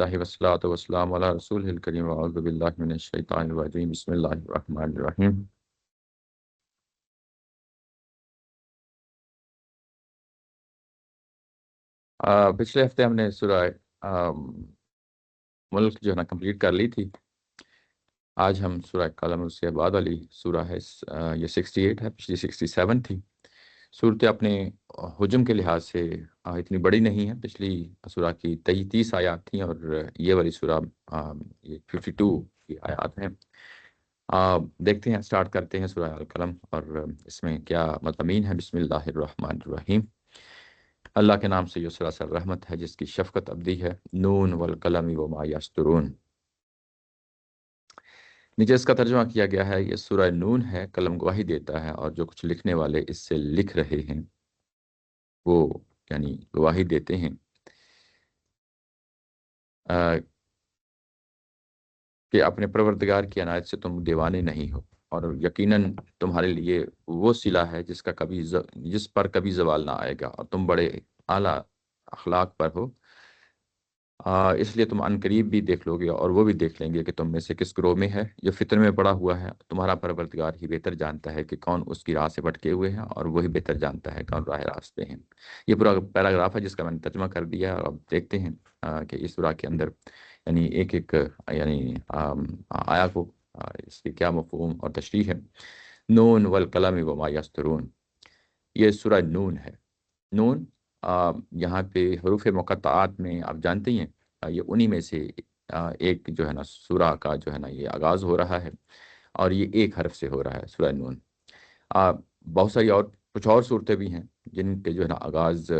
اللہ والصلاۃ والسلام علی رسول الکریم واعوذ باللہ من الشیطان الرجیم بسم اللہ الرحمن الرحیم۔ پچھلے ہفتے ہم نے سورہ ملک جو ہے نا کمپلیٹ کر لی تھی۔ آج ہم سورہ قلم، اس کے بعد والی سورہ ہے، یہ 68 ہے، پچھلی 67 تھی۔ صورتیں اپنے حجم کے لحاظ سے اتنی بڑی نہیں ہیں، پچھلی سورہ کی 30 آیات تھیں اور یہ والی سورہ یہ 52 کی آیات ہیں۔ دیکھتے ہیں، سٹارٹ کرتے ہیں سورہ القلم اور اس میں کیا مضامین ہے۔ بسم اللہ الرحمن الرحیم۔ اللہ کے نام سے جو سراسر رحمت ہے، جس کی شفقت ابدی ہے۔ نون والقلم وما یسطرون۔ نیچے اس کا ترجمہ کیا گیا ہے، یہ سورہ نون ہے، قلم گواہی دیتا ہے اور جو کچھ لکھنے والے اس سے لکھ رہے ہیں وہ یعنی گواہی دیتے ہیں کہ اپنے پروردگار کی عنایت سے تم دیوانے نہیں ہو، اور یقیناً تمہارے لیے وہ صلہ ہے جس پر کبھی زوال نہ آئے گا، اور تم بڑے اعلیٰ اخلاق پر ہو۔ اس لیے تم عنقریب بھی دیکھ لو گے اور وہ بھی دیکھ لیں گے کہ تم میں سے کس گروہ میں ہے جو فطر میں پڑا ہوا ہے۔ تمہارا پروردگار ہی بہتر جانتا ہے کہ کون اس کی راہ سے بھٹکے ہوئے ہیں، اور وہی بہتر جانتا ہے کون راہ راست پہ ہیں۔ یہ پورا پیراگراف ہے جس کا میں نے ترجمہ کر دیا، اور اب دیکھتے ہیں کہ اس سورہ کے اندر یعنی ایک یعنی آیا کو اس کی کیا مفہوم اور تشریح ہے۔ نون والقلم وما یسطرون، یہ سورہ نون ہے۔ نون یہاں پہ حروف مقطعات میں آپ جانتے ہی ہیں، یہ انہی میں سے ایک جو ہے نا سورہ کا جو ہے نا یہ آغاز ہو رہا ہے، اور یہ ایک حرف سے ہو رہا ہے سورہ نون۔ بہت ساری اور کچھ اور صورتیں بھی ہیں جن کے جو ہے نا آغاز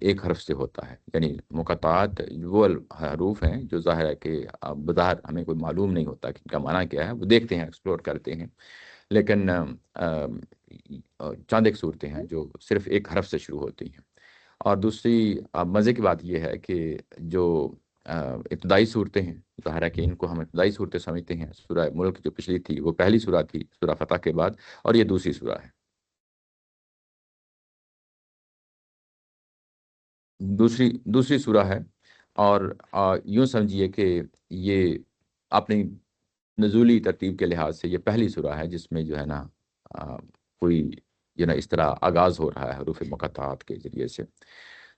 ایک حرف سے ہوتا ہے، یعنی مقطعات وہ حروف ہیں جو ظاہر ہے کہ بظاہر ہمیں کوئی معلوم نہیں ہوتا کہ ان کا معنی کیا ہے، وہ دیکھتے ہیں، ایکسپلور کرتے ہیں، لیکن چند ایک صورتیں ہیں جو صرف ایک حرف سے شروع ہوتی ہیں۔ اور دوسری مزے کی بات یہ ہے کہ جو ابتدائی صورتیں ہیں، ظاہر ہے کہ ان کو ہم ابتدائی صورتیں سمجھتے ہیں۔ سورہ ملک جو پچھلی تھی وہ پہلی سورہ تھی سورہ فتح کے بعد، اور یہ دوسری سورہ ہے، دوسری سورہ ہے۔ اور یوں سمجھیے کہ یہ اپنی نزولی ترتیب کے لحاظ سے یہ پہلی سورہ ہے جس میں جو ہے نا کوئی جو نا اس طرح آغاز ہو رہا ہے حروف مقطعات کے ذریعے سے۔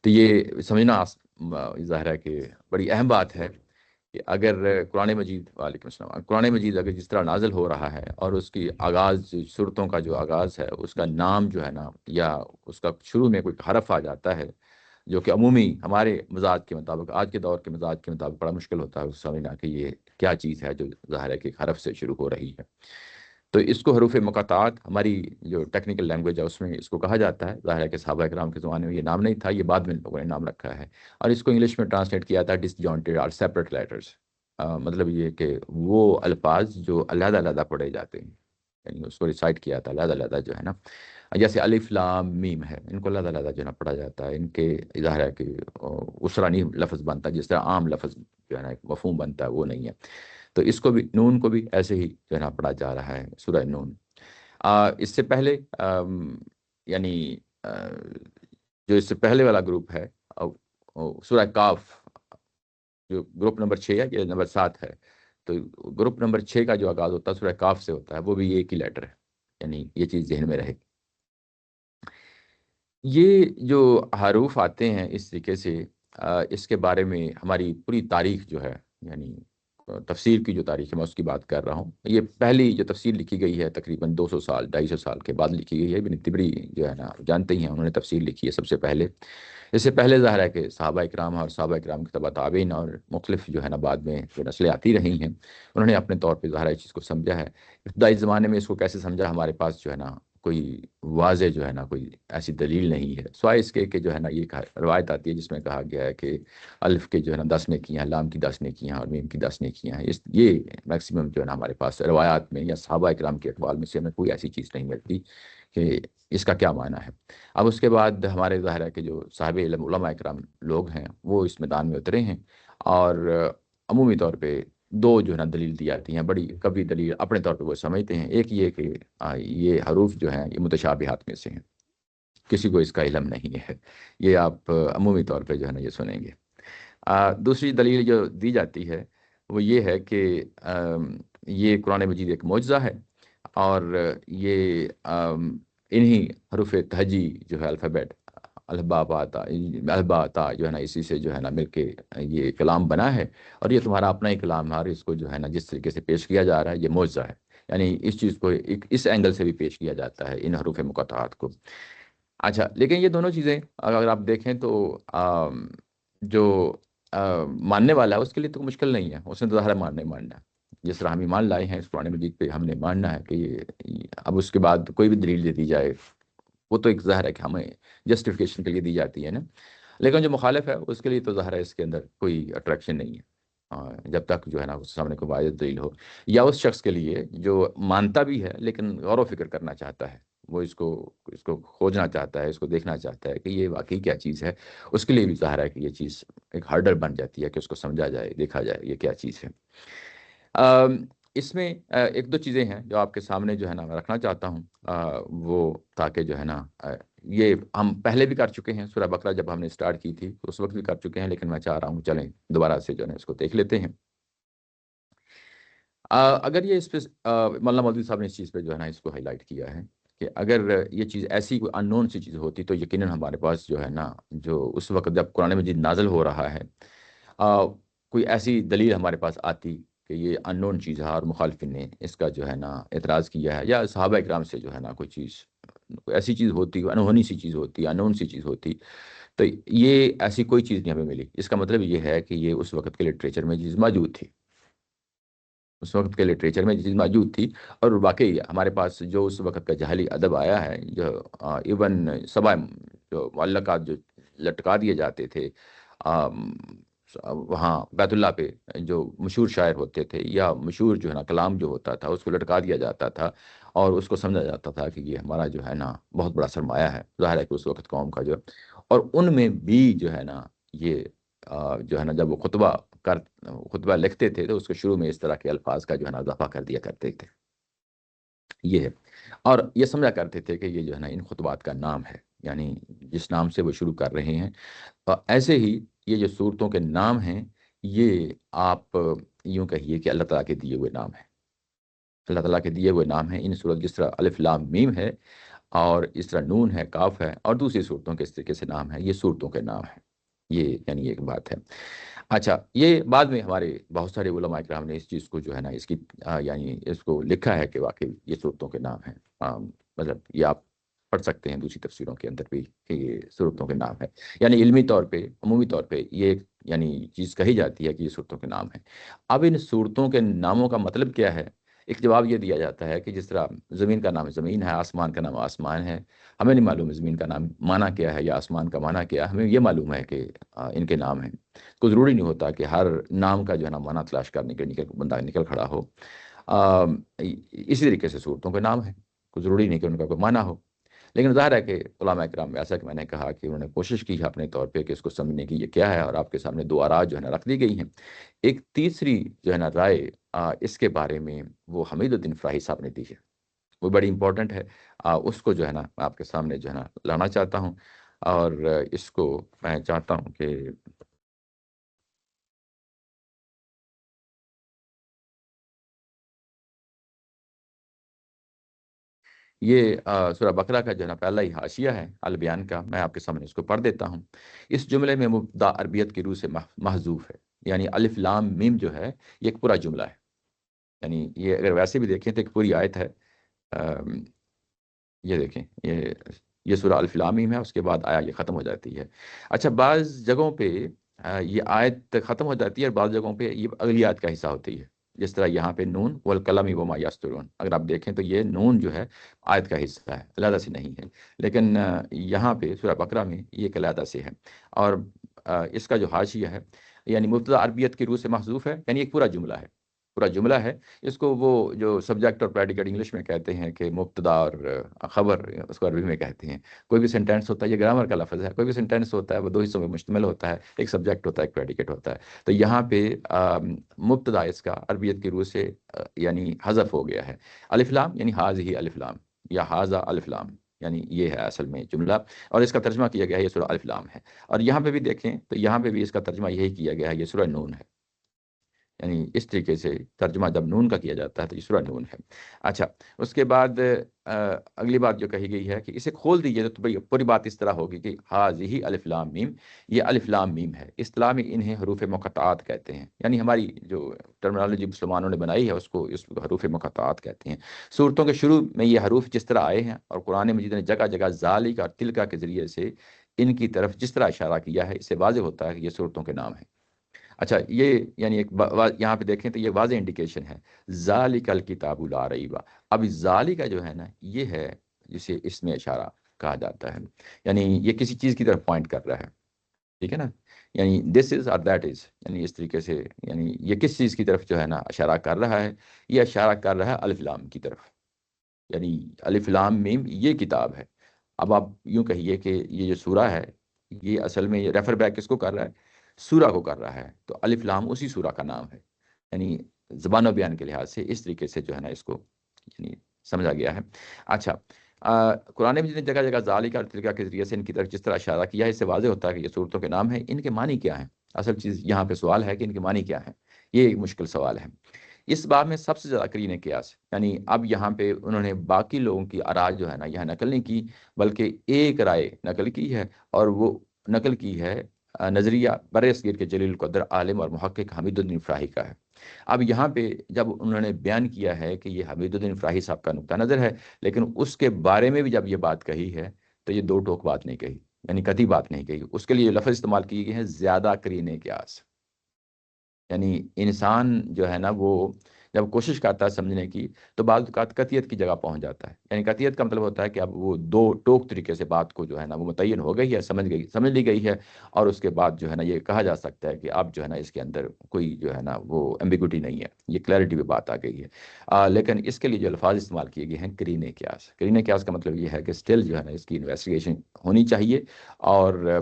تو یہ سمجھنا ظاہر ہے کہ بڑی اہم بات ہے کہ اگر قرآن مجید، وعلیکم السلام، قرآن مجید اگر جس طرح نازل ہو رہا ہے اور اس کی آغاز، صورتوں کا جو آغاز ہے اس کا نام جو ہے نا یا اس کا شروع میں کوئی حرف آ جاتا ہے جو کہ عمومی ہمارے مزاج کے مطابق، آج کے دور کے مزاج کے مطابق بڑا مشکل ہوتا ہے اس سمجھنا کہ یہ کیا چیز ہے جو ظاہر ہے کہ حرف سے شروع ہو رہی ہے۔ تو اس کو حروف مقطعات، ہماری جو ٹیکنیکل لینگویج ہے اس میں اس کو کہا جاتا ہے۔ ظاہر ہے کہ صحابہ کرام کے زمانے میں یہ نام نہیں تھا، یہ بعد میں لوگوں نے نام رکھا ہے، اور اس کو انگلش میں ٹرانسلیٹ کیا تھا ڈس جوائنٹڈ اور سیپریٹ لیٹرز۔ مطلب یہ کہ وہ الفاظ جو علیحدہ علیحدہ پڑھے جاتے ہیں، یعنی اس کو ریسائٹ کیا تھا علیحدہ علیحدہ جو ہے نا، جیسے الف لام میم ہے، ان کو علیحدہ علیحدہ جو ہے نا پڑھا جاتا ہے۔ ان کے ظاہر ہے کہ اس طرح نہیں لفظ بنتا جس طرح عام لفظ جو ہے نا ایک مفہوم بنتا ہے، وہ نہیں ہے۔ تو اس کو بھی، نون کو بھی ایسے ہی جو ہے نا پڑھا جا رہا ہے، سورہ نون۔ اس سے پہلے یعنی جو اس سے پہلے والا گروپ ہے سورہ کاف، جو گروپ نمبر 6 ہے، یہ نمبر 7 ہے۔ تو گروپ نمبر 6 کا جو آغاز ہوتا ہے سورہ کاف سے ہوتا ہے، وہ بھی ایک ہی لیٹر ہے، یعنی یہ چیز ذہن میں رہے گی۔ یہ جو حروف آتے ہیں اس طریقے سے، اس کے بارے میں ہماری پوری تاریخ جو ہے، یعنی تفسیر کی جو تاریخ ہے میں اس کی بات کر رہا ہوں۔ یہ پہلی جو تفسیر لکھی گئی ہے تقریباً 200 سال 250 سال کے بعد لکھی گئی ہے۔ ابن طبری جو ہے نا جانتے ہی ہیں، انہوں نے تفسیر لکھی ہے سب سے پہلے۔ اس سے پہلے ظاہر ہے کہ صحابہ اکرام اور صحابہ اکرام کے تبع تابعین اور مختلف جو ہے نا بعد میں جو نسلیں آتی رہی ہیں، انہوں نے اپنے طور پہ ظاہر ہے اس چیز کو سمجھا ہے۔ ابتدائی زمانے میں اس کو کیسے سمجھا، ہمارے پاس جو ہے نا کوئی واضح جو ہے نا کوئی ایسی دلیل نہیں ہے، سوائے اس کے کہ جو ہے نا یہ روایت آتی ہے جس میں کہا گیا ہے کہ الف کے جو ہے نا 10 نیکیاں، لام کی 10 نیکیاں اور میم کی 10 نیکیاں ہیں۔ یہ میکسیمم جو ہے نا ہمارے پاس روایات میں یا صحابہ اکرام کے اقوال میں سے ہمیں کوئی ایسی چیز نہیں ملتی کہ اس کا کیا معنی ہے۔ اب اس کے بعد ہمارے ظاہر ہے کہ جو صاحب علم علماء اکرام لوگ ہیں وہ اس میدان میں اترے ہیں، اور عمومی طور پہ دو جو ہے نا دلیل دی جاتی ہیں، بڑی کبھی دلیل اپنے طور پہ وہ سمجھتے ہیں۔ ایک یہ کہ یہ حروف جو ہیں یہ متشابہات میں سے ہیں، کسی کو اس کا علم نہیں ہے، یہ آپ عمومی طور پہ جو ہے نا یہ سنیں گے۔ دوسری دلیل جو دی جاتی ہے وہ یہ ہے کہ یہ قرآن مجید ایک معجزہ ہے، اور یہ انہی حروف تہجی جو ہے الفابیٹ البا با تا، البا تا جو ہے نا، اسی سے جو ہے نا مل کے یہ کلام بنا ہے، اور یہ تمہارا اپنا ہی کلام ہے، اور اس کو جو ہے نا جس طریقے سے پیش کیا جا رہا ہے یہ معجزہ ہے، یعنی اس چیز کو اس اینگل سے بھی پیش کیا جاتا ہے ان حروف مقطعات کو۔ اچھا، لیکن یہ دونوں چیزیں اگر آپ دیکھیں تو جو ماننے والا ہے اس کے لیے تو مشکل نہیں ہے، اس نے تو ظاہر ہے ماننا ہے، جس طرح ہم ایمان لائے ہیں اس قرآن مجید پہ، ہم نے ماننا ہے کہ اب اس کے بعد کوئی بھی دلیل دے دی جائے وہ تو ایک ظاہر ہے کہ ہمیں جسٹیفیکیشن کے لیے دی جاتی ہے نا، لیکن جو مخالف ہے اس کے لیے تو ظاہر ہے اس کے اندر کوئی اٹریکشن نہیں ہے، جب تک جو ہے نا اس سامنے کوئی واحد دلیل ہو، یا اس شخص کے لیے جو مانتا بھی ہے لیکن غور و فکر کرنا چاہتا ہے، وہ اس کو کھوجنا چاہتا ہے، اس کو دیکھنا چاہتا ہے کہ یہ واقعی کیا چیز ہے، اس کے لیے بھی ظاہر ہے کہ یہ چیز ایک ہارڈر بن جاتی ہے کہ اس کو سمجھا جائے، دیکھا جائے یہ کیا چیز ہے۔ اس میں ایک دو چیزیں ہیں جو آپ کے سامنے جو ہے نا میں رکھنا چاہتا ہوں، وہ تاکہ جو ہے نا یہ ہم پہلے بھی کر چکے ہیں، سورہ بقرہ جب ہم نے اسٹارٹ کی تھی تو اس وقت بھی کر چکے ہیں، لیکن میں چاہ رہا ہوں چلیں دوبارہ سے جو ہے اس کو دیکھ لیتے ہیں۔ اگر یہ اس پہ مولانا مودودی صاحب نے اس چیز پہ جو ہے نا اس کو ہائی لائٹ کیا ہے کہ اگر یہ چیز ایسی کوئی ان نون سی چیز ہوتی تو یقیناً ہمارے پاس جو ہے نا جو اس وقت جب قرآن مجید نازل ہو رہا ہے کوئی ایسی دلیل ہمارے پاس آتی کہ یہ ان نون چیز ہے اور مخالفین نے اس کا جو ہے نا اعتراض کیا ہے، یا صحابہ اکرام سے جو ہے نا کوئی چیز کوئی ایسی چیز ہوتی، انہونی سی چیز ہوتی، ان نون سی چیز ہوتی، تو یہ ایسی کوئی چیز نہیں ہمیں ملی۔ اس کا مطلب یہ ہے کہ یہ اس وقت کے لٹریچر میں چیز موجود تھی، اس وقت کے لٹریچر میں چیز موجود تھی، اور واقعی ہمارے پاس جو اس وقت کا جاہلی ادب آیا ہے، جو ایون سبا جو معلقات جو لٹکا دیے جاتے تھے وہاں بیت اللہ پہ، جو مشہور شاعر ہوتے تھے یا مشہور جو ہے نا کلام جو ہوتا تھا اس کو لٹکا دیا جاتا تھا، اور اس کو سمجھا جاتا تھا کہ یہ ہمارا جو ہے نا بہت بڑا سرمایہ ہے، ظاہر ہے کہ اس وقت قوم کا جو، اور ان میں بھی جو ہے نا یہ جو ہے نا جب وہ خطبہ لکھتے تھے تو اس کے شروع میں اس طرح کے الفاظ کا جو ہے نا اضافہ کر دیا کرتے تھے، یہ ہے، اور یہ سمجھا کرتے تھے کہ یہ جو ہے نا ان خطبات کا نام ہے، یعنی جس نام سے وہ شروع کر رہے ہیں، ایسے ہی یہ جو صورتوں کے نام ہیں یہ آپ یوں کہیے کہ اللہ تعالیٰ کے دیے ہوئے نام ہیں، اللہ تعالیٰ کے دیے ہوئے نام ہیں۔ ان صورت جس طرح الف لام میم ہے، اور اس طرح نون ہے، کاف ہے، اور دوسری صورتوں کے اس طریقے سے نام ہے، یہ صورتوں کے نام ہیں، یہ یعنی ایک بات ہے۔ اچھا، یہ بعد میں ہمارے بہت سارے علماء کرام نے اس چیز کو جو ہے نا اس کی یعنی اس کو لکھا ہے کہ واقعی یہ صورتوں کے نام ہیں، مطلب یہ آپ پڑھ سکتے ہیں دوسری تفسیروں کے اندر بھی کہ یہ صورتوں کے نام ہے، یعنی علمی طور پہ عمومی طور پہ یہ ایک یعنی چیز کہی جاتی ہے کہ یہ صورتوں کے نام ہیں۔ اب ان صورتوں کے ناموں کا مطلب کیا ہے؟ ایک جواب یہ دیا جاتا ہے کہ جس طرح زمین کا نام زمین ہے، آسمان کا نام آسمان ہے، ہمیں نہیں معلوم ہے زمین کا نام معنی کیا ہے یا آسمان کا معنی کیا ہے، ہمیں یہ معلوم ہے کہ ان کے نام ہیں، کو ضروری نہیں ہوتا کہ ہر نام کا جو ہے نا معنی تلاش کرنے کے بندہ نکل کھڑا ہو۔ اسی طریقے سے صورتوں کے نام ہیں، کو ضروری نہیں کہ ان کا کوئی معنی ہو، لیکن ظاہر ہے کہ علماء کرام میں ایسا کہ میں نے کہا کہ انہوں نے کوشش کی ہے اپنے طور پہ کہ اس کو سمجھنے کی یہ کیا ہے، اور آپ کے سامنے دو آراء جو ہے نا رکھ دی گئی ہیں۔ ایک تیسری جو ہے نا رائے اس کے بارے میں وہ حمید الدین فراہی صاحب نے دی ہے، وہ بڑی امپورٹنٹ ہے، اس کو جو ہے نا میں آپ کے سامنے جو ہے نا لانا چاہتا ہوں، اور اس کو میں چاہتا ہوں کہ یہ سورہ بقرہ کا جو ہے نا پہلا ہی حاشیہ ہے البیان کا، میں آپ کے سامنے اس کو پڑھ دیتا ہوں۔ اس جملے میں مبتدا عربیت کی روح سے محذوف ہے، یعنی الف لام میم جو ہے یہ ایک پورا جملہ ہے، یعنی یہ اگر ویسے بھی دیکھیں تو ایک پوری آیت ہے۔ یہ دیکھیں، یہ سورہ الف لام میم ہے، اس کے بعد آیا یہ ختم ہو جاتی ہے۔ اچھا، بعض جگہوں پہ یہ آیت ختم ہو جاتی ہے، اور بعض جگہوں پہ یہ اگلی آیت کا حصہ ہوتی ہے، جس طرح یہاں پہ نون والقلم وما یسطرون، اگر آپ دیکھیں تو یہ نون جو ہے آیت کا حصہ ہے، علیحدہ سے نہیں ہے، لیکن یہاں پہ سورہ بقرہ میں یہ ایک علیحدہ سے ہے، اور اس کا جو حاشیہ ہے یعنی مبتدا عربیت کی روح سے محذوف ہے، یعنی ایک پورا جملہ ہے، پورا جملہ ہے۔ اس کو وہ جو سبجیکٹ اور پریڈیکیٹ انگلش میں کہتے ہیں کہ مبتدا اور خبر، اس کو عربی میں کہتے ہیں۔ کوئی بھی سینٹینس ہوتا ہے، یہ گرامر کا لفظ ہے، کوئی بھی سینٹینس ہوتا ہے وہ دو حصوں میں مشتمل ہوتا ہے، ایک سبجیکٹ ہوتا ہے، ایک پریڈیکیٹ ہوتا ہے، تو یہاں پہ مبتدا اس کا عربیت کی روح سے یعنی حذف ہو گیا ہے، الف لام یعنی حاذ ہی الف لام یا حاذا الف لام، یعنی یہ ہے اصل میں جملہ، اور اس کا ترجمہ کیا گیا ہے یہ سورہ الف لام ہے۔ اور یہاں پہ بھی دیکھیں تو یہاں پہ بھی اس کا ترجمہ یہی کیا گیا ہے، یہ سورہ نون ہے، یعنی اس طریقے سے ترجمہ جب نون کا کیا جاتا ہے تو یہ سورہ نون ہے۔ اچھا، اس کے بعد اگلی بات جو کہی گئی ہے کہ اسے کھول دیجئے تو بھئی پوری بات اس طرح ہوگی کہ ہاذہ الف لام میم، یہ الف لام میم ہے۔ اصطلاح میں انہیں حروف مقطعات کہتے ہیں، یعنی ہماری جو ٹرمنالوجی مسلمانوں نے بنائی ہے اس کو حروف مقطعات کہتے ہیں۔ صورتوں کے شروع میں یہ حروف جس طرح آئے ہیں اور قرآن مجید نے جگہ جگہ ذالک اور تلکا کے ذریعے سے ان کی طرف جس طرح اشارہ کیا ہے، اس سے واضح ہوتا ہے کہ یہ صورتوں کے نام ہیں۔ اچھا، یہ یعنی ایک یہاں پہ دیکھیں تو یہ واضح انڈیکیشن ہے، ذالک الکتاب لا ریب۔ اب ذالک جو ہے نا یہ ہے جسے اس میں اشارہ کہا جاتا ہے، یعنی یہ کسی چیز کی طرف پوائنٹ کر رہا ہے، ٹھیک ہے نا، یعنی دس از اور دیٹ از، یعنی اس طریقے سے یعنی یہ کس چیز کی طرف جو ہے نا اشارہ کر رہا ہے، یہ اشارہ کر رہا ہے الف لام کی طرف، یعنی الف لام میم یہ کتاب ہے۔ اب آپ یوں کہیے کہ یہ جو سورہ ہے یہ اصل میں یہ ریفر بیک کس کو کر رہا ہے؟ سورہ کو کر رہا ہے، تو الف لام اسی سورہ کا نام ہے، یعنی زبان و بیان کے لحاظ سے اس طریقے سے جو ہے نا اس کو یعنی سمجھا گیا ہے۔ اچھا، قرآن مجید نے جگہ جگہ ذالک اور تلکا کے ذریعے سے ان کی طرف جس طرح اشارہ کیا ہے، اس سے واضح ہوتا ہے کہ یہ صورتوں کے نام ہیں۔ ان کے معنی کیا ہیں؟ اصل چیز یہاں پہ سوال ہے کہ ان کے معنی کیا ہیں، یہ ایک مشکل سوال ہے۔ اس باب میں سب سے زیادہ قرین قیاس، یعنی اب یہاں پہ انہوں نے باقی لوگوں کی آراء جو ہے نا یہاں نقل نہیں کی، بلکہ ایک رائے نقل کی ہے، اور وہ نقل کی ہے نظریہ برصغیر کے جلیل القدر عالم اور محقق حمید الدین افراحی کا ہے۔ اب یہاں پہ جب انہوں نے بیان کیا ہے کہ یہ حمید الدین افراحی صاحب کا نقطہ نظر ہے، لیکن اس کے بارے میں بھی جب یہ بات کہی ہے تو یہ دو ٹوک بات نہیں کہی، یعنی قطعی بات نہیں کہی، اس کے لیے لفظ استعمال کیے گئے ہیں زیادہ قرین قیاس، یعنی انسان جو ہے نا وہ جب کوشش کرتا ہے سمجھنے کی تو بعض اوقات قطعیت کی جگہ پہنچ جاتا ہے، یعنی قطعیت کا مطلب ہوتا ہے کہ اب وہ دو ٹوک طریقے سے بات کو جو ہے نا وہ متعین ہو گئی ہے، سمجھ لی گئی ہے، اور اس کے بعد جو ہے نا یہ کہا جا سکتا ہے کہ اب جو ہے نا اس کے اندر کوئی جو ہے نا وہ ایمبیگوٹی نہیں ہے، یہ کلیئرٹی پہ بات آ گئی ہے۔ لیکن اس کے لیے جو الفاظ استعمال کیے گئے ہیں قرین قیاس، قرین قیاس کا مطلب یہ ہے کہ اسٹل جو ہے نا اس کی انویسٹیگیشن ہونی چاہیے۔ اور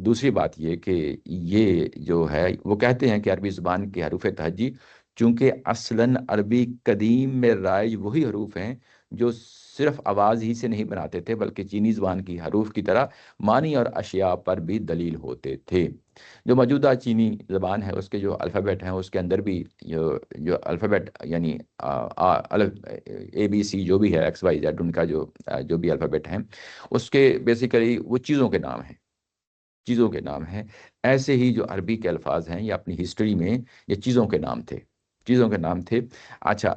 دوسری بات یہ کہ یہ جو ہے وہ کہتے ہیں کہ عربی زبان کے حروف تہجی چونکہ اصلاً عربی قدیم میں رائج وہی حروف ہیں جو صرف آواز ہی سے نہیں بناتے تھے، بلکہ چینی زبان کی حروف کی طرح معنی اور اشیاء پر بھی دلیل ہوتے تھے۔ جو موجودہ چینی زبان ہے اس کے جو الفابیٹ ہیں اس کے اندر بھی جو الفابیٹ یعنی الف اے بی سی جو بھی ہے ایکس وائی زیڈ، ان کا جو بھی الفابیٹ ہیں اس کے بیسیکلی وہ چیزوں کے نام ہیں، چیزوں کے نام ہیں۔ ایسے ہی جو عربی کے الفاظ ہیں یہ اپنی ہسٹری میں یہ چیزوں کے نام تھے، چیزوں کے نام تھے۔ اچھا،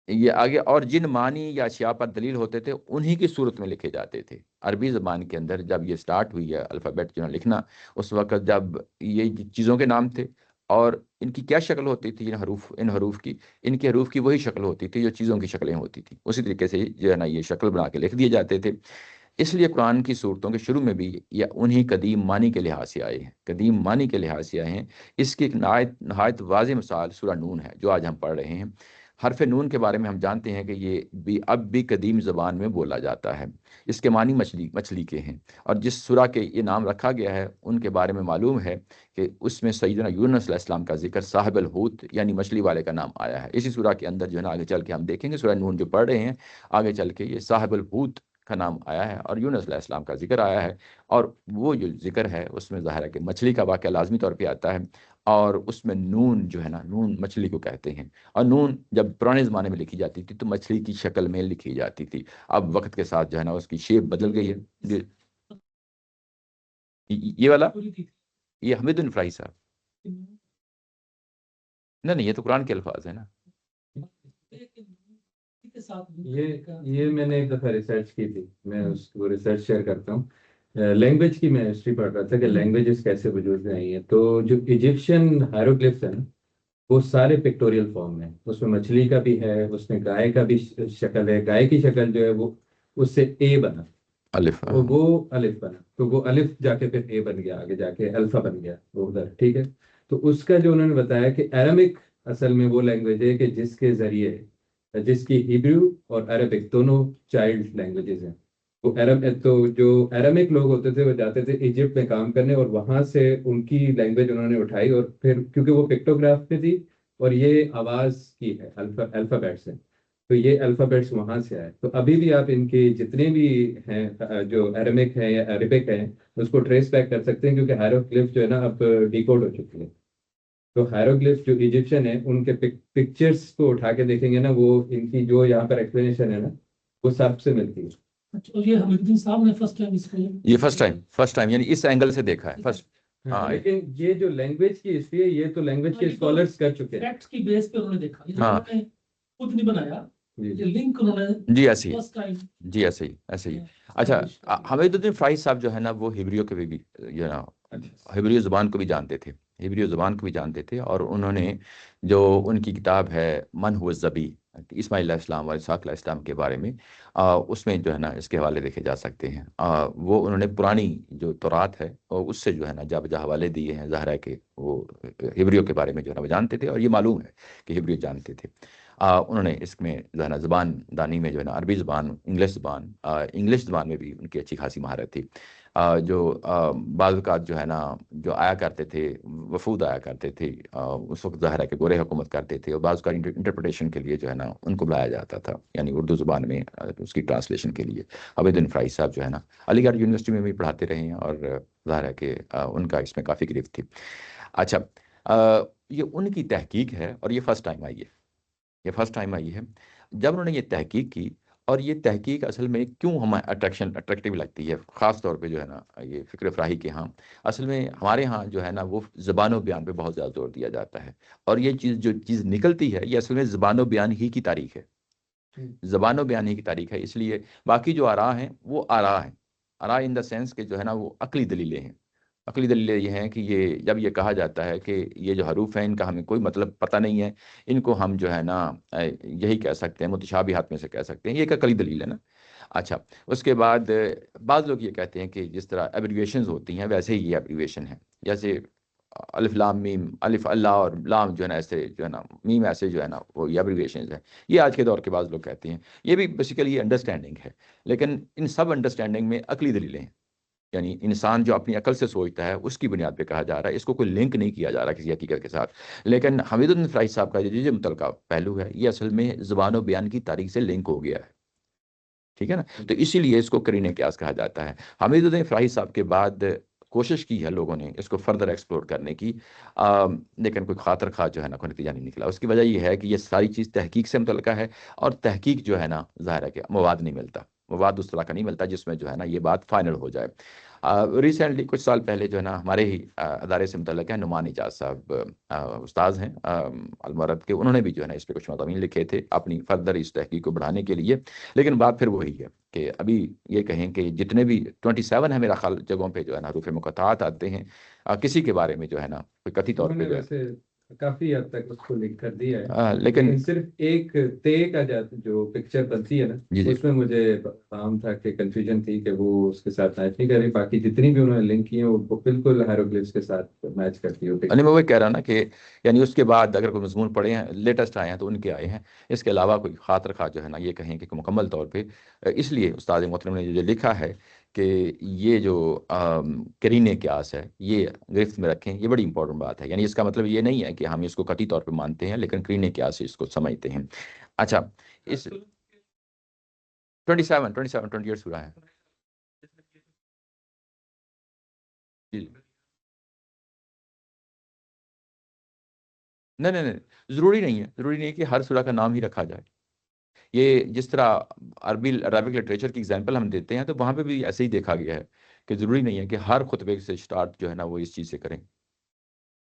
یہ آگے اور جن معنی یا اشیاء پر دلیل ہوتے تھے انہی کی صورت میں لکھے جاتے تھے۔ عربی زبان کے اندر جب یہ سٹارٹ ہوئی ہے الفابیٹ جو ہے لکھنا، اس وقت جب یہ چیزوں کے نام تھے، اور ان کی کیا شکل ہوتی تھی؟ ان حروف کی، ان کے حروف کی وہی شکل ہوتی تھی جو چیزوں کی شکلیں ہوتی تھیں، اسی طریقے سے جو ہے نا یہ شکل بنا کے لکھ دیے جاتے تھے۔ اس لیے قرآن کی صورتوں کے شروع میں بھی یہ انہی قدیم معنی کے لحاظ سے آئے ہیں، قدیم معنی کے لحاظ سے آئے ہیں۔ اس کی ایک نہایت واضح مثال سورہ نون ہے جو آج ہم پڑھ رہے ہیں۔ حرف نون کے بارے میں ہم جانتے ہیں کہ یہ بھی اب بھی قدیم زبان میں بولا جاتا ہے، اس کے معنی مچھلی کے ہیں، اور جس سورہ کے یہ نام رکھا گیا ہے ان کے بارے میں معلوم ہے کہ اس میں سیدنا یونس علیہ السلام کا ذکر صاحب الحوت یعنی مچھلی والے کا نام آیا ہے۔ اسی سورہ کے اندر جو ہے نا آگے چل کے ہم دیکھیں گے، سورہ نون جو پڑھ رہے ہیں آگے چل کے یہ صاحب الحوت کا نام آیا ہے اور یونس علیہ السلام کا ذکر آیا ہے، اور وہ جو ذکر ہے اس میں ظاہر ہے کہ مچھلی کا واقعہ لازمی طور پہ آتا ہے، اور اس میں نون جو ہے نا نون مچھلی کو کہتے ہیں، اور نون جب پرانے زمانے میں لکھی جاتی تھی تو مچھلی کی شکل میں لکھی جاتی تھی، اب وقت کے ساتھ جو ہے نا اس کی شیپ بدل گئی ہے۔ یہ والا یہ حمید الفراحی صاحب، نہیں یہ تو قرآن کے الفاظ ہیں نا۔ یہ میں نے ایک دفعہ ریسرچ کی تھی، میں اس کو ریسرچ شیئر کرتا ہوں۔ لینگویج کی میں ہسٹری پڑھ رہا تھا کہ لینگویجز کیسے وجود میں آئی ہیں، تو جو ایجپشین ہائروگلفس ہیں وہ سارے پکٹوریل فارم میں، اس میں مچھلی کا بھی ہے، اس میں گائے کا بھی شکل ہے، گائے کی شکل جو ہے وہ اس سے اے بنا، الف، وہ الف بنا، تو وہ الف جا کے پھر اے بن گیا، آگے جا کے الفا بن گیا وہ ادھر، ٹھیک ہے۔ تو اس کا جو انہوں نے بتایا کہ ایرامک اصل میں وہ لینگویج ہے کہ جس کے ذریعے، جس کی ہیبریو اور عربک دونوں چائلڈ لینگویجز ہیں، وہ تو جو ایرامک لوگ ہوتے تھے وہ جاتے تھے ایجپٹ میں کام کرنے، اور وہاں سے ان کی لینگویج انہوں نے اٹھائی، اور پھر کیونکہ وہ پکٹوگراف پہ تھی اور یہ آواز کی ہے، الفابیٹس ہے، تو یہ الفابیٹس وہاں سے آئے. تو ابھی بھی آپ ان کے جتنے بھی ہیں جو ایرامک ہیں یا عربک ہیں اس کو ٹریس بیک کر سکتے ہیں, کیونکہ ہیروگلف جو ہے نا اب ڈیکوڈ ہو چکی ہے. تو ہیروگلف جو ایجپشن ہے ان کے پکچرس کو اٹھا کے دیکھیں گے نا, وہ ان کی جو یہاں پر ایکسپلینیشن ہے نا وہ سب سے ملتی ہے. اچھا, اور یہ حمید الدین صاحب نے فرسٹ ٹائم اس کو یہ فرسٹ ٹائم یعنی اس اینگل سے دیکھا ہے فرسٹ. ہاں لیکن یہ جو لینگویج کی ہسٹری ہے یہ تو لینگویج کے اسکالرس کر چکے ہیں. فیکٹس کی بیس پہ انہوں نے دیکھا, یہ ہاں. انہوں نے خود نہیں بنایا, جی یہ لنک انہوں نے جی ایسے ہی فرسٹ ٹائم. جی ایسے ہی ایسے ہی. اچھا, حمید الدین فرائی صاحب جو ہے نا وہ ہیبریو کے بھی جو ہے نا ہیبریو زبان کو بھی جانتے تھے, ہیبریو زبان کو بھی جانتے تھے, اور انہوں نے جو ان کی کتاب ہے من هو الذبی اسماعیل علیہ السلام اور اسحاق علیہ السلام کے بارے میں, اس میں جو ہے نا اس کے حوالے دیکھے جا سکتے ہیں. وہ انہوں نے پرانی جو تورات ہے اور اس سے جو ہے نا جا بجا حوالے دیے ہیں. ظاہر ہے کہ وہ ہیبریو کے بارے میں جو ہے نا وہ جانتے تھے, اور یہ معلوم ہے کہ ہیبریو جانتے تھے. انہوں نے اس میں جو ہے نا زبان دانی میں جو ہے نا عربی زبان, انگلش زبان میں بھی ان کی اچھی خاصی مہارت تھی. جو بعض اوقات جو ہے نا جو آیا کرتے تھے, وفود آیا کرتے تھے, اس وقت ظاہر ہے کہ گورے حکومت کرتے تھے, اور بعض اوقات انٹرپریٹیشن کے لیے جو ہے نا ان کو بلایا جاتا تھا, یعنی اردو زبان میں اس کی ٹرانسلیشن کے لیے. عبید الدین فرائی صاحب جو ہے نا علی گڑھ یونیورسٹی میں بھی پڑھاتے رہے ہیں, اور ظاہر ہے کہ ان کا اس میں کافی گرفت تھی. اچھا, یہ ان کی تحقیق ہے, اور یہ فرسٹ ٹائم آئی ہے. جب انہوں نے یہ تحقیق کی, اور یہ تحقیق اصل میں کیوں ہمیں اٹریکٹیو لگتی ہے, خاص طور پہ جو ہے نا یہ فکر فراہی کے ہاں, اصل میں ہمارے ہاں جو ہے نا وہ زبان و بیان پہ بہت زیادہ زور دیا جاتا ہے, اور یہ جو چیز نکلتی ہے یہ اصل میں زبان و بیان ہی کی تاریخ ہے. زبان و بیان ہی کی تاریخ ہے. اس لیے باقی جو آراء ہیں وہ آراء ہیں, آراء ان دا سینس کہ جو ہے نا وہ عقلی دلیلیں ہیں. عقلی دلیلیں یہ ہیں کہ یہ جب یہ کہا جاتا ہے کہ یہ جو حروف ہیں ان کا ہمیں کوئی مطلب پتہ نہیں ہے, ان کو ہم جو ہے نا یہی کہہ سکتے ہیں, متشابہات میں سے کہہ سکتے ہیں, یہ ایک عقلی دلیل ہے نا. اچھا, اس کے بعد بعض لوگ یہ کہتے ہیں کہ جس طرح ایبریویشنز ہوتی ہیں ویسے ہی یہ ایبریویشن ہے, جیسے الف لام میم, الف اللہ اور لام جو ہے نا ایسے جو ہے نا میم ایسے جو ہے نا وہ ایبریویشنز ہیں. یہ آج کے دور کے بعض لوگ کہتے ہیں, یہ بھی بیسیکلی انڈرسٹینڈنگ ہے, لیکن ان سب انڈرسٹینڈنگ میں عقلی دلیلیں ہیں, یعنی انسان جو اپنی عقل سے سوچتا ہے اس کی بنیاد پہ کہا جا رہا ہے, اس کو کوئی لنک نہیں کیا جا رہا کسی حقیقت کے ساتھ. لیکن حمید الدین فرائی صاحب کا جو متعلقہ پہلو ہے یہ اصل میں زبان و بیان کی تاریخ سے لنک ہو گیا ہے, ٹھیک ہے نا. تو اسی لیے اس کو قرین قیاس کہا جاتا ہے. حمید الدین فرائی صاحب کے بعد کوشش کی ہے لوگوں نے اس کو فردر ایکسپلور کرنے کی, لیکن کوئی خاطر خواہ جو ہے نا کوئی نتیجہ نہیں نکلا. اس کی وجہ یہ ہے کہ یہ ساری چیز تحقیق سے متعلقہ ہے, اور تحقیق جو ہے نا ظاہر ہے کہ مواد نہیں ملتا, مواد اس طرح کا نہیں ملتا جس میں جو ہے نا یہ بات فائنل ہو جائے. ریسنٹلی کچھ سال پہلے جو ہے نا ہمارے ہی ادارے سے متعلق ہے نعمان اجاز صاحب, استاذ ہیں المرد کے, انہوں نے بھی جو ہے نا اس پہ کچھ مضامین لکھے تھے اپنی فردر اس تحقیق کو بڑھانے کے لیے. لیکن بات پھر وہی ہے کہ ابھی یہ کہیں کہ جتنے بھی 27 ہے میرا خیال جگہوں پہ جو ہے نا حروف مقطعات آتے ہیں, کسی کے بارے میں جو ہے نا کوئی کتھی طور پہ جو ہے کافی حد تک اس کو لکھ کر دیا ہے, لیکن صرف ایک تے کا جو پکچر بنتی ہے نا اس میں مجھے فہم تھا کہ کنفیوژن تھی کہ وہ اس کے ساتھ میچ نہیں کر رہی, باقی جتنی بھی انہوں نے لنک کی ہیں وہ بالکل ہیروگلفس کے ساتھ میچ کرتی ہے. میں وہی کہہ رہا نا کہ یعنی اس کے بعد اگر کوئی مضمون پڑھے ہیں لیٹسٹ آئے ہیں تو ان کے آئے ہیں, اس کے علاوہ کوئی خاطر خواہ جو ہے نا یہ کہیں کہ مکمل طور پہ. اس لیے استاد محترم نے جو لکھا ہے کہ یہ جو قرین قیاس ہے یہ گرفت میں رکھیں, یہ بڑی امپورٹنٹ بات ہے. یعنی اس کا مطلب یہ نہیں ہے کہ ہم اس کو قطعی طور پہ مانتے ہیں, لیکن قرین قیاس سے اس کو سمجھتے ہیں. اچھا, اس 28 سورہ ہے. جی نہیں, ضروری نہیں ہے کہ ہر سورہ کا نام ہی رکھا جائے. یہ جس طرح عربک لٹریچر کی ایگزامپل ہم دیتے ہیں تو وہاں پہ بھی ایسے ہی دیکھا گیا ہے کہ ضروری نہیں ہے کہ ہر خطبے سے سٹارٹ جو ہے نا وہ اس چیز سے کریں.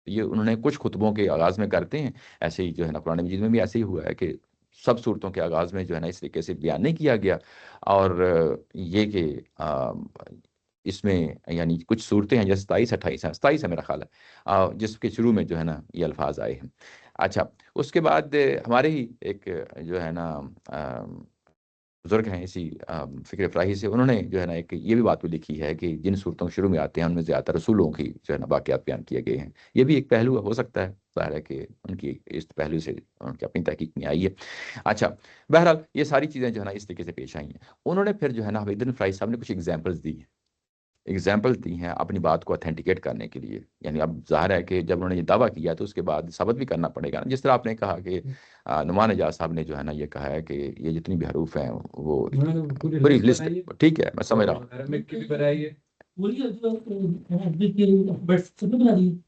یہ انہوں نے کچھ خطبوں کے آغاز میں کرتے ہیں, ایسے ہی جو ہے نا قرآن مجید میں بھی ایسے ہی ہوا ہے کہ سب صورتوں کے آغاز میں جو ہے نا اس طریقے سے بیان نہیں کیا گیا. اور یہ کہ اس میں یعنی کچھ صورتیں ہیں جیسے 27 ہے میرا خیال ہے, جس کے شروع میں جو ہے نا یہ الفاظ آئے ہیں. اچھا, اس کے بعد ہمارے ہی ایک جو ہے نا بزرگ ہیں اسی فکر فراہی سے, انہوں نے جو ہے نا ایک یہ بھی بات بھی لکھی ہے کہ جن صورتوں کے شروع میں آتے ہیں ان میں زیادہ رسولوں کی جو ہے نا واقعات بیان کیے گئے ہیں. یہ بھی ایک پہلو ہو سکتا ہے, ظاہر ہے کہ ان کی اس پہلو سے ان کی اپنی تحقیق میں آئی ہے. اچھا, بہرحال یہ ساری چیزیں جو ہے نا اس طریقے سے پیش آئی ہیں. انہوں نے پھر جو ہے نا حمید الدین فرائی صاحب نے کچھ ایگزامپلس دی ہیں, ایگزامپل دی ہیں اپنی بات کو اتھینٹیکیٹ کرنے کے لیے. یعنی اب ظاہر ہے کہ جب انہوں نے یہ دعویٰ کیا تو اس کے بعد ثابت بھی کرنا پڑے گا. جس طرح آپ نے کہا کہ نعمان اعجاز صاحب نے جو ہے نا یہ کہا ہے کہ یہ جتنی بھی حروف ہیں وہ پوری لسٹ. ٹھیک ہے میں سمجھ رہا ہوں.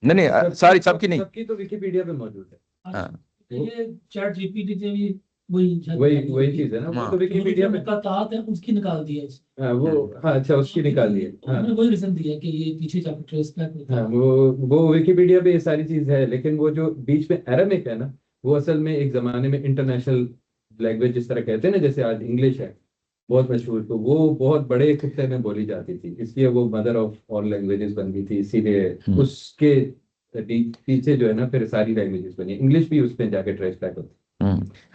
نہیں ساری سب کی نہیں, سب کی تو ویکیپیڈیا پہ موجود ہے. ہاں یہ چیٹ جی پی ٹی سے بھی وہی چیز ہے نا, وہ تو ویکیپیڈیا میں قطعات ہیں اس کی نکال دی ہے. وہ ہاں اچھا اس کی نکال دی ہے. انہوں نے وہی ریزن دیا کہ یہ پیچھے جا کے ٹریس بیک ہوتا ہے. وہ ویکیپیڈیا پہ یہ ساری چیز ہے, لیکن وہ جو بیچ میں ایرامک ہے نا وہ اصل میں ایک زمانے میں انٹرنیشنل لینگویج جس طرح کہتے ہیں نا, جیسے آج انگلش ہے بہت مشہور, تو وہ بہت بڑے خطے میں بولی جاتی تھی, اس لیے وہ مدر آف آل لینگویجز بن گئی تھی. اسی لیے اس کے پیچھے جو ہے نا پھر ساری لینگویجز بنی, انگلش بھی اس میں جا کے ٹریس بیک ہوتی.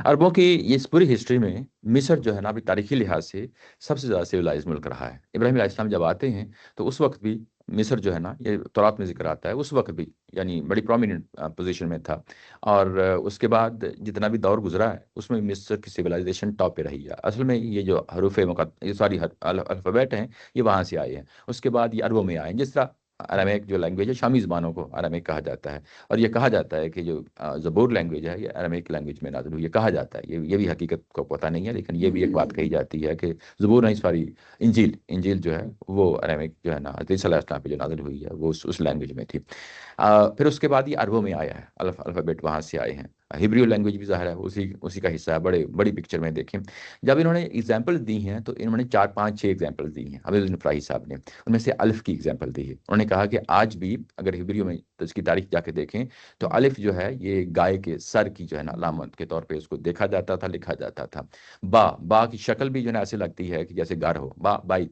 عربوں کی اس پوری ہسٹری میں مصر جو ہے نا ابھی تاریخی لحاظ سے سب سے زیادہ سویلائز ملک رہا ہے. ابراہیم علیہ السلام جب آتے ہیں تو اس وقت بھی مصر جو ہے نا, یہ تورات میں ذکر آتا ہے, اس وقت بھی یعنی بڑی پرومیننٹ پوزیشن میں تھا. اور اس کے بعد جتنا بھی دور گزرا ہے اس میں مصر کی سویلائزیشن ٹاپ پہ رہی ہے. اصل میں یہ جو حروف یہ ساری الفابیٹ ہیں یہ وہاں سے آئے ہیں. اس کے بعد یہ عربوں میں آئے ہیں. جس طرح ارامک جو لینگویج ہے, شامی زبانوں کو ارامک کہا جاتا ہے, اور یہ کہا جاتا ہے کہ جو زبور لینگویج ہے یہ ارامک لینگویج میں نازل ہوئی, یہ کہا جاتا ہے. یہ بھی حقیقت کو پتہ نہیں ہے, لیکن یہ بھی ایک بات کہی جاتی ہے کہ زبور نہیں ساری انجیل جو ہے وہ ارامک جو ہے نا حضرت صلی اللہ علیہ وسلم پہ جو نازل ہوئی ہے وہ اس لینگویج میں تھی. پھر اس کے بعد یہ عربوں میں آیا ہے, الفابیٹ وہاں سے آئے ہیں. ہیبریو لینگویج بھی ظاہر ہے اسی کا حصہ ہے. بڑی پکچر میں دیکھیں, جب انہوں نے ایگزامپل دی ہیں تو انہوں نے 4-5-6 ایگزامپل دی ہیں. حمید بن فراہی صاحب نے ان میں سے الف کی ایگزامپل دی ہے. انہوں نے کہا کہ آج بھی اگر ہیبریو میں اس کی تاریخ جا کے دیکھیں تو الف جو ہے یہ گائے کے سر کی جو ہے نا علامت کے طور پہ اس کو دیکھا جاتا تھا, لکھا جاتا تھا. با کی شکل بھی جو ہے نا ایسے لگتی ہے کہ جیسے گھر ہو.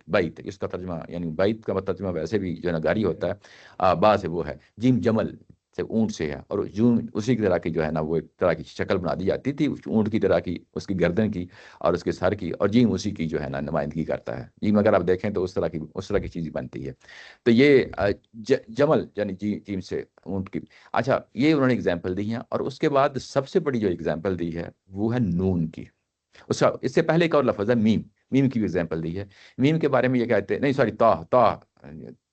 بیت اس کا ترجمہ, یعنی بیت کا ترجمہ ویسے بھی جو ہے نا گھر ہی ہوتا ہے. با سے وہ ہے. جیم جمل سے اونٹ سے ہے, اور اسی کی طرح کی جو ہے نا وہ ایک طرح کی شکل بنا دی جاتی تھی اونٹ کی طرح کی, اس کی گردن کی اور اس کے سر کی, اور جیم اسی کی جو ہے نا نمائندگی کرتا ہے. جیم اگر آپ دیکھیں تو اس طرح کی چیز بنتی ہے. تو یہ جمل یعنی جیم سے اونٹ کی. اچھا یہ انہوں نے ایگزامپل دی ہیں. اور اس کے بعد سب سے بڑی جو ایگزامپل دی ہے وہ ہے نون کی. اس سے پہلے ایک اور لفظ ہے میم کی بھی ایگزامپل دی ہے. میم کے بارے میں یہ کہتے ہیں, نہیں سوری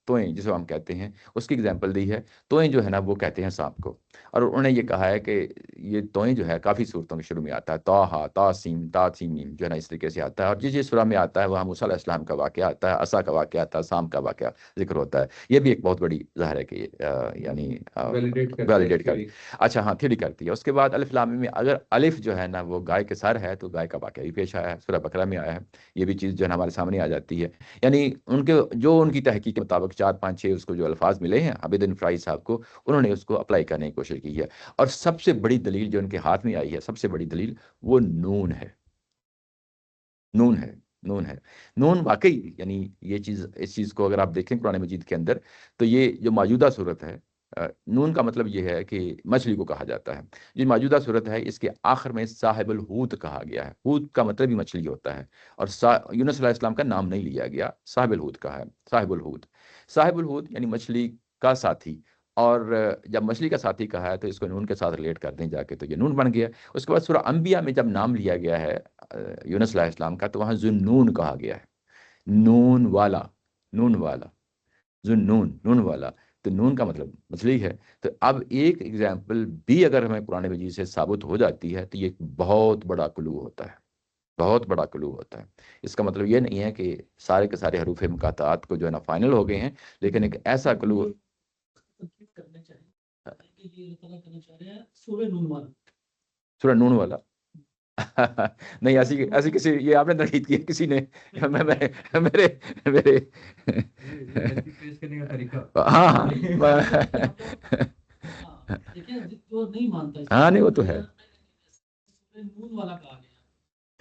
توئیں جسے ہم کہتے ہیں, اس کی ایگزامپل دی ہے. توئیں جو ہے نا وہ کہتے ہیں سانپ کو, اور انہوں نے یہ کہا ہے کہ یہ توئیں جو ہے کافی صورتوں کے شروع میں آتا ہے. توہا تاسیم تاسیم جو ہے نا اس طریقے سے آتا ہے, اور جس سورہ میں آتا ہے وہاں موسیٰ علیہ السلام کا واقعہ آتا ہے, عصا کا واقعہ آتا ہے, سام کا واقعہ ذکر ہوتا ہے. یہ بھی ایک بہت بڑی ظاہر ہے کہ یعنی ویلیڈیٹ کر. اچھا ہاں تھیوری کرتی ہے. اس کے بعد الف لام میں اگر الف جو ہے نا وہ گائے کے سر ہے تو گائے کا واقعہ بھی پیش آیا ہے, سورہ بقرہ میں آیا ہے. یہ بھی چیز جو ہے نا ہمارے سامنے آ جاتی ہے. یعنی ان کی تحقیق کے مطابق 4-5-6 اس کو جو الفاظ ملے ہیں عبید بن فرائی صاحب کو, انہوں نے اس کو اپلائی کرنے کی کوشش کی ہے. اور سب سے بڑی دلیل جو ان کے ہاتھ میں آئی ہے, سب سے بڑی دلیل وہ نون ہے. نون واقعی یعنی اس چیز کو اگر آپ دیکھیں قرآن مجید کے اندر تو یہ جو موجودہ صورت ہے, نون کا مطلب یہ ہے کہ مچھلی کو کہا جاتا ہے. جو موجودہ صورت ہے اس کے آخر میں صاحب الحوت کہا گیا ہے. حوت کا مطلب ہی مچھلی ہوتا ہے, اور یونس علیہ السلام کا نام نہیں لیا گیا, صاحب الحوت کا ہے. صاحب الحوت یعنی مچھلی کا ساتھی. اور جب مچھلی کا ساتھی کہا ہے تو اس کو نون کے ساتھ ریلیٹ کر دیں جا کے, تو یہ نون بن گیا. اس کے بعد سورہ انبیاء میں جب نام لیا گیا ہے یونس علیہ السلام کا تو وہاں ذوالنون کہا گیا ہے. نون والا نون والا, تو نون کا مطلب مچھلی ہے. تو اب ایک ایگزامپل بھی اگر ہمیں قرآن مجید سے ثابت ہو جاتی ہے تو یہ بہت بڑا کلو ہوتا ہے. اس کا مطلب یہ نہیں ہے کہ سارے کے سارے حروف مقاطعات کو جو ہے نا فائنل ہو گئے ہیں, لیکن ایک ایسا کلو سورہ نون والا نہیں ایسی کسی یہ آپ نے تنقید کی ہے کسی نے میرے ہاں نہیں وہ تو ہے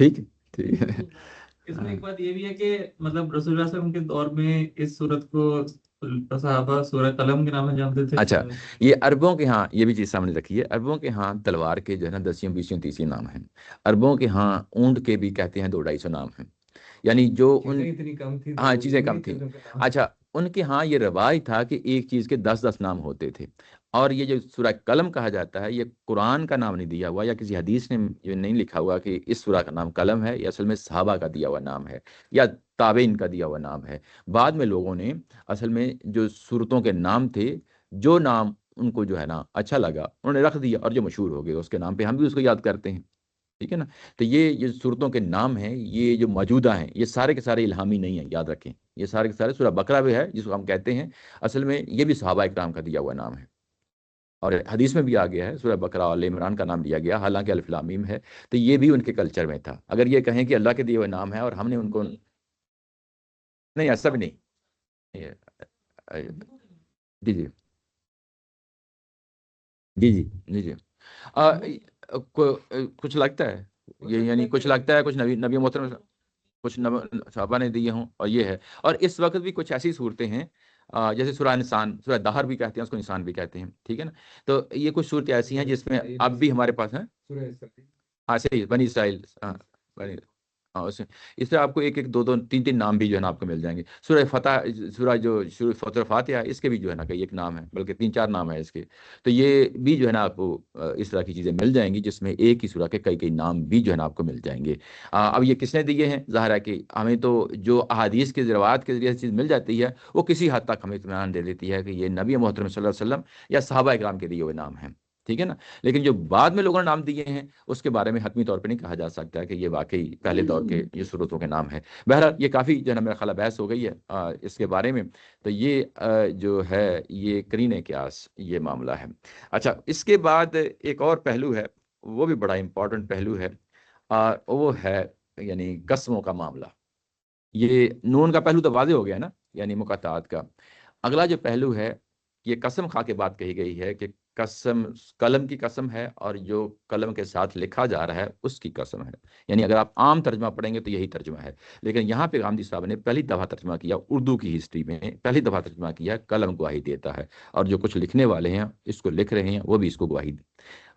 ٹھیک ہے. اس میں ایک بات یہ بھی ہے کہ مطلب رسول اللہ صلی اللہ علیہ وسلم کے دور میں اس سورت کو صحابہ سورہ قلم کے نام سے جانتے تھے. اچھا یہ عربوں کے ہاں یہ بھی چیز سامنے رکھی ہے. عربوں کے ہاں تلوار کے جو ہے نا 10 20 30 نام ہیں. عربوں کے ہاں اونٹ کے بھی کہتے ہیں 200-250 نام ہیں. یعنی جو چیزیں کم تھیں. اچھا ان کے ہاں یہ رواج تھا کہ ایک چیز کے 10 نام ہوتے تھے. اور یہ جو سورہ قلم کہا جاتا ہے، یہ قرآن کا نام نہیں دیا ہوا، یا کسی حدیث نے یہ نہیں لکھا ہوا کہ اس سورہ کا نام قلم ہے، یہ اصل میں صحابہ کا دیا ہوا نام ہے یا تابعین کا دیا ہوا نام ہے۔ بعد میں لوگوں نے اصل میں جو سورتوں کے نام تھے، جو نام ان کو جو ہے نا اچھا لگا، انہوں نے رکھ دیا، اور جو مشہور ہو گئے اس کے نام پہ ہم بھی اس کو یاد کرتے ہیں، ٹھیک ہے نا۔ تو یہ صورتوں کے نام ہیں، یہ جو موجودہ ہیں، یہ سارے کے سارے الہامی نہیں ہیں، یاد رکھیں۔ یہ سارے کے سارے، سورہ بقرہ بھی ہے جس کو ہم کہتے ہیں، اصل میں یہ بھی صحابہ اکرام کا دیا ہوا نام ہے، اور حدیث میں بھی آ گیا ہے، سورہ بقرہ آل عمران کا نام لیا گیا، حالانکہ الف لام میم ہے۔ تو یہ بھی ان کے کلچر میں تھا۔ اگر یہ کہیں کہ اللہ کے دیے ہوئے نام ہے اور ہم نے ان کو، نہیں ایسا بھی نہیں۔ جی جی جی جی جی جی کچھ لگتا ہے، یہ یعنی کچھ لگتا ہے، کچھ نبی محترم، کچھ صحابہ نے دیے ہوں، اور یہ ہے۔ اور اس وقت بھی کچھ ایسی صورتیں ہیں، جیسے سورہ انسان، سورہ دہر بھی کہتے ہیں اس کو، انسان بھی کہتے ہیں، ٹھیک ہے نا۔ تو یہ کچھ صورتیں ایسی ہیں جس میں اب بھی ہمارے پاس ہیں، ہاں صحیح، بنی اسرائیل، ہاں بنی، ہاں اس سے آپ کو ایک ایک دو دو تین تین نام بھی جو ہے نا آپ کو مل جائیں گے۔ سورہ فتح، سورہ جو سورہ فاتحہ، اس کے بھی جو ہے نا کئی ایک نام ہے، بلکہ تین چار نام ہے اس کے۔ تو یہ بھی جو ہے نا آپ کو اس طرح کی چیزیں مل جائیں گی جس میں ایک ہی سورہ کے کئی کئی نام بھی جو ہے نا آپ کو مل جائیں گے۔ اب یہ کس نے دیے ہیں؟ ظاہر ہے کہ ہمیں تو جو احادیث کے روایات کے ذریعے سے چیز مل جاتی ہے، وہ کسی حد تک ہمیں اطمینان دے دیتی ہے کہ یہ نبی محترم صلی اللہ علیہ وسلم یا صحابہ اکرام کے دیے ہوئے نام ہیں، ٹھیک ہے نا۔ لیکن جو بعد میں لوگوں نے نام دیے ہیں، اس کے بارے میں حتمی طور پہ نہیں کہا جا سکتا کہ یہ واقعی پہلے دور کے یہ صورتوں کے نام ہیں۔ بہرحال یہ کافی جو ہے نا میرا خیال بحث ہو گئی ہے اس کے بارے میں۔ تو یہ جو ہے یہ قرین قیاس یہ معاملہ ہے۔ اچھا، اس کے بعد ایک اور پہلو ہے، وہ بھی بڑا امپورٹنٹ پہلو ہے، وہ ہے یعنی قسموں کا معاملہ۔ یہ نون کا پہلو تو واضح ہو گیا نا، یعنی مقاطعات کا۔ اگلا جو پہلو ہے، یہ قسم کھا کے بات کہی گئی ہے کہ قسم قلم کی قسم ہے، اور جو قلم کے ساتھ لکھا جا رہا ہے اس کی قسم ہے۔ یعنی اگر آپ عام ترجمہ پڑھیں گے تو یہی ترجمہ ہے، لیکن یہاں پہ غامدی صاحب نے پہلی دفعہ ترجمہ کیا، اردو کی ہسٹری میں پہلی دفعہ ترجمہ کیا، قلم گواہی دیتا ہے، اور جو کچھ لکھنے والے ہیں اس کو لکھ رہے ہیں وہ بھی اس کو گواہی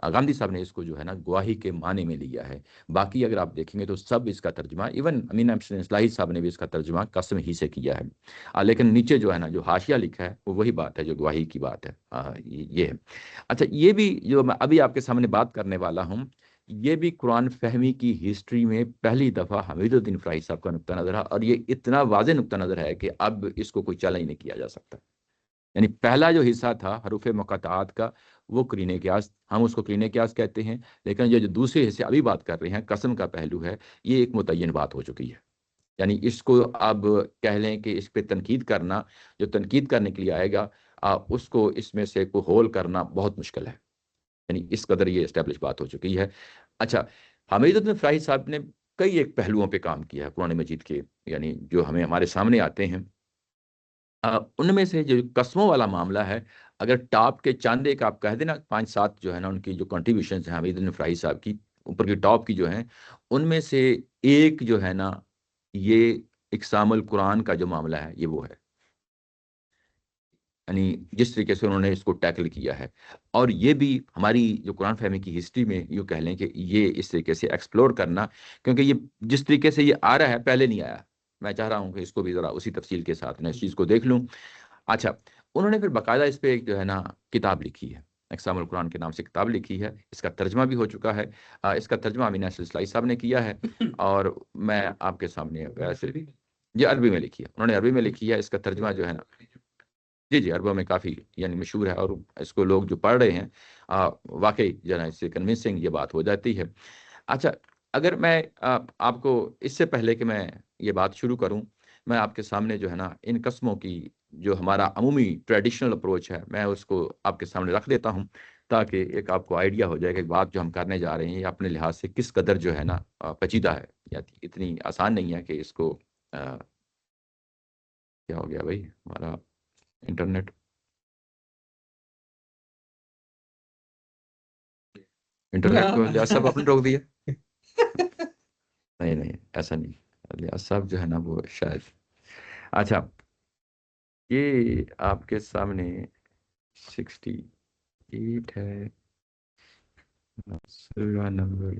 غامدی صاحب نے اس کو جو ہے نا گواہی کے معنی میں لیا ہے۔ باقی اگر آپ دیکھیں گے تو سب اس کا ترجمہ، ایون امین اصلاحی صاحب نے بھی اس کا ترجمہ قسم ہی سے کیا ہے، لیکن نیچے جو ہے نا جو حاشیہ لکھا ہے وہ وہی بات ہے جو گواہی کی بات ہے، یہ ہے۔ اچھا، یہ بھی جو میں ابھی آپ کے سامنے بات کرنے والا ہوں، یہ بھی قرآن فہمی کی ہسٹری میں پہلی دفعہ حمید الدین فرائی صاحب کا نقطہ نظر ہے، اور یہ اتنا واضح نقطہ نظر ہے کہ اب اس کو کوئی چیلنج نہیں کیا جا سکتا۔ یعنی پہلا جو حصہ تھا حروف مقاطعات کا، وہ قرین قیاس، ہم اس کو قرین قیاس کہتے ہیں، لیکن یہ جو دوسرے حصے ابھی بات کر رہے ہیں، قسم کا پہلو ہے، یہ ایک متعین بات ہو چکی ہے۔ یعنی اس کو اب کہہ لیں کہ اس پہ تنقید کرنا، جو تنقید کرنے کے لیے آئے گا اس کو اس میں سے کوئی ہول کرنا بہت مشکل ہے، یعنی اس قدر یہ اسٹیبلش بات ہو چکی ہے۔ اچھا، حمید الدین فرائی صاحب نے کئی ایک پہلوؤں پہ کام کیا ہے قرآن مجید کے، یعنی جو ہمیں ہمارے سامنے آتے ہیں، ان میں سے جو قسموں والا معاملہ ہے، اگر ٹاپ کے چاند ایک آپ کہہ دینا 5-7 جو ہے نا ان کی جو کنٹریبیوشنز ہیں حمید الفرائی صاحب کی، اوپر کی ٹاپ کی جو ہیں، ان میں سے ایک جو ہے نا یہ اقسام القرآن کا جو معاملہ ہے یہ وہ ہے، یعنی جس طریقے سے انہوں نے اس کو ٹیکل کیا ہے۔ اور یہ بھی ہماری جو قرآن فہمی کی ہسٹری میں یوں کہہ لیں کہ یہ اس طریقے سے ایکسپلور کرنا، کیونکہ یہ جس طریقے سے یہ آ رہا ہے پہلے نہیں آیا، میں چاہ رہا ہوں کہ اس کو بھی ذرا اسی تفصیل کے ساتھ میں اس چیز کو دیکھ لوں۔ اچھا، انہوں نے پھر باقاعدہ اس پہ ایک جو ہے نا کتاب لکھی ہے، اقسام القرآن کے نام سے کتاب لکھی ہے، اس کا ترجمہ بھی ہو چکا ہے، اس کا ترجمہ امین اصلاحی صاحب نے کیا ہے، اور میں آپ کے سامنے ویسے یہ عربی میں لکھی ہے، انہوں نے عربی میں لکھی ہے، اس کا ترجمہ جو ہے نا جی جی عربوں میں کافی یعنی مشہور ہے، اور اس کو لوگ جو پڑھ رہے ہیں واقعی جو ہے نا اس سے کنونسنگ یہ بات ہو جاتی ہے۔ اچھا، اگر میں آپ کو اس سے پہلے کہ میں یہ بات شروع کروں، میں آپ کے سامنے جو ہے نا ان قسموں کی جو ہمارا عمومی ٹریڈیشنل اپروچ ہے، میں اس کو آپ کے سامنے رکھ دیتا ہوں، تاکہ ایک آپ کو آئیڈیا ہو جائے کہ بات جو ہم کرنے جا رہے ہیں یہ اپنے لحاظ سے کس قدر جو ہے نا پیچیدہ ہے، یا اتنی آسان نہیں ہے کہ اس کو کیا ہو گیا بھائی ہمارا انٹرنیٹ، انٹرنیٹ کو لیاز صاحب آپ نے روک دیا؟ نہیں نہیں ایسا نہیں، لیاز صاحب جو ہے نا وہ شاید، اچھا یہ آپ کے سامنے 68 ہے، سلوا نمبر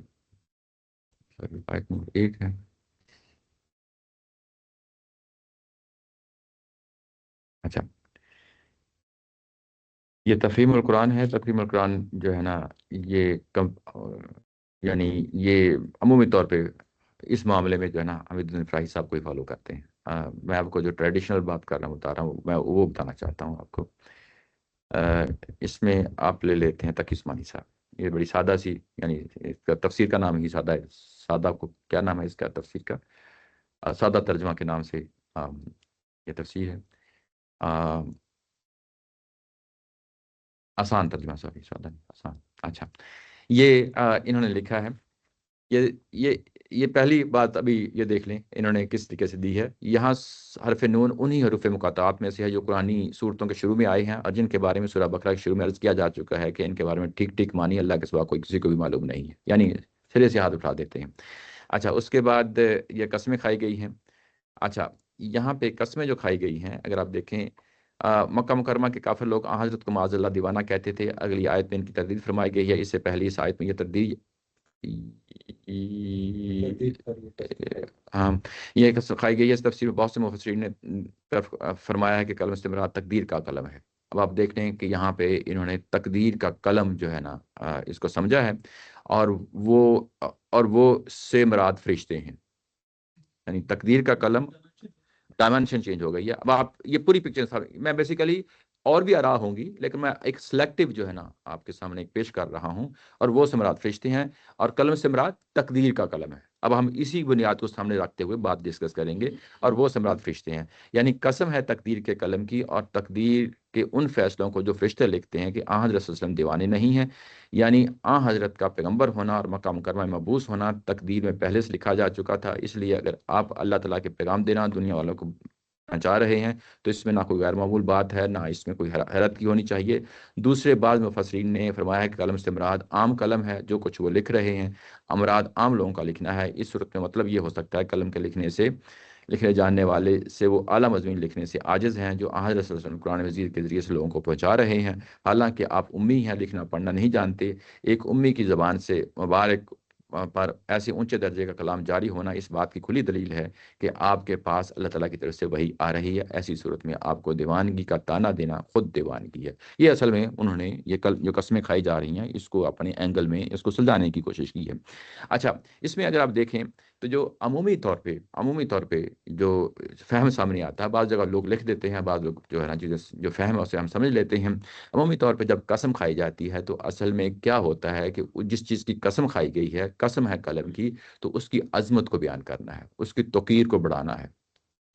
8 ہے۔ اچھا، یہ تفہیم القرآن ہے. تفہیم القرآن جو ہے نا یہ یعنی یہ عمومی طور پہ اس معاملے میں جو ہے نا حمید الدین فراہی صاحب کو ہی فالو کرتے ہیں. میں آپ کو جو ٹریڈیشنل بات کر رہا ہوں بتا رہا ہوں میں وہ بتانا چاہتا ہوں آپ کو. اس میں آپ لے لیتے ہیں تقی عثمانی صاحب. یہ بڑی سادہ سی یعنی اس کا تفسیر کا نام ہی سادہ ہے. سادہ کو کیا نام ہے اس کا تفسیر کا؟ سادہ ترجمہ کے نام سے یہ تفسیر ہے. آسان ترجمہ، سوری سادہ نہیں، آسان. اچھا یہ انہوں نے لکھا ہے. یہ پہلی بات ابھی یہ دیکھ لیں انہوں نے کس طریقے سے دی ہے. یہاں حرف نون انہی حروف مقاطعات میں سے ہے جو قرآنی صورتوں کے شروع میں آئے ہیں اور جن کے بارے میں سورہ بقرہ کے شروع میں عرض کیا جا چکا ہے کہ ان کے بارے میں ٹھیک ٹھیک معنی اللہ کے سوا کوئی کسی کو بھی معلوم نہیں ہے، یعنی سرے سے ہاتھ اٹھا دیتے ہیں. اچھا اس کے بعد یہ قسمیں کھائی گئی ہیں. اچھا یہاں پہ قسمیں جو کھائی گئی ہیں اگر آپ دیکھیں مکہ مکرمہ کے کافر لوگ حضرت کو معاذ اللہ دیوانہ کہتے تھے. اگلی آیت میں ان کی تردید فرمائی گئی ہے. اس سے پہلی اس آیت میں یہ تردید ہاں یہ کھائی گئی ہے. اس تفسیر میں بہت سے مفسرین نے فرمایا ہے کہ قلم سے مراد تقدیر کا قلم ہے. اب آپ دیکھ لیں کہ یہاں پہ انہوں نے تقدیر کا قلم جو ہے نا اس کو سمجھا ہے اور وہ سے مراد فرشتے ہیں. یعنی تقدیر کا قلم ڈائمینشن چینج ہو گئی ہے. اب آپ یہ پوری پکچر میں بیسیکلی اور بھی آراہ ہوں گی لیکن میں ایک سلیکٹیو جو ہے نا آپ کے سامنے ایک پیش کر رہا ہوں. اور وہ سے مراد فرشتے ہیں اور قلم سے مراد تقدیر کا قلم ہے. اب ہم اسی بنیاد کو سامنے رکھتے ہوئے بات ڈسکس کریں گے. اور وہ سے مراد فرشتے ہیں یعنی قسم ہے تقدیر کے قلم کی اور تقدیر کے ان فیصلوں کو جو فرشتے لکھتے ہیں کہ حضرت صلی اللہ علیہ وسلم دیوانے نہیں ہیں. یعنی حضرت کا پیغمبر ہونا اور مکہ مکرمہ میں مبعوث ہونا تقدیر میں پہلے سے لکھا جا چکا تھا. اس لیے اگر آپ اللہ تعالیٰ کے پیغام دینا دنیا والوں کو پہنچا رہے ہیں تو اس میں نہ کوئی غیر معمول بات ہے نہ اس میں کوئی حیرت کی ہونی چاہیے. دوسرے بعض مفسرین نے فرمایا ہے کہ قلم سے مراد عام قلم ہے. جو کچھ وہ لکھ رہے ہیں امراد عام لوگوں کا لکھنا ہے. اس صورت میں مطلب یہ ہو سکتا ہے قلم کے لکھنے جاننے والے سے وہ اعلیٰ مضمون لکھنے سے عاجز ہیں جو حضرت صلی اللہ علیہ وسلم قرآن مجید کے ذریعے سے لوگوں کو پہنچا رہے ہیں. حالانکہ آپ امی ہیں، لکھنا پڑھنا نہیں جانتے. ایک امی کی زبان سے مبارک پر ایسے اونچے درجے کا کلام جاری ہونا اس بات کی کھلی دلیل ہے کہ آپ کے پاس اللہ تعالیٰ کی طرف سے وحی آ رہی ہے. ایسی صورت میں آپ کو دیوانگی کا تانا دینا خود دیوانگی ہے. یہ اصل میں انہوں نے یہ جو قسمیں کھائی جا رہی ہیں اس کو اپنے اینگل میں اس کو سلجھانے کی کوشش کی ہے. اچھا اس میں اگر آپ دیکھیں تو جو عمومی طور پہ جو فہم سامنے آتا ہے، بعض جگہ لوگ لکھ دیتے ہیں، بعض لوگ جو ہے نا جو فہم ہے اسے ہم سمجھ لیتے ہیں. عمومی طور پہ جب قسم کھائی جاتی ہے تو اصل میں کیا ہوتا ہے کہ جس چیز کی قسم کھائی گئی ہے، قسم ہے قلم کی، تو اس کی عظمت کو بیان کرنا ہے، اس کی توقیر کو بڑھانا ہے.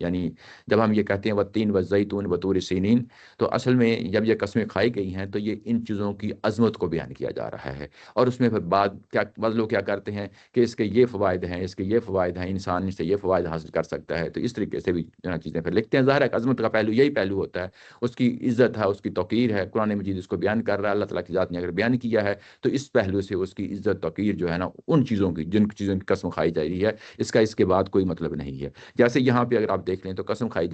یعنی جب ہم یہ کہتے ہیں والتین والزیتون وطور سینین تو اصل میں جب یہ قسمیں کھائی گئی ہیں تو یہ ان چیزوں کی عظمت کو بیان کیا جا رہا ہے. اور اس میں پھر بعض لوگ کیا کرتے ہیں کہ اس کے یہ فوائد ہیں، اس کے یہ فوائد ہیں، انسان سے یہ فوائد حاصل کر سکتا ہے. تو اس طریقے سے بھی چیزیں پھر لکھتے ہیں. ظاہر ہے عظمت کا پہلو یہی پہلو ہوتا ہے، اس کی عزت ہے، اس کی توقیر ہے. قرآن مجید اس کو بیان کر رہا ہے. اللہ تعالیٰ کی ذات نے اگر بیان کیا ہے تو اس پہلو سے اس کی عزت توقیر جو ہے نا ان چیزوں کی جن چیزوں کی قسم کھائی جا رہی ہے اس کے بعد کوئی مطلب نہیں ہے. جیسے یہاں پہ اگر آپ دیکھ لیں تو قسم کھائی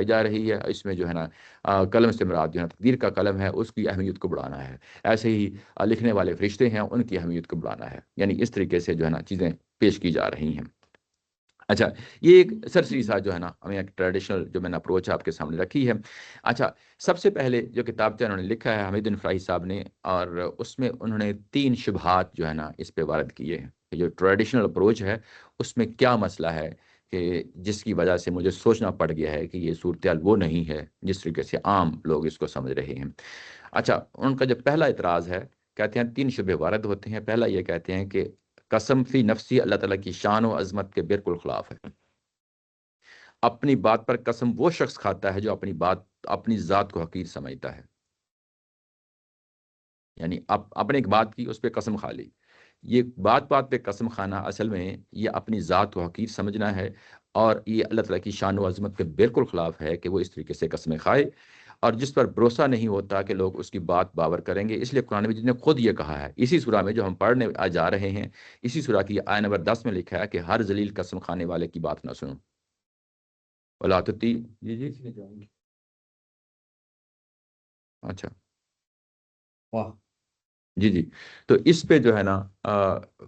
جا رہی ہے. اس میں جو ہے نا قلم سے مراد جو ہے تقدیر کا قلم ہے، اس کی اہمیت کو بڑھانا ہے. ایسے ہی لکھنے والے فرشتے ہیں، ان کی اہمیت کو بڑھانا ہے. یعنی اس طریقے سے جو ہے نا چیزیں پیش کی جا رہی ہیں. اچھا یہ ایک سرسری سا جو ہے نا ہمیں ایک ٹریڈیشنل جو میں نے اپروچ آپ کے سامنے رکھی ہے. اچھا سب سے پہلے جو کتاب انہوں نے لکھا ہے حمید بن فراہی صاحب نے، اور اس میں انہوں نے 3 شبہات جو ہے نا اس پہ وارد کیے ہیں کہ جو ٹریڈیشنل اپروچ ہے اس میں کیا مسئلہ ہے کہ جس کی وجہ سے مجھے سوچنا پڑ گیا ہے کہ یہ صورتحال وہ نہیں ہے جس طریقے سے عام لوگ اس کو سمجھ رہے ہیں. اچھا ان کا جو پہلا اعتراض ہے، کہتے ہیں 3 شبہ وارد ہوتے ہیں. پہلا یہ کہتے ہیں کہ قسم فی نفسی اللہ تعالیٰ کی شان و عظمت کے بالکل خلاف ہے. اپنی بات پر قسم وہ شخص کھاتا ہے جو اپنی ذات کو حقیر سمجھتا ہے. یعنی اپنے ایک بات کی اس پہ قسم کھا لی. یہ بات پہ قسم کھانا اصل میں یہ اپنی ذات کو حقیر سمجھنا ہے، اور یہ اللہ تعالیٰ کی شان و عظمت کے بالکل خلاف ہے کہ وہ اس طریقے سے قسمیں کھائے. اور جس پر بھروسہ نہیں ہوتا کہ لوگ اس کی بات باور کریں گے. اس لیے قرآن مجید نے خود یہ کہا ہے اسی سورہ میں جو ہم پڑھنے جا رہے ہیں، اسی سورہ کی آیت نمبر 10 میں لکھا ہے کہ ہر ذلیل قسم کھانے والے کی بات نہ سنو. جی اچھا واہ جی تو اس پہ جو ہے نا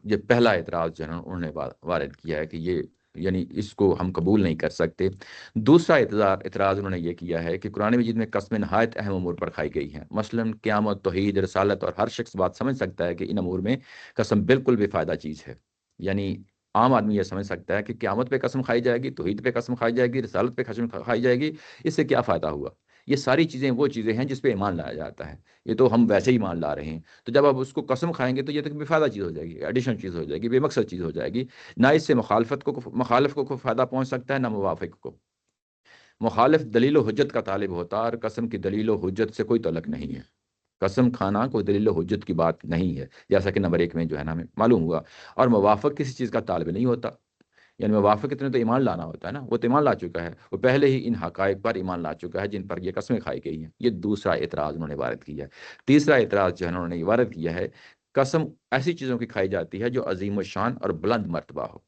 یہ پہلا اعتراض جو ہے نا انہوں نے وارد کیا ہے کہ یعنی اس کو ہم قبول نہیں کر سکتے۔ دوسرا اعتراض انہوں نے یہ کیا ہے کہ قرآن مجید میں قسمیں نہایت اہم امور پر کھائی گئی ہیں، مثلاً قیامت، توحید، رسالت، اور ہر شخص بات سمجھ سکتا ہے کہ ان امور میں قسم بالکل بے فائدہ چیز ہے۔ یعنی عام آدمی یہ سمجھ سکتا ہے کہ قیامت پہ قسم کھائی جائے گی، توحید پہ قسم کھائی جائے گی، رسالت پہ قسم کھائی جائے گی، اس سے کیا فائدہ ہوا؟ یہ ساری چیزیں وہ چیزیں ہیں جس پہ ایمان لایا جاتا ہے، یہ تو ہم ویسے ہی ایمان لا رہے ہیں، تو جب آپ اس کو قسم کھائیں گے تو یہ تو بے فائدہ چیز ہو جائے گی، ایڈیشنل چیز ہو جائے گی، بے مقصد چیز ہو جائے گی، نہ اس سے مخالف کو فائدہ پہنچ سکتا ہے، نہ موافق کو۔ مخالف دلیل و حجت کا طالب ہوتا ہے، اور قسم کی دلیل و حجت سے کوئی تعلق نہیں ہے۔ قسم کھانا کوئی دلیل و حجت کی بات نہیں ہے، جیسا کہ نمبر 1 میں جو ہے نا ہمیں معلوم ہوا، اور موافق کسی چیز کا طالب نہیں ہوتا، یعنی موافق اتنے تو ایمان لانا ہوتا ہے نا، وہ تو ایمان لا چکا ہے، وہ پہلے ہی ان حقائق پر ایمان لا چکا ہے جن پر یہ قسمیں کھائی گئی ہیں۔ یہ دوسرا اعتراض انہوں نے وارد کیا ہے۔ تیسرا اعتراض جو ہے انہوں نے وارد کیا ہے، قسم ایسی چیزوں کی کھائی جاتی ہے جو عظیم الشان اور بلند مرتبہ ہو۔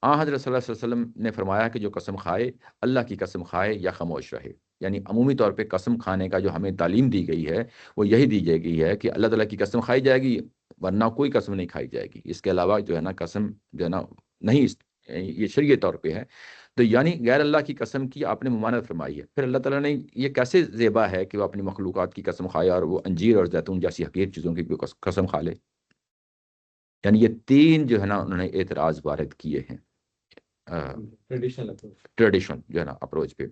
حضرت صلی اللہ علیہ وسلم نے فرمایا کہ جو قسم کھائے، اللہ کی قسم کھائے یا خاموش رہے، یعنی عمومی طور پہ قسم کھانے کا جو ہمیں تعلیم دی گئی ہے وہ یہی دی گئی ہے کہ اللہ تعالیٰ کی قسم کھائی جائے گی، ورنہ کوئی قسم نہیں کھائی جائے گی، اس کے علاوہ جو ہے نا قسم جو ہے نا نہیں، یہ شرعی طور پہ ہے۔ تو یعنی غیر اللہ کی قسم کی آپ نے ممانعت فرمائی ہے، پھر اللہ تعالیٰ نے یہ کیسے زیبا ہے کہ وہ اپنی مخلوقات کی قسم کھائے اور وہ انجیر اور زیتون جیسی حقیر چیزوں کی بھی قسم کھا لے؟ یعنی یہ 3 جو ہے نا انہوں نے اعتراض وارد کیے ہیں ٹریڈیشن جو ہے نا اپروچ پہ۔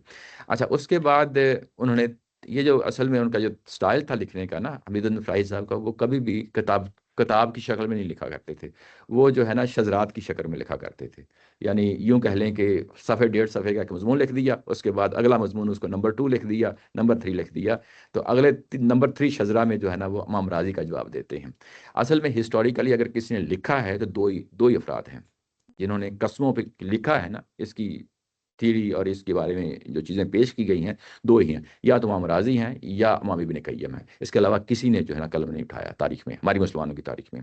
اچھا، اس کے بعد انہوں نے یہ جو اصل میں ان کا جو سٹائل تھا لکھنے کا نا، حمید الفرائی صاحب کا، وہ کبھی بھی کتاب کی شکل میں نہیں لکھا کرتے تھے، وہ جو ہے نا شذرات کی شکل میں لکھا کرتے تھے، یعنی یوں کہہ لیں کہ صفحے 1.5 صفحے کا ایک مضمون لکھ دیا، اس کے بعد اگلا مضمون اس کو نمبر 2 لکھ دیا، نمبر 3 لکھ دیا، تو اگلے نمبر 3 شذرا میں جو ہے نا وہ امام راضی کا جواب دیتے ہیں۔ اصل میں ہسٹوریکلی اگر کسی نے لکھا ہے تو دو ہی افراد ہیں جنہوں نے قسموں پہ لکھا ہے نا، اس کی تھیری اور اس کے بارے میں جو چیزیں پیش کی گئی ہیں 2 ہی ہیں، یا تو امام راضی ہیں یا امام ابن قیم ہیں، اس کے علاوہ کسی نے جو ہے نا قلم نہیں اٹھایا تاریخ میں، ہماری مسلمانوں کی تاریخ میں۔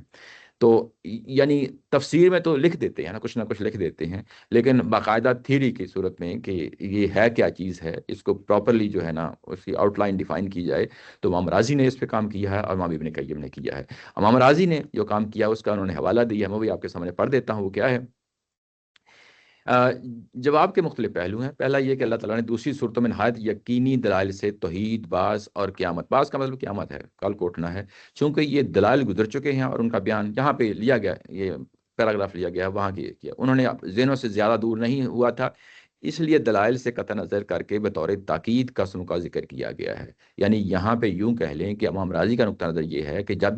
تو یعنی تفسیر میں تو لکھ دیتے ہیں نا، کچھ نہ کچھ لکھ دیتے ہیں، لیکن باقاعدہ تھیری کی صورت میں کہ یہ ہے کیا چیز ہے، اس کو پراپرلی جو ہے نا اس کی آؤٹ لائن ڈیفائن کی جائے، تو امام راضی نے اس پہ کام کیا ہے اور امام ابن قیم نے کیا ہے۔ امام راضی نے جو کام کیا اس کا انہوں نے حوالہ دیا ہے، میں بھی آپ کے سامنے پڑھ دیتا ہوں، وہ کیا ہے۔ جواب کے مختلف پہلو ہیں۔ پہلا یہ کہ اللہ تعالیٰ نے دوسری صورتوں میں نہایت یقینی دلائل سے توحید، بعث اور قیامت، بعث کا مطلب قیامت ہے، کل کو اٹھنا ہے، چونکہ یہ دلائل گزر چکے ہیں اور ان کا بیان جہاں پہ لیا گیا، یہ پیراگراف لیا گیا وہاں کیا، انہوں نے ذہنوں سے زیادہ دور نہیں ہوا تھا، اس لیے دلائل سے قطع نظر کر کے بطور تاکید قسم کا ذکر کیا گیا ہے۔ یعنی یہاں پہ یوں کہہ لیں کہ امام راضی کا نقطہ نظر یہ ہے کہ جب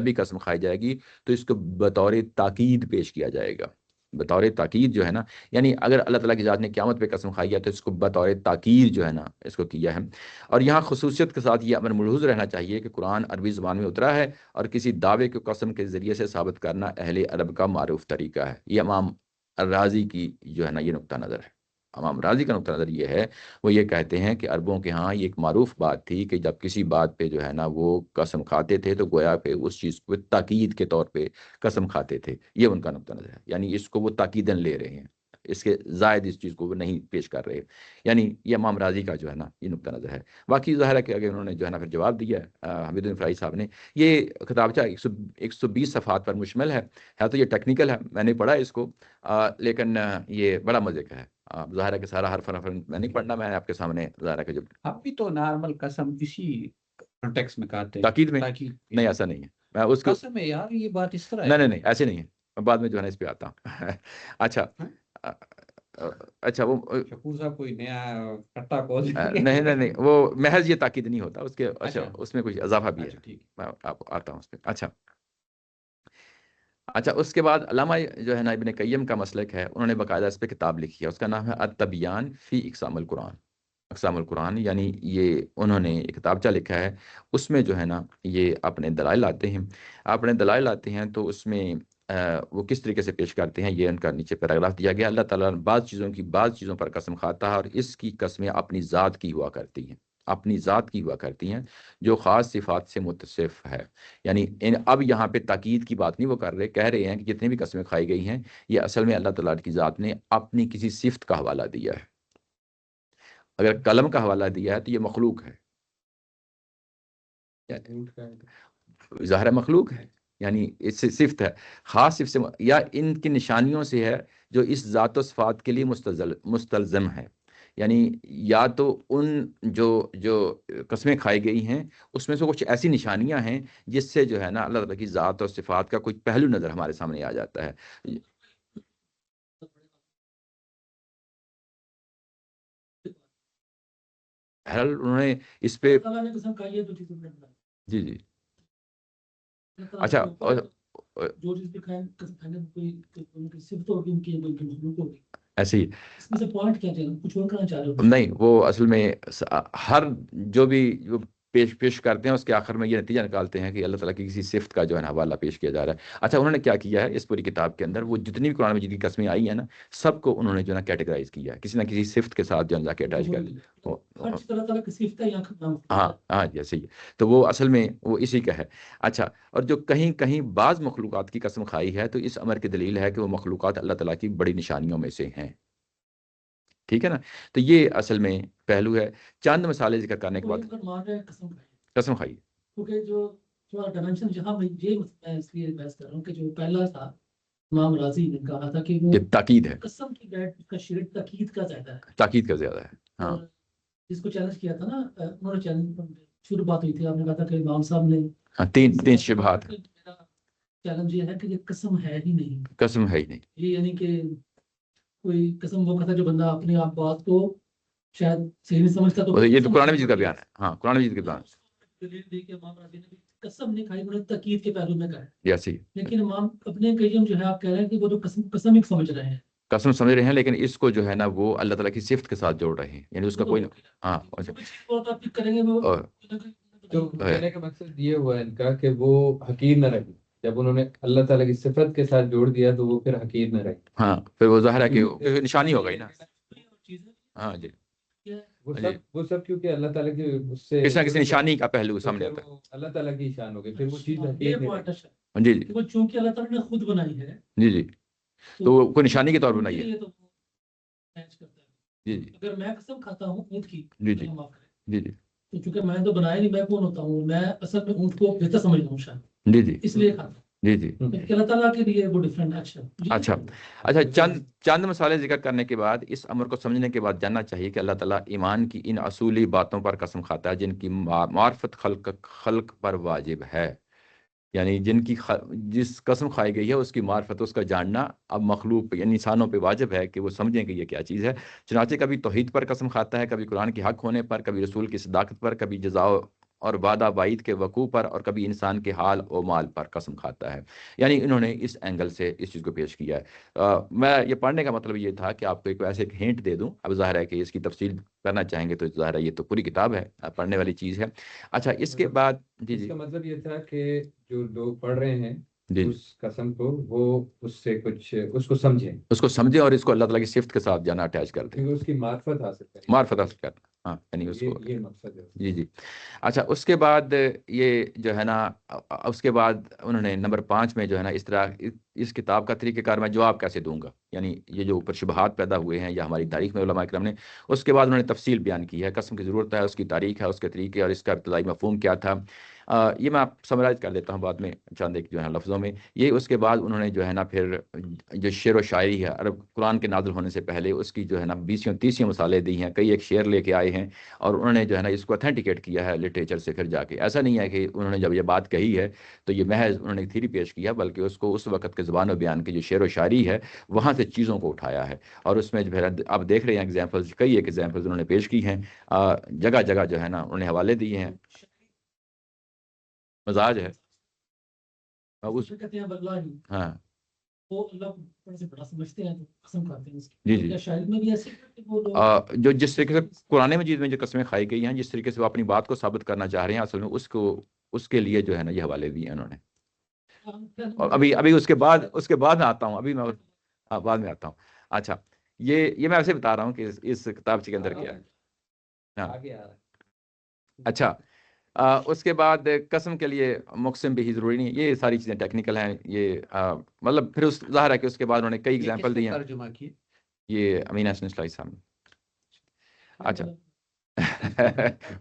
بھی قسم کھائی جائے گی تو اس کو بطور تاکید پیش کیا جائے گا، بطور تاکید جو ہے نا، یعنی اگر اللہ تعالیٰ کی ذات نے قیامت پہ قسم کھائی ہے تو اس کو بطور تاکید جو ہے نا اس کو کیا ہے۔ اور یہاں خصوصیت کے ساتھ یہ امر ملحوظ رہنا چاہیے کہ قرآن عربی زبان میں اترا ہے اور کسی دعوے کو قسم کے ذریعے سے ثابت کرنا اہل عرب کا معروف طریقہ ہے۔ یہ امام راضی کی جو ہے نا یہ نقطہ نظر ہے۔ امام راضی کا نقطہ نظر یہ ہے، وہ یہ کہتے ہیں کہ عربوں کے ہاں یہ ایک معروف بات تھی کہ جب کسی بات پہ جو ہے نا وہ قسم کھاتے تھے تو گویا پہ اس چیز کو تاکید کے طور پہ قسم کھاتے تھے، یہ ان کا نقطہ نظر ہے، یعنی اس کو وہ تاکیدن لے رہے ہیں، اس کے زائد اس چیز کو وہ نہیں پیش کر رہے، یعنی یہ امام راضی کا جو ہے نا یہ نقطہ نظر ہے۔ باقی ظاہر ہے کہ اگر انہوں نے جو ہے نا پھر جواب دیا ہے حمید الفرائی صاحب نے، یہ کتابچہ 120 صفحات پر مشتمل ہے تو یہ ٹیکنیکل ہے، میں نے پڑھا اس کو، لیکن یہ بڑا مزے کا ہے۔ ظاہر ہے کہ سارا حرف میں نہیں پڑھنا، میں آپ کے سامنے ظاہر ہے کہ جو ہم بھی تو نارمل قسم اسی کانٹیکس میں کہتے ہیں، تاکید میں نہیں، ایسا نہیں ہے، میں اس کو قسم ہے یار، یہ بات اس طرح ہے، نہیں ایسے نہیں ہے، میں بعد میں جو ہے نا اس پہ آتا ہوں۔ اچھا اچھا، وہ شکور صاحب کوئی نیا کٹا کو نہیں وہ محض یہ تاکید نہیں ہوتا، اس کے اچھا اس میں کچھ اضافہ بھی ہے، ٹھیک، میں آپ آتا ہوں اس پہ۔ اچھا اس کے بعد علامہ جو ہے نا ابن قیم کا مسلک ہے، انہوں نے باقاعدہ اس پہ کتاب لکھی ہے، اس کا نام ہے التبیان فی اقسام القرآن، اقسام القرآن، یعنی یہ انہوں نے ایک کتابچہ لکھا ہے، اس میں جو ہے نا یہ اپنے دلائل لاتے ہیں تو اس میں وہ کس طریقے سے پیش کرتے ہیں، یہ ان کا نیچے پیراگراف دیا گیا۔ اللہ تعالیٰ بعض چیزوں پر قسم کھاتا ہے اور اس کی قسمیں اپنی ذات کی ہوا کرتی ہیں جو خاص صفات سے متصف ہے، یعنی اب یہاں پہ تاکید کی بات نہیں وہ کر رہے، کہہ رہے ہیں کہ جتنی بھی قسمیں کھائی گئی ہیں یہ اصل میں اللہ تعالیٰ کی ذات نے اپنی کسی صفت کا حوالہ دیا ہے۔ اگر قلم کا حوالہ دیا ہے تو یہ مخلوق ہے، ظاہر مخلوق ہے، یعنی اس سے صفت ہے، خاص صفت سے یا ان کی نشانیوں سے ہے جو اس ذات و صفات کے لیے مستلزم ہے. یعنی یا تو ان جو قسمیں کھائی گئی ہیں اس میں سے کچھ ایسی نشانیاں ہیں جس سے جو ہے نا اللہ تعالیٰ کی ذات اور صفات کا کوئی پہلو نظر ہمارے سامنے آ جاتا ہے. بہرحال انہوں نے اس پہ اللہ نے قسم کھائی ہے تو چیزوں میں جی جی اچھا اچھا جو چیز پہ کھائیں قسم کھانے میں کوئی صفت ہوگی ان کی کوئی مخلوق ہوگی. ایسے ہی اس میں سے پوائنٹ کیا چاہیے کچھ اور کرنا چاہ رہے ہو؟ نہیں، وہ اصل میں ہر جو بھی پیش کرتے ہیں اس کے آخر میں یہ نتیجہ نکالتے ہیں کہ اللہ تعالیٰ کی کسی صفت کا جو ہے نا حوالہ پیش کیا جا رہا ہے. اچھا انہوں نے کیا کیا ہے اس پوری کتاب کے اندر، وہ جتنی بھی قرآن مجید کی قسمیں آئی ہیں نا سب کو انہوں نے جو ہے نا کیٹیگرائز کیا ہے، کسی نہ کسی صفت کے ساتھ جو ہے کہ اٹیچ کر دیا. ہر چیز اللہ تعالیٰ کی صفت ہے یہاں ختم. ہاں جیسے ہی تو وہ اصل میں وہ اسی کا ہے. اچھا اور جو کہیں کہیں بعض مخلوقات کی قسم کھائی ہے تو اس امر کی دلیل ہے کہ وہ مخلوقات اللہ تعالیٰ کی بڑی نشانیوں میں سے ہیں. ٹھیک ہے نا، تو یہ اصل میں پہلو ہے. چند مثالیں ذکر کرنے کے بعد قسم کھائی کیونکہ جو ڈائمینشن جہاں میں اس لیے بحث کر رہا ہوں کہ جو پہلا تھا امام راضی نے کہا تھا کہ وہ تاکید ہے، قسم کی بیٹ کا شرک تاکید کا زیادہ ہے، تاکید کا زیادہ ہے. ہاں جس کو چیلنج کیا تھا نا انہوں نے چیلنج شروع بات ہوئی تھی، آپ نے کہا تھا کہ امام صاحب نے تین شبہات. میرا چیلنج یہ ہے کہ یہ قسم ہے ہی نہیں، قسم ہے ہی نہیں. یہ یعنی کہ کوئی قسم وہ کہتا جو بندہ اپنے آپ بات کو شاید صحیح نہیں سمجھتا تو یہ تو قرآن مجید کا بیان ہے. ہاں قرآن مجید کا بیان دلیل دی کہ امام راضی نے قسم نہیں کھائی، انہوں نے تاکید کے پہلو میں کہا ہے. جیسے لیکن امام اپنے قیم جو ہے آپ کہہ رہے ہیں کہ وہ جو قسم ایک سمجھ رہے ہیں، قسم سمجھ رہے ہیں لیکن اس کو جو ہے نا وہ اللہ تعالیٰ کی صفت کے ساتھ جوڑ رہے ہیں، یعنی اس کا کوئی ہاں کریں گے وہ تو کہنے کا مقصد یہ ہوا ان کا کہ وہ حقیر نہ رہی. جب انہوں نے اللہ تعالیٰ کی صفت کے ساتھ جوڑ دیا تو وہ پھر حقیر نہ رہی. ہاں پھر وہ ظاہر ہے کہ نشانی ہو گئی نا. ہاں جی وہ سب کیونکہ اللہ تعالیٰ کی اس سے کسی نہ کسی نشانی کا پہلو سامنے آتا ہے. اللہ تعالیٰ کی شان ہو گئی، پھر وہ چیز حقیر نہیں رہی. جی جی وہ چونکہ اللہ تعالیٰ نے خود بنائی ہے جی جی تو وہ کوئی نشانی کے طور پر بنائی ہے. جی جی اگر میں قسم کھاتا ہوں اونٹ کی جی جی جی جی تو چونکہ میں تو بنایا نہیں، میں کون ہوتا ہوں، میں اصل میں اونٹ کو بہتر سمجھتا ہوں شاید، جی جی اس لیے کھاتا ہوں. جی جی اللہ تعالیٰ کے لیے وہ ڈفرینٹ ایکشن. اچھا چند مثالیں ذکر کرنے کے بعد اس امر کو سمجھنے کے بعد جاننا چاہیے کہ اللہ تعالیٰ ایمان کی ان اصولی باتوں پر قسم کھاتا ہے جن کی معرفت خلق پر واجب ہے. یعنی جس قسم کھائی گئی ہے اس کی معرفت، اس کا جاننا اب مخلوق یعنی انسانوں پہ واجب ہے کہ وہ سمجھیں کہ یہ کیا چیز ہے. چنانچہ کبھی توحید پر قسم کھاتا ہے، کبھی قرآن کی حق ہونے پر، کبھی رسول کی صداقت پر، کبھی جزا اور وعدہ وعید کے وقوع پر، اور کبھی انسان کے حال و مال پر قسم کھاتا ہے. یعنی انہوں نے اس اینگل سے اس چیز کو پیش کیا ہے. میں یہ پڑھنے کا مطلب یہ تھا کہ آپ کو ایک ہینٹ دے دوں. اب ظاہر ہے کہ اس کی تفصیل کرنا چاہیں گے تو ظاہر ہے یہ تو پوری کتاب ہے، پڑھنے والی چیز ہے. اچھا اس کے بعد جی اس کا مطلب یہ تھا کہ جو لوگ پڑھ رہے ہیں اس قسم کو وہ اس سے کچھ اس کو سمجھیں اور اس کو اللہ تعالیٰ کی صفت کے ساتھ جانا اٹیچ کر دیں، اس کی معرفت حاصل کریں. ہاں یعنی اس کو یہ مقصد ہے. جی جی. اچھا اس کے بعد یہ جو ہے نا اس کے بعد انہوں نے نمبر 5 میں جو ہے نا اس طرح اس کتاب کا طریقہ کار میں جواب کیسے دوں گا، یعنی یہ جو اوپر شبہات پیدا ہوئے ہیں یا ہماری تاریخ میں علماء کرام نے، اس کے بعد انہوں نے تفصیل بیان کی ہے. قسم کی ضرورت ہے، اس کی تاریخ ہے، اس کے طریقے اور اس کا ابتدائی مفہوم کیا تھا. یہ میں سمرائز کر دیتا ہوں بعد میں چند ایک جو ہے لفظوں میں. یہ اس کے بعد انہوں نے جو ہے نا پھر جو شعر و شاعری ہے عرب قرآن کے نازل ہونے سے پہلے اس کی جو ہے نا 20-30 مثالیں دی ہیں. کئی ایک شعر لے کے آئے ہیں اور انہوں نے جو ہے نا اس کو اتھینٹیکیٹ کیا ہے لٹریچر سے. پھر جا کے ایسا نہیں ہے کہ انہوں نے جب یہ بات کہی ہے تو یہ محض انہوں نے تھیری پیش کیا، بلکہ اس کو اس وقت کے زبان و بیان کی جو شعر و شاعری ہے وہاں سے چیزوں کو اٹھایا ہے. اور اس میں جو ہے آپ دیکھ رہے ہیں ایگزامپلز، کئی ایک ایگزامپلز انہوں نے پیش کی ہیں. جگہ جگہ جو ہے نا انہوں نے حوالے دیے ہیں. مزاج ہے ہاں وہ اللہ سے بڑا سمجھتے ہیں تو قسم کھاتے ہیں. جی جی شاعر میں بھی ایسے کہ وہ لوگ جو جس طریقے سے قرآن مجید میں جو قسمیں کھائی گئی ہیں، جس طریقے سے وہ اپنی بات کو ثابت کرنا چاہ رہے ہیں، اصل میں اس کے لیے جو ہے نا یہ حوالے دیے ہیں انہوں نے. اور ابھی اس کے بعد میں آتا ہوں، ابھی میں بعد میں آتا ہوں. اچھا یہ میں ایسے بتا رہا ہوں کہ اس کتاب کے اندر کیا ہے. اچھا اس کے بعد قسم کے لیے مقسم بھی ضروری نہیں. یہ ساری چیزیں ٹیکنیکل ہیں. یہ مطلب پھر ظاہر ہے کہ اس کے بعد انہوں نے کئی ایگزامپل دی ہیں. ترجمہ کی یہ امین حسن اسلائی صاحب نے. اچھا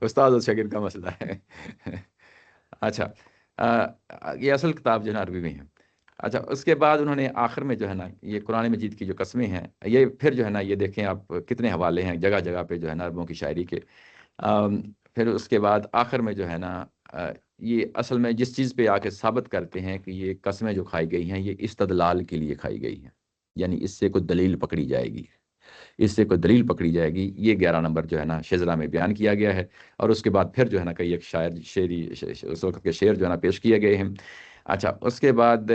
استاد اور شاگرد کا مسئلہ ہے. اچھا یہ اصل کتاب جو ہے نا عربی میں ہے. اچھا اس کے بعد انہوں نے آخر میں جو ہے نا یہ قرآن مجید کی جو قسمیں ہیں یہ پھر جو ہے نا یہ دیکھیں آپ کتنے حوالے ہیں جگہ جگہ پہ جو ہے نا عربوں کی شاعری کے. پھر اس کے بعد آخر میں جو ہے نا یہ اصل میں جس چیز پہ آ کے ثابت کرتے ہیں کہ یہ قسمیں جو کھائی گئی ہیں یہ استدلال کے لیے کھائی گئی ہیں، یعنی اس سے کوئی دلیل پکڑی جائے گی، اس سے کوئی دلیل پکڑی جائے گی. یہ 11 نمبر جو ہے نا شجرا میں بیان کیا گیا ہے. اور اس کے بعد پھر جو ہے نا کئی ایک شعری اس وقت کے شعر جو ہے نا پیش کیے گئے ہیں. اچھا اس کے بعد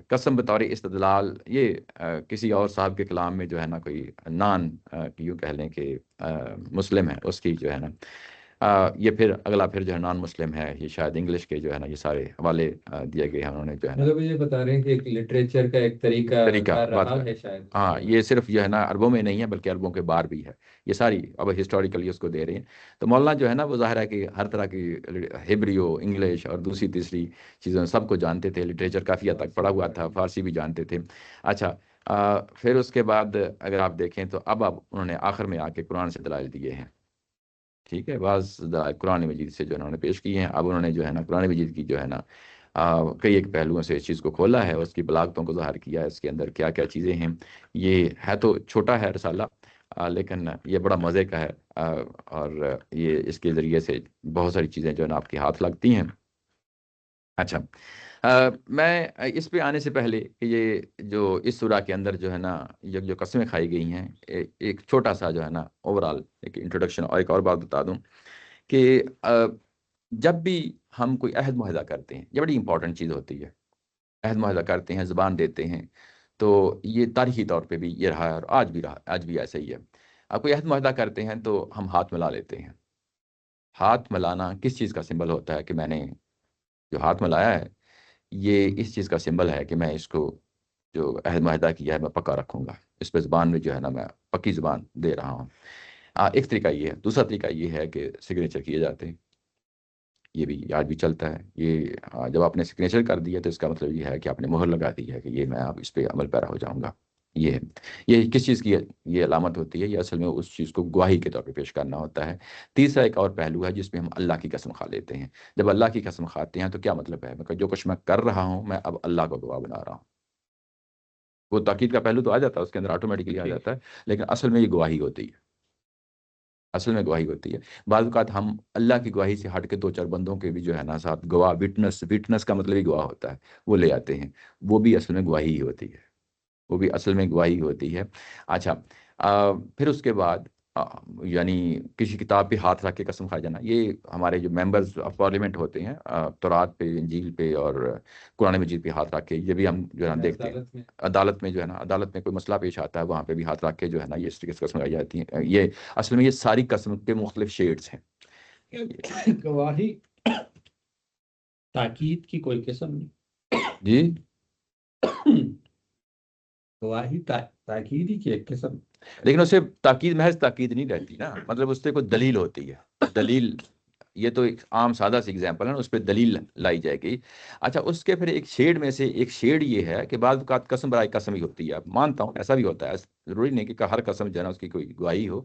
قسم بطور استدلال یہ کسی اور صاحب کے کلام میں جو ہے نا کوئی نان یوں کہہ لیں کہ مسلم ہے اس کی جو ہے نا یہ پھر اگلا پھر جو ہے نان مسلم ہے، یہ شاید انگلش کے جو ہے نا یہ سارے حوالے دیے گئے ہیں انہوں نے جو ہے نا مطلب یہ بتا رہے ہیں کہ ایک لٹریچر کا ایک طریقہ کار بات رہا کر. ہے شاید. ہاں یہ صرف جو ہے نا عربوں میں نہیں ہے بلکہ عربوں کے باہر بھی ہے، یہ ساری اب ہسٹوریکلی اس کو دے رہے ہیں. تو مولانا جو ہے نا وہ ظاہر ہے کہ ہر طرح کی ہیبریو انگلش اور دوسری تیسری چیزوں سب کو جانتے تھے، لٹریچر کافی حد تک پڑھا ہوا تھا، فارسی بھی جانتے تھے. اچھا پھر اس کے بعد اگر آپ دیکھیں تو اب انہوں نے آخر میں آ کے قرآن سے دلائل دیے ہیں. ٹھیک ہے، بعض قرآن مجید سے جو ہے انہوں نے پیش کی ہیں. اب انہوں نے جو ہے نا قرآن مجید کی جو ہے نا کئی ایک پہلوؤں سے اس چیز کو کھولا ہے، اس کی بلاغتوں کو ظاہر کیا ہے، اس کے اندر کیا کیا چیزیں ہیں. یہ ہے تو چھوٹا ہے رسالہ لیکن یہ بڑا مزے کا ہے اور یہ اس کے ذریعے سے بہت ساری چیزیں جو ہے نا آپ کے ہاتھ لگتی ہیں. اچھا میں اس پہ آنے سے پہلے کہ یہ جو اس سورہ کے اندر جو ہے نا یہ جو قسمیں کھائی گئی ہیں ایک چھوٹا سا جو ہے نا اوورال ایک انٹروڈکشن اور ایک اور بات بتا دوں کہ جب بھی ہم کوئی عہد معاہدہ کرتے ہیں یہ بڑی امپورٹنٹ چیز ہوتی ہے. عہد معاہدہ کرتے ہیں، زبان دیتے ہیں، تو یہ تاریخی طور پہ بھی یہ رہا ہے اور آج بھی ایسا ہی ہے. آپ کوئی عہد معاہدہ کرتے ہیں تو ہم ہاتھ ملا لیتے ہیں. ہاتھ ملانا کس چیز کا سمبل ہوتا ہے کہ میں نے جو ہاتھ ملایا ہے یہ اس چیز کا سمبل ہے کہ میں اس کو جو عہد معاہدہ کیا ہے میں پکا رکھوں گا، اس پہ زبان میں جو ہے نا میں پکی زبان دے رہا ہوں. ایک طریقہ یہ ہے. دوسرا طریقہ یہ ہے کہ سگنیچر کیے جاتے ہیں، یہ بھی آج بھی چلتا ہے. یہ جب آپ نے سگنیچر کر دیا تو اس کا مطلب یہ ہے کہ آپ نے مہر لگا دی ہے کہ یہ میں اب اس پہ عمل پیرا ہو جاؤں گا. یہ کس چیز کی یہ علامت ہوتی ہے؟ یہ اصل میں اس چیز کو گواہی کے طور پہ پیش کرنا ہوتا ہے. تیسرا ایک اور پہلو ہے جس میں ہم اللہ کی قسم کھا لیتے ہیں. جب اللہ کی قسم کھاتے ہیں تو کیا مطلب ہے؟ جو کچھ میں کر رہا ہوں میں اب اللہ کو گواہ بنا رہا ہوں. وہ تاکید کا پہلو تو آ جاتا ہے، اس کے اندر آٹومیٹکلی آ جاتا ہے، لیکن اصل میں یہ گواہی ہوتی ہے. اصل میں گواہی ہوتی ہے. بعض اوقات ہم اللہ کی گواہی سے ہٹ کے دو چار بندوں کے بھی جو ہے نا ساتھ گواہ وٹنس کا مطلب ہی گواہ ہوتا ہے، وہ لے آتے ہیں. وہ بھی اصل میں گواہی ہی ہوتی ہے، وہ بھی اصل میں گواہی ہوتی ہے. اچھا پھر اس کے بعد یعنی کسی کتاب پہ ہاتھ رکھ کے قسم کھا جانا، یہ ہمارے جو ممبرز آف پارلیمنٹ ہوتے ہیں تورات پہ، انجیل پہ اور قرآن مجید پہ ہاتھ رکھ کے، یہ بھی ہم جو ہے نا دیکھتے ہیں عدالت میں جو ہے نا عدالت میں کوئی مسئلہ پیش آتا ہے وہاں پہ بھی ہاتھ رکھ کے جو ہے نا یہ اس طریقے سے قسم کھائی جاتی ہیں. یہ اصل میں یہ ساری قسم کے مختلف شیڈز ہیں. گواہی تاکید کی کوئی قسم نہیں جی گواہی تاکید ہی کی ایک قسم، لیکن اسے تاکید محض تاکید نہیں رہتی نا، مطلب اس پہ کوئی دلیل ہوتی ہے. دلیل یہ تو ایک عام سادہ سی ایگزامپل ہے، اس پہ دلیل لائی جائے گی. اچھا اس کے پھر ایک شیڈ میں سے ایک شیڈ یہ ہے کہ بعض اوقات قسم برائے قسم ہی ہوتی ہے. مانتا ہوں ایسا بھی ہوتا ہے، ضروری نہیں کہ ہر قسم جو ہے نا اس کی کوئی گواہی ہو.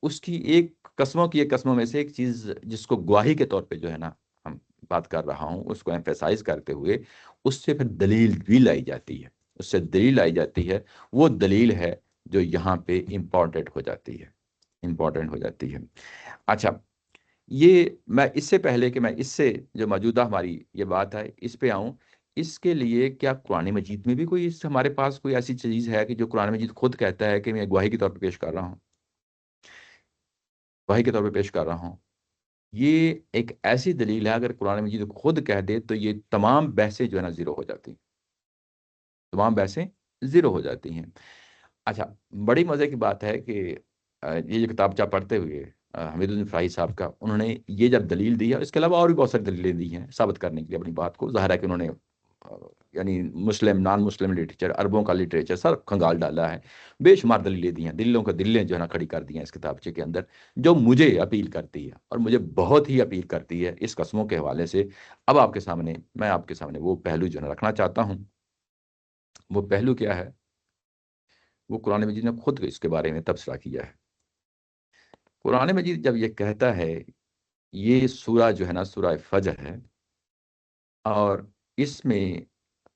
اس کی ایک قسموں میں سے ایک چیز جس کو گواہی کے طور پہ جو ہے نا ہم بات کر رہا ہوں اس کو ایمفیسائز کرتے ہوئے اس سے پھر دلیل بھی لائی جاتی ہے. اس سے دلیل لائی جاتی ہے، وہ دلیل ہے جو یہاں پہ امپورٹنٹ ہو جاتی ہے. اچھا یہ میں اس سے پہلے کہ میں اس سے جو موجودہ ہماری یہ بات ہے اس پہ آؤں، اس کے لیے کیا قرآن مجید میں بھی کوئی ہمارے پاس کوئی ایسی چیز ہے کہ جو قرآن مجید خود کہتا ہے کہ میں گواہی کے طور پہ پیش کر رہا ہوں؟ یہ ایک ایسی دلیل ہے، اگر قرآن مجید خود کہہ دے تو یہ تمام بحثیں جو ہے نا زیرو ہو جاتی ہیں. اچھا بڑی مزے کی بات ہے کہ یہ جو کتابچہ پڑھتے ہوئے حمید الدین فراہی صاحب کا، انہوں نے یہ جب دلیل دی ہے، اس کے علاوہ اور بھی بہت ساری دلیلیں دی ہیں ثابت کرنے کے لیے اپنی بات کو. ظاہر ہے کہ انہوں نے یعنی مسلم نان مسلم لٹریچر، عربوں کا لٹریچر سب کھنگال ڈالا ہے، بے شمار دلیلیں دی ہیں، دلیں جو ہے نا کھڑی کر دی ہیں اس کتابچے کے اندر، جو مجھے اپیل کرتی ہے اور مجھے بہت ہی اپیل کرتی ہے اس قسموں کے حوالے سے. اب میں آپ کے سامنے وہ پہلو جو ہے نا رکھنا چاہتا ہوں. وہ پہلو کیا ہے؟ وہ قرآن مجید نے خود اس کے بارے میں تبصرہ کیا ہے. قرآن مجید جب یہ کہتا ہے، یہ سورہ جو ہے نا سورہ فجر ہے، اور اس میں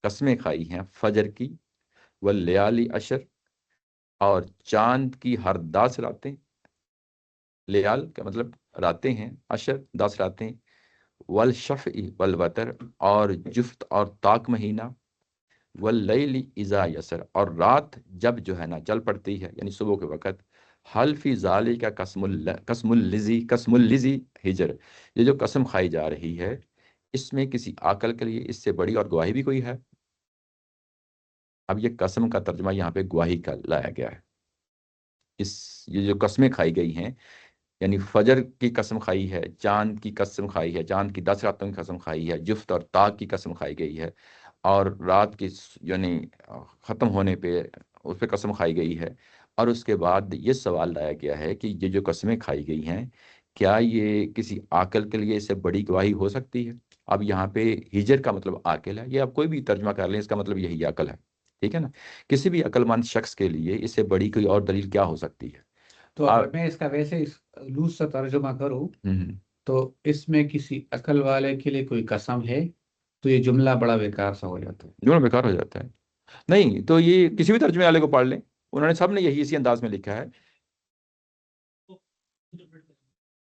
قسمیں کھائی ہیں فجر کی، واللیالی عشر، اور چاند کی ہر 10 راتیں، لیال کا مطلب راتیں ہیں، عشر 10 راتیں، والشفع والوتر، اور جفت اور طاق مہینہ، واللیل اذا یسر، اور رات جب جو ہے نا چل پڑتی ہے یعنی صبح کے وقت، حل فی ذالک قسم الذی ہجر، یہ جو قسم کھائی جا رہی ہے اس میں کسی عاقل کے لیے اس سے بڑی اور گواہی بھی کوئی ہے؟ اب یہ قسم کا ترجمہ یہاں پہ گواہی کا لایا گیا ہے. یہ جو قسمیں کھائی گئی ہیں یعنی فجر کی قسم کھائی ہے، چاند کی قسم کھائی ہے، چاند کی 10 راتوں کی قسم کھائی ہے، جفت اور طاق کی قسم کھائی گئی ہے، اور رات کی یعنی ختم ہونے پہ اس پہ قسم کھائی گئی ہے. اور اس کے بعد یہ سوال لایا گیا ہے کہ یہ جو قسمیں کھائی گئی ہیں کیا یہ کسی عاقل کے لیے اس سے بڑی گواہی ہو سکتی ہے؟ اب یہاں پہ ہجر کا مطلب عاقل ہے، یہ آپ کوئی بھی ترجمہ کر لیں اس کا مطلب یہی عقل ہے، ٹھیک ہے نا. کسی بھی عقل مند شخص کے لیے اس سے بڑی کوئی اور دلیل کیا ہو سکتی ہے؟ تو اگر میں اس کا ویسے لوز سا ترجمہ کروں تو اس میں کسی عقل والے کے لیے کوئی قسم ہے تو یہ جملہ بڑا بیکار سا ہو جاتا ہے. جملہ بیکار ہو جاتا ہے. نہیں تو یہ کسی بھی ترجمے والے کو پڑھ لیں، انہوں نے سب نے یہی اسی انداز میں لکھا ہے.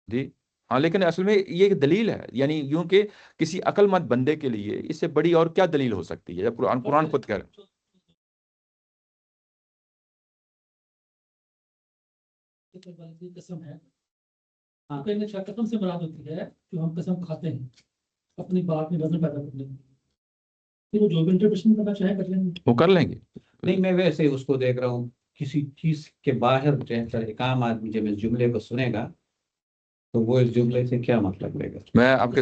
جی ہاں، لیکن اصل میں یہ ایک دلیل ہے، یعنی یوں کہ کسی عقل مند بندے کے لیے اس سے بڑی اور کیا دلیل ہو سکتی ہے جب قرآن خود کہہ رہا ہے. قسم ہے قسم سے مراد ہوتی ہے جو ہم قسم کھاتے ہیں اپنی بات میں وزن پیدا کرنے کے لیے، پھر وہ جو بھی انٹرپریشن کرنا چاہے کر لیں گے، وہ کر لیں گے. نہیں، میں ویسے اس کو دیکھ رہا ہوں کسی چیز کے باہر رہ کر ایک عام آدمی جب اس جملے کو سنے گا تو وہ اس جملے سے کیا مطلب لے گا. میں آپ کے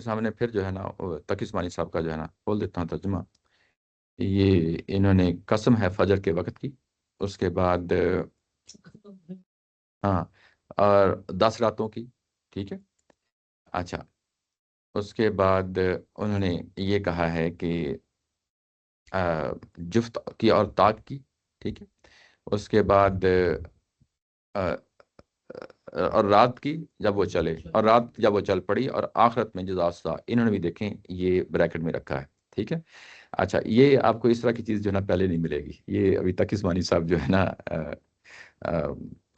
سامنے پھر جو ہے نا تقی عثمانی صاحب کا جو ہے نا کھول دیتا ہوں ترجمہ. یہ انہوں نے قسم ہے فجر کے وقت کی، اس کے بعد ہاں اور 10 راتوں کی، ٹھیک ہے. اچھا اس کے بعد انہوں نے یہ کہا ہے کہ جفت کی اور طاق کی، ٹھیک ہے. اس کے بعد اور رات کی جب وہ چلے، اور رات جب وہ چل پڑی، اور آخرت میں جزا سا، انہوں نے بھی دیکھیں یہ بریکٹ میں رکھا ہے، ٹھیک ہے. اچھا یہ آپ کو اس طرح کی چیز جو ہے نا پہلے نہیں ملے گی، یہ ابھی تک عثمانی صاحب جو ہے نا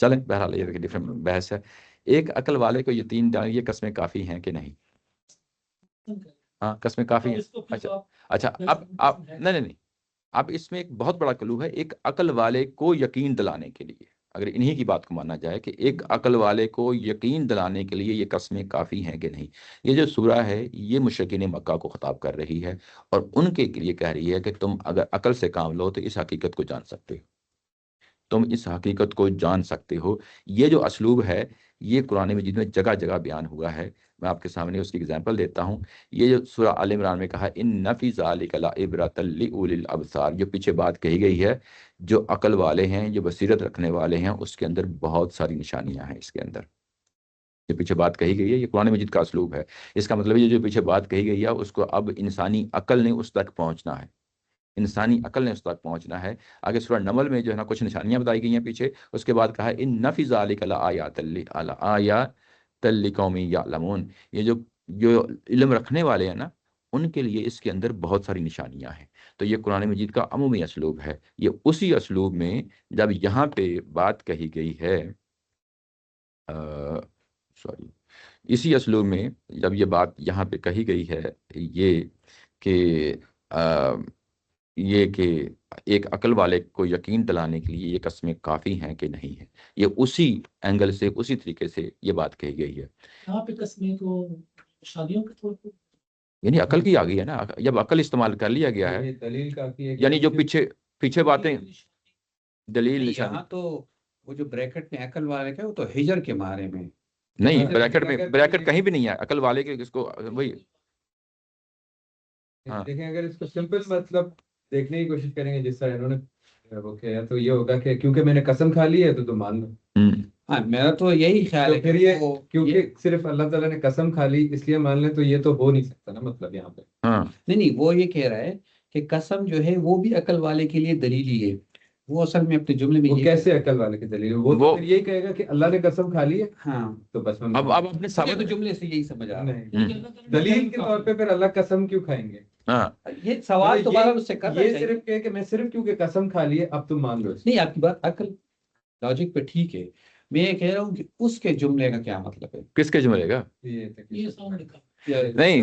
چلیں بہرحال یہ ڈفرینٹ بحث ہے. ایک عقل والے کو یقین ڈالیں یہ قسمیں کافی ہیں کہ نہیں؟ ہاں قسمیں کافی ہیں. اچھا اب نہیں اب اس میں ایک بہت بڑا کلو ہے، ایک عقل والے کو یقین دلانے کے لیے، اگر انہی کی بات کو مانا جائے کہ ایک عقل والے کو یقین دلانے کے لیے یہ قسمیں کافی ہیں کہ نہیں. یہ جو سورہ ہے یہ مشرکین مکہ کو خطاب کر رہی ہے اور ان کے لیے کہہ رہی ہے کہ تم اگر عقل سے کام لو تو اس حقیقت کو جان سکتے ہو، تم اس حقیقت کو جان سکتے ہو. یہ جو اسلوب ہے یہ قرآن مجید میں جگہ جگہ بیان ہوا ہے. میں آپ کے سامنے اس کی اگزامپل دیتا ہوں. یہ جو سورہ آل عمران میں کہا ان فی ذالک لعبرۃ لأولی الابصار، جو پیچھے بات کہی گئی ہے جو عقل والے ہیں، جو بصیرت رکھنے والے ہیں، اس کے اندر بہت ساری نشانیاں ہیں. اس کے اندر جو پیچھے بات کہی گئی ہے یہ قرآن مجید کا اسلوب ہے. اس کا مطلب یہ جو پیچھے بات کہی گئی ہے اس کو اب انسانی عقل نے اس تک پہنچنا ہے، انسانی عقل نے اس تک پہنچنا ہے. آگے سورہ نمل میں جو ہے نا کچھ نشانیاں بتائی گئی ہیں پیچھے، اس کے بعد کہا ان فی ذالک لآیات لقوم یعلمون، یہ جو علم رکھنے والے ہیں نا ان کے لیے اس کے اندر بہت ساری نشانیاں ہیں. تو یہ قرآن مجید کا عمومی اسلوب ہے. یہ اسی اسلوب میں جب یہاں پہ بات کہی گئی ہے اسی اسلوب میں جب یہ بات یہاں پہ کہی گئی ہے یہ کہ ایک عقل والے کو یقین دلانے کے لیے یہ قسمیں کافی ہیں کہ نہیں ہیں، یہ اسی اینگل سے اسی طریقے سے یہ بات کہی گئی ہے. یہاں پہ قسمیں کو شادیوں کے طور پر یعنی عقل کی آ گئی ہے نا، جب عقل استعمال کر لیا گیا ہے یہ دلیل کافی ہے کہ یعنی جو پیچھے باتیں دلیل نہیں، نشانی یہاں تو وہ جو بریکٹ میں عقل والے کا وہ تو ہجر کے معنی میں نہیں، بریکٹ کہیں بھی نہیں ہے عقل والے کے، اس کو وہی ہاں دیکھیں اگر اس کو سمپل مطلب دیکھنے کی کوشش کریں گے جس طرح انہوں نے وہ کیا تو یہ ہوگا کہ کیونکہ میں نے قسم کھا لی ہے تو تم مان لو. ہاں میرا تو یہی خیال ہے پھر یہ کیونکہ صرف اللہ تعالیٰ نے قسم کھا لی اس لیے مان لیں تو یہ تو ہو نہیں سکتا نا مطلب یہاں پہ. نہیں وہ یہ کہہ رہا ہے کہ قسم جو ہے وہ بھی عقل والے کے لیے دلیل ہی ہے. وہ اصل میں اپنے جملے میں وہ یہ کیسے عقل والے کی دلیل ہے؟ وہ تو پھر یہی کہے گا کہ اللہ نے قسم کھا لی ہے ہاں تو بس ہم اب اپنے یہ ثابت تو جملے سے یہی سمجھ آ رہا ہے۔ نہیں، دلیل کے طور پہ پھر اللہ قسم کیوں کھائیں گے؟ ہاں یہ سوال تو بہرحال اس سے کرنا یہ چاہیے۔ صرف کہے کہ میں صرف کیونکہ قسم کھا لی ہے اب تم مان لو اس کو۔ نہیں، آپ کی بات عقل لاجک پہ ٹھیک ہے، میں یہ کہہ رہا ہوں کہ اس کے جملے کا کیا مطلب ہے؟ کس کے جملے کا؟ یہ سامنے لکھا نہیں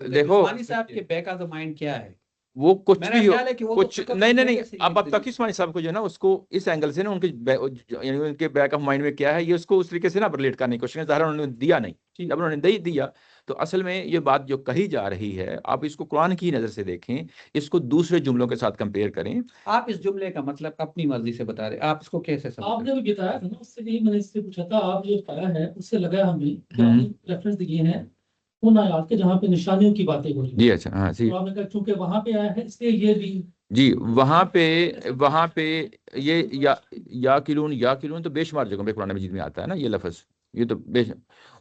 دیکھو عثمانی صاحب کے بیک آف دا مائنڈ کیا ہے؟ وہ کچھ میرا بھی ہو، خیال ہے کہ وہ کچھ تو فقط نہیں نہیں جملے نہیں سے اب تک عثمانی صاحب کو جو ہے نا اس کو اس اینگل سے نا ان کے یعنی ان کے بیک آف مائنڈ میں کیا ہے یہ اس کو اس طریقے سے نا ریلیٹ کرنے کی کوشش کریں، ظاہر انہوں نے دیا نہیں، جب انہوں نے نہیں دیا تو اصل میں یہ بات جو کہی جا رہی ہے آپ اس کو قرآن کی نظر سے دیکھیں، اس کو دوسرے جملوں کے ساتھ کمپیئر کریں۔ آپ اس جملے کا مطلب اپنی مرضی سے بتا رہے، آپ اس کو کیسے آپ سمجھتے نے بھی بتایا تھا نا، اس سے یہی میں نے اس سے پوچھا تھا، آپ جو پڑھا ہے اس سے لگا ہمیں کہ آپ نے ریفرنس دیے ہیں ان آیات کے جہاں پہ نشانیوں کی باتیں ہو رہی ہیں۔ جی اچھا ہاں جی تو آپ نے کہا چونکہ وہاں پہ آیا ہے اس لیے یہ بھی جی وہاں پہ یہ یا کلون تو بے شمار جگہوں پہ قرآن مجید میں آتا ہے نا یہ لفظ، یہ تو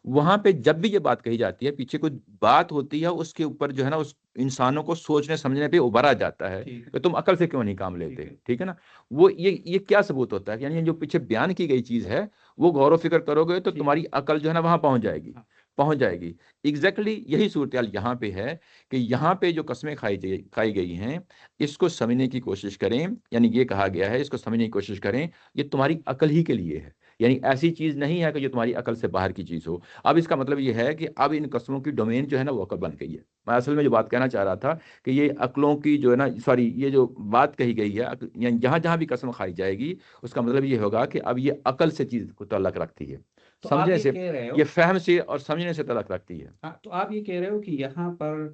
وہاں پہ جب بھی یہ بات کہی جاتی ہے پیچھے کوئی بات ہوتی ہے اس کے اوپر جو ہے نا اس انسانوں کو سوچنے سمجھنے پہ ابھرا جاتا ہے کہ تم عقل سے کیوں نہیں کام لیتے، ٹھیک ہے نا؟ وہ یہ کیا ثبوت ہوتا ہے؟ یعنی جو پیچھے بیان کی گئی چیز ہے وہ غور و فکر کرو گے تو تمہاری عقل جو ہے نا وہاں پہنچ جائے گی۔ ایگزیکٹلی یہی صورتحال یہاں پہ ہے کہ یہاں پہ جو قسمیں کھائی گئی ہیں اس کو سمجھنے کی کوشش کریں، یعنی یہ کہا گیا ہے اس کو سمجھنے کی کوشش کریں یہ تمہاری عقل ہی کے لیے ہے، یعنی ایسی چیز نہیں ہے کہ جو تمہاری عقل سے باہر کی چیز ہو۔ اب اس کا مطلب یہ ہے کہ اب ان قسموں کی ڈومین جو ہے نا وہ عقل بن گئی ہے۔ میں اصل میں جو بات کہنا چاہ رہا تھا کہ یہ عقلوں کی جو ہے نا یہ جو بات کہی گئی ہے یعنی جہاں بھی قسم کھائی جائے گی اس کا مطلب یہ ہوگا کہ اب یہ عقل سے چیز کو تعلق رکھتی ہے، سمجھنے سے، یہ فہم سے اور سمجھنے سے تعلق رکھتی ہے۔ تو آپ یہ کہہ رہے ہو کہ یہاں پر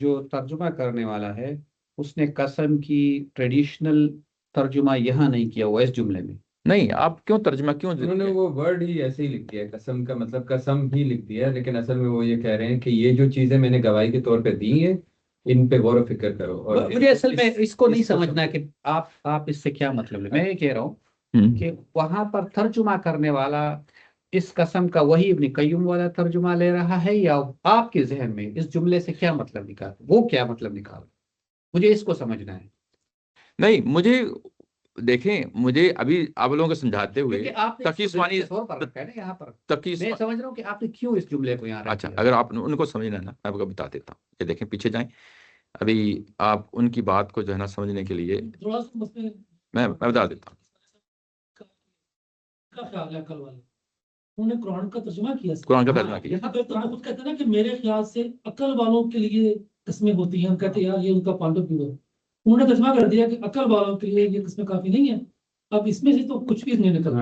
جو ترجمہ کرنے والا ہے اس نے قسم کی ٹریڈیشنل ترجمہ یہاں نہیں کیا ہوا اس جملے میں؟ نہیں، آپ کیوں ترجمہ کیوں انہوں نے وہ ورڈ ہی ایسے ہی لکھ دیا ہے، قسم کا مطلب قسم ہی لکھ دیا ہے، لیکن اصل میں وہ یہ کہہ رہے ہیں کہ یہ جو چیزیں میں نے گواہی کے طور پہ دی ہیں ان پہ غور و فکر کرو۔ اور مجھے اصل میں اس کو نہیں سمجھنا کہ آپ اس سے کیا مطلب لے۔ میں یہ کہہ رہا ہوں کہ وہاں پر ترجمہ کرنے والا اس قسم کا وہی ابن قیم والا ترجمہ لے رہا ہے یا آپ کے ذہن میں اس جملے سے کیا مطلب نکال، وہ کیا مطلب نکال، مجھے اس کو سمجھنا ہے۔ نہیں مجھے دیکھیں، مجھے ابھی آپ لوگوں کو سمجھاتے ہوئے تقی عثمانی طور پر رکھا ہے نا یہاں پر، میں سمجھ رہا ہوں کہ آپ نے کیوں اس جملے کو یہاں رکھا۔ اچھا اگر آپ ان کو سمجھنا ہے نا میں آپ کو بتا دیتا ہوں کہ دیکھیں پیچھے جائیں، ابھی آپ ان کی بات کو جو ہے نا سمجھنے کے لیے میں بتا دیتا ہوں۔ انہوں نے قرآن کا ترجمہ کیا، قرآن کا ترجمہ کیا۔ یہاں پہ تو خود کہتے ہیں نا کہ میرے خیال سے عقل والوں کے لیے قسمیں ہوتی ہیں، ہم کہتے ہیں یار یہ ان کا پوائنٹ آف ویو ہے، انہوں نے ترجمہ کر دیا کہ عقل والوں کے لیے یہ قسمیں کافی نہیں ہیں۔ اب اس میں سے تو کچھ بھی نہیں نکل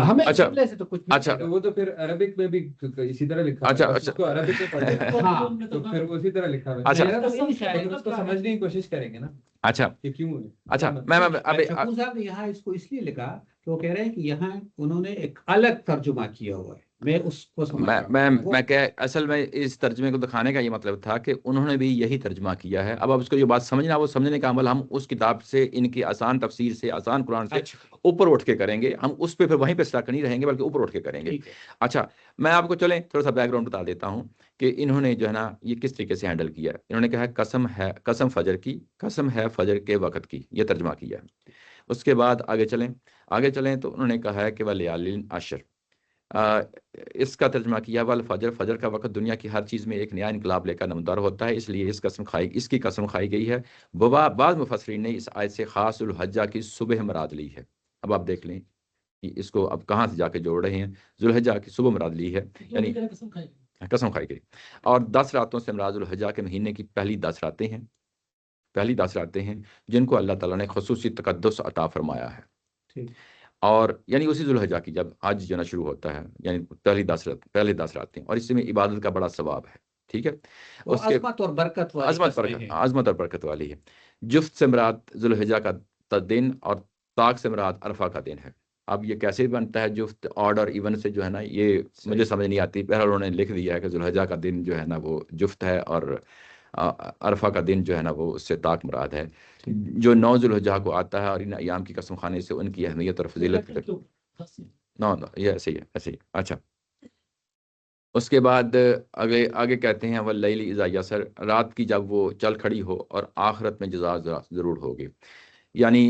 ہمیں اچھا جملے سے تو کچھ اچھا وہ تو پھر عربک میں بھی اسی طرح لکھا اچھا ہے، اچھا اس کو عربک میں پڑھے تو پھر اسی طرح لکھا ہے، اچھا لیکن اس کو سمجھنے کی کوشش کریں گے نا اچھا کہ کیوں ہے۔ اچھا شکور صاحب نے یہاں اس کو اس لیے لکھا کہ وہ کہہ رہے ہیں کہ یہاں انہوں نے ایک الگ ترجمہ کیا ہوا ہے، میں اس کو سمجھ رہا ہوں۔ میں کہ اصل میں اس ترجمے کو دکھانے کا یہ مطلب تھا کہ انہوں نے بھی یہی ترجمہ کیا ہے۔ اب اس کو جو بات سمجھنا وہ سمجھنے کا عمل ہم اس کتاب سے، ان کی آسان تفسیر سے، آسان قرآن سے اوپر اٹھ کے کریں گے، ہم اس پہ پھر وہیں پہ اسٹاک نہیں رہیں گے بلکہ اوپر اٹھ کے کریں گے۔ اچھا میں آپ کو چلیں تھوڑا سا بیک گراؤنڈ بتا دیتا ہوں کہ انہوں نے جو ہے نا یہ کس طریقے سے ہینڈل کیا ہے۔ انہوں نے کہا ہے قسم فجر کی، قسم ہے فجر کے وقت کی، یہ ترجمہ کیا ہے۔ اس کے بعد آگے چلیں تو انہوں نے کہا ہے کہ وَلَيَالٍ عَشْرٍ، اس کا ترجمہ کیا والفجر، فجر کا وقت دنیا کی ہر چیز میں ایک نیا انقلاب لے کر نمودار ہوتا ہے، اس لیے اس کی قسم کھائی گئی ہے۔ بعض مفسرین نے اس آیت سے خاص الحجہ کی صبح مراد لی ہے۔ اب آپ دیکھ لیں کہ اس کو اب کہاں سے جا کے جوڑ رہے ہیں، ذوالحجہ کی صبح مراد لی ہے، یعنی قسم کھائی گئی، اور 10 راتوں سے مراد الحجہ کے مہینے کی پہلی 10 راتیں ہیں جن کو اللہ تعالیٰ نے خصوصی تقدس عطا فرمایا ہے، اور یعنی اسی ذوالحجہ کی جب حج جو نا شروع ہوتا ہے، یعنی پہلے 10 راتیں، اور اس میں عبادت کا بڑا ثواب ہے، ٹھیک ہے، اس کے عظمت اور برکت والی ہے۔ جفت سے مراد ذوالحجہ کا دن اور طاق سے مراد عرفہ کا دن ہے۔ اب یہ کیسے بنتا ہے جفت آڈ اور ایون سے جو ہے نا، یہ مجھے سمجھ نہیں آتی، بہرحال انہوں نے لکھ دیا ہے کہ ذوالحجہ کا دن جو ہے نا وہ جفت ہے اور عرفہ کا دن جو ہے نا وہ اس سے طاق مراد ہے، جو 9 ذوالحجہ کو آتا ہے، اور ان ایام کی قسم کھانے سے ان کی اہمیت اور فضیلت یہ ایسے ہی۔ اچھا اس کے بعد آگے کہتے ہیں واللیل اذا یسر، رات کی جب وہ چل کھڑی ہو اور آخرت میں جزا ضرور ہوگی۔ یعنی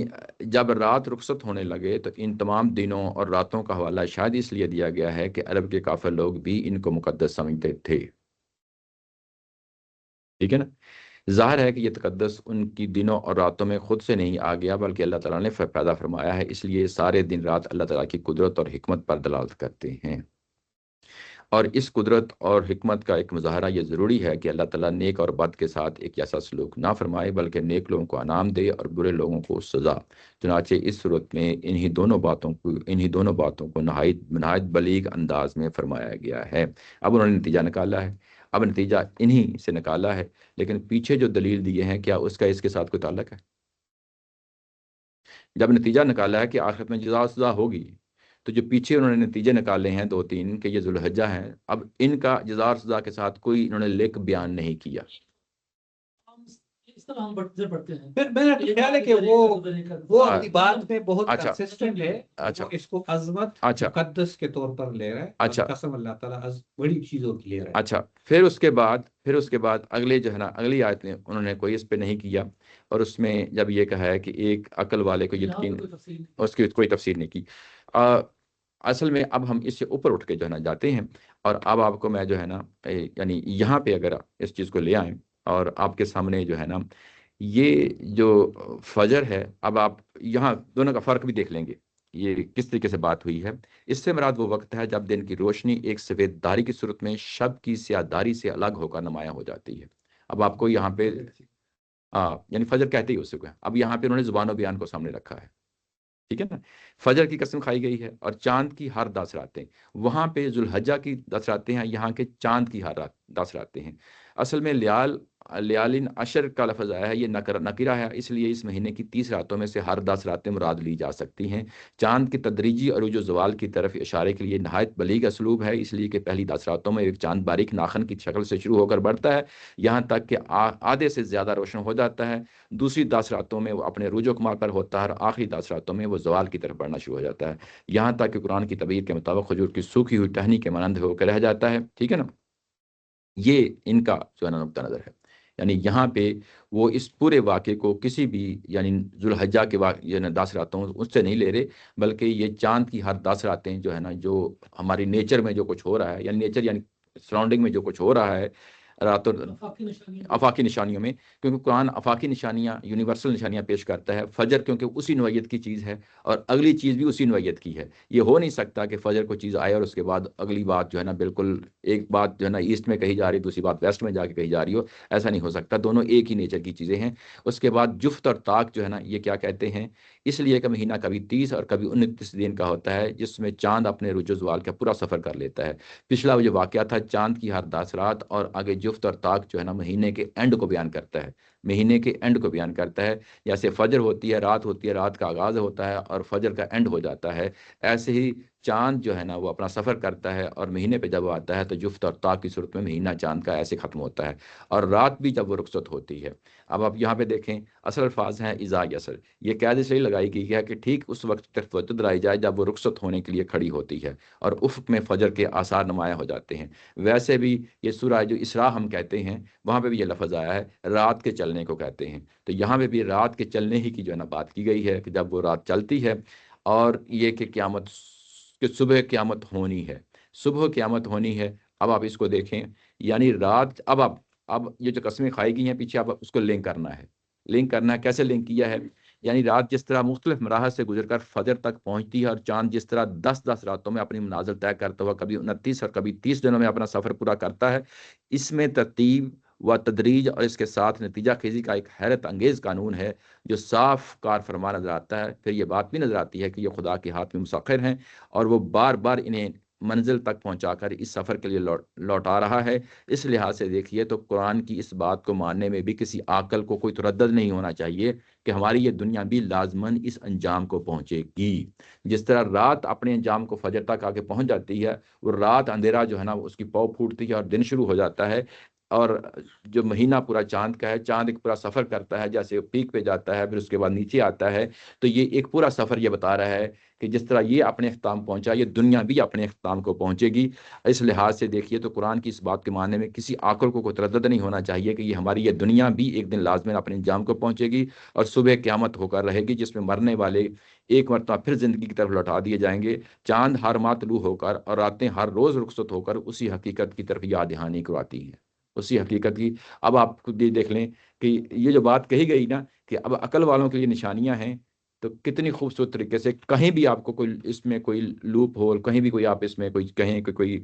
جب رات رخصت ہونے لگے تو ان تمام دنوں اور راتوں کا حوالہ شاید اس لیے دیا گیا ہے کہ عرب کے کافر لوگ بھی ان کو مقدس سمجھتے تھے، ٹھیک ہے نا۔ ظاہر ہے کہ یہ تقدس ان کی دنوں اور راتوں میں خود سے نہیں آ گیا، بلکہ اللہ تعالیٰ نے پیدا فرمایا ہے، اس لیے سارے دن رات اللہ تعالیٰ کی قدرت اور حکمت پر دلالت کرتے ہیں۔ اور اس قدرت اور حکمت کا ایک مظاہرہ یہ ضروری ہے کہ اللہ تعالیٰ نیک اور بد کے ساتھ ایک ایسا سلوک نہ فرمائے، بلکہ نیک لوگوں کو انعام دے اور برے لوگوں کو سزا۔ چنانچہ اس صورت میں انہی دونوں باتوں کو نہایت بلیغ انداز میں فرمایا گیا ہے۔ اب انہوں نے نتیجہ نکالا ہے، اب نتیجہ انہی سے نکالا ہے، لیکن پیچھے جو دلیل دیے ہیں کیا اس کا اس کے ساتھ کوئی تعلق ہے؟ جب نتیجہ نکالا ہے کہ آخرت میں جزا و سزا ہوگی، تو جو پیچھے انہوں نے نتیجے نکالے ہیں 2-3 کہ یہ ذوالحجہ ہیں، اب ان کا جزا و سزا کے ساتھ کوئی انہوں نے لنک بیان نہیں کیا۔ اس طرح ہم پڑھتے ہیں۔ میرا خیال ہے کہ وہ اپنی بات میں بہت اچھا کنسسٹنٹ ہے، اچھا وہ اس کو عظمت اچھا مقدس کے طور پر لے رہا ہے، اچھا اور قسم اللہ تعالیٰ بڑی چیزوں کی لے رہا ہے۔ اچھا پھر اس کے بعد اگلے جو ہے نا اگلی آیت میں انہوں نے کوئی اس پہ نہیں کیا، اور اس میں جب یہ کہا ہے کہ ایک عقل والے کو یقین، اس کی کوئی تفسیر نہیں کی۔ اصل میں اب ہم اس سے اوپر اٹھ کے جو ہے نا جاتے ہیں، اور اب آپ کو میں جو ہے نا یعنی یہاں پہ اگر اس چیز کو لے آئیں اور آپ کے سامنے جو ہے نا یہ جو فجر ہے، اب آپ یہاں دونوں کا فرق بھی دیکھ لیں گے، یہ کس طریقے سے بات ہوئی ہے۔ اس سے مراد وہ وقت ہے جب دن کی روشنی ایک سفید داری کی صورت میں شب کی سیاہ داری سے الگ ہو کر نمایاں ہو جاتی ہے۔ اب آپ کو یہاں پہ یعنی فجر کہتے ہی اس کو ہے، اب یہاں پہ انہوں نے زبان و بیان کو سامنے رکھا ہے، ٹھیک ہے نا۔ فجر کی قسم کھائی گئی ہے اور چاند کی ہر 10 راتیں، وہاں پہ ذوالحجہ کی 10 راتیں ہیں، یہاں کے چاند کی ہر 10 راتیں ہیں۔ اصل میں لیالین عشر کا لفظ آیا ہے، یہ نکرہ ہے، اس لیے اس مہینے کی 30 راتوں میں سے ہر 10 راتیں مراد لی جا سکتی ہیں۔ چاند کی تدریجی عروج و زوال کی طرف اشارے کے لیے نہایت بلیغ اسلوب ہے، اس لیے کہ پہلی 10 راتوں میں ایک چاند باریک ناخن کی شکل سے شروع ہو کر بڑھتا ہے، یہاں تک کہ آدھے سے زیادہ روشن ہو جاتا ہے۔ دوسری 10 راتوں میں وہ اپنے عروج و کمال پر ہوتا ہے، اور آخری 10 راتوں میں وہ زوال کی طرف بڑھنا شروع ہو جاتا ہے، یہاں تک کہ قرآن کی تعبیر کے مطابق کھجور کی سوکھی ہوئی ٹہنی کے مانند ہو کر رہ جاتا ہے، ٹھیک ہے نا۔ یہ ان کا جو ہے نا نقطہ نظر ہے، یعنی یہاں پہ وہ اس پورے واقعے کو کسی بھی یعنی ذوالحجہ کے یعنی 10 راتوں اس سے نہیں لے رہے، بلکہ یہ چاند کی ہر 10 راتیں جو ہے نا، جو ہماری نیچر میں جو کچھ ہو رہا ہے، یعنی نیچر یعنی سراؤنڈنگ میں جو کچھ ہو رہا ہے راتوں آفاقی نشانیوں میں، کیونکہ قرآن آفاقی نشانیاں یونیورسل نشانیاں پیش کرتا ہے۔ فجر کیونکہ اسی نوعیت کی چیز ہے، اور اگلی چیز بھی اسی نوعیت کی ہے، یہ ہو نہیں سکتا کہ فجر کو چیز آئے اور اس کے بعد اگلی بات جو ہے نا بالکل ایک بات جو ہے نا ایسٹ میں کہی جا رہی، دوسری بات ویسٹ میں جا کے کہی جا رہی ہو، ایسا نہیں ہو سکتا، دونوں ایک ہی نیچر کی چیزیں ہیں۔ اس کے بعد جفت اور طاق جو ہے نا یہ کیا کہتے ہیں، اس لیے کہ مہینہ کبھی 30 اور کبھی 29 دن کا ہوتا ہے، جس میں چاند اپنے رجوع زوال کا پورا سفر کر لیتا ہے۔ پچھلا وہ جو واقعہ تھا چاند کی ہر 10 رات، اور آگے جفت اور طاق جو ہے نا مہینے کے اینڈ کو بیان کرتا ہے، مہینے کے اینڈ کو بیان کرتا ہے۔ جیسے فجر ہوتی ہے، رات کا آغاز ہوتا ہے اور فجر کا اینڈ ہو جاتا ہے، ایسے ہی چاند جو ہے نا وہ اپنا سفر کرتا ہے، اور مہینے پہ جب وہ آتا ہے تو جفت اور طاق کی صورت میں مہینہ چاند کا ایسے ختم ہوتا ہے، اور رات بھی جب وہ رخصت ہوتی ہے۔ اب آپ یہاں پہ دیکھیں اصل الفاظ ہیں اذا یسر، یہ قید اس لیے لگائی گئی ہے کہ ٹھیک اس وقت تک توجہ دلائی جائے جب وہ رخصت ہونے کے لیے کھڑی ہوتی ہے اور افق میں فجر کے آثار نمایاں ہو جاتے ہیں۔ ویسے بھی یہ سورہ جو اسراء ہم کہتے ہیں، وہاں پہ بھی یہ لفظ آیا ہے، رات کے چلنے کو کہتے ہیں، تو یہاں پہ بھی رات کے چلنے ہی کی جو ہے نا بات کی گئی ہے کہ جب وہ رات چلتی ہے، اور یہ کہ قیامت کہ صبح قیامت ہونی ہے، صبح قیامت ہونی ہے۔ اب آپ اس کو دیکھیں، یعنی رات اب یہ جو قسمیں کھائی گئی ہیں پیچھے، اب اس کو لنک کرنا ہے، کیسے لنک کیا ہے، یعنی رات جس طرح مختلف مراحل سے گزر کر فجر تک پہنچتی ہے، اور چاند جس طرح 10 راتوں میں اپنی منازل طے کرتا ہوا کبھی 29 اور کبھی 30 دنوں میں اپنا سفر پورا کرتا ہے، اس میں ترتیب و تدریج اور اس کے ساتھ نتیجہ خیزی کا ایک حیرت انگیز قانون ہے جو صاف کار فرما نظر آتا ہے۔ پھر یہ بات بھی نظر آتی ہے کہ یہ خدا کے ہاتھ میں مسخر ہیں، اور وہ بار بار انہیں منزل تک پہنچا کر اس سفر کے لیے لوٹا رہا ہے۔ اس لحاظ سے دیکھیے تو قرآن کی اس بات کو ماننے میں بھی کسی عاقل کو کوئی تردد نہیں ہونا چاہیے کہ ہماری یہ دنیا بھی لازماً اس انجام کو پہنچے گی۔ جس طرح رات اپنے انجام کو فجر تک آگے پہنچ جاتی ہے، وہ رات اندھیرا جو ہے نا اس کی پاؤں پھوٹتی ہے اور دن شروع ہو جاتا ہے، اور جو مہینہ پورا چاند کا ہے، چاند ایک پورا سفر کرتا ہے، جیسے پیک پہ جاتا ہے پھر اس کے بعد نیچے آتا ہے، تو یہ ایک پورا سفر یہ بتا رہا ہے کہ جس طرح یہ اپنے اختتام پہنچا، یہ دنیا بھی اپنے اختتام کو پہنچے گی۔ اس لحاظ سے دیکھیے تو قرآن کی اس بات کے معنی میں کسی عاقل کو کوئی تردد نہیں ہونا چاہیے کہ یہ ہماری یہ دنیا بھی ایک دن لازماً اپنے انجام کو پہنچے گی، اور صبح قیامت ہو کر رہے گی جس میں مرنے والے ایک مرتبہ پھر زندگی کی طرف لوٹا دیے جائیں گے، چاند ہر ماہ طلوع ہو کر اور راتیں ہر روز رخصت ہو کر اسی حقیقت کی طرف یاد دہانی کرواتی ہیں، اسی حقیقت کی۔ اب آپ خود یہ دیکھ لیں کہ یہ جو بات کہی گئی نا کہ اب عقل والوں کے لیے نشانیاں ہیں، تو کتنی خوبصورت طریقے سے کہیں بھی آپ کو کوئی اس میں کوئی لوپ ہول، کہیں بھی کوئی آپ اس میں کوئی کہیں کہ کوئی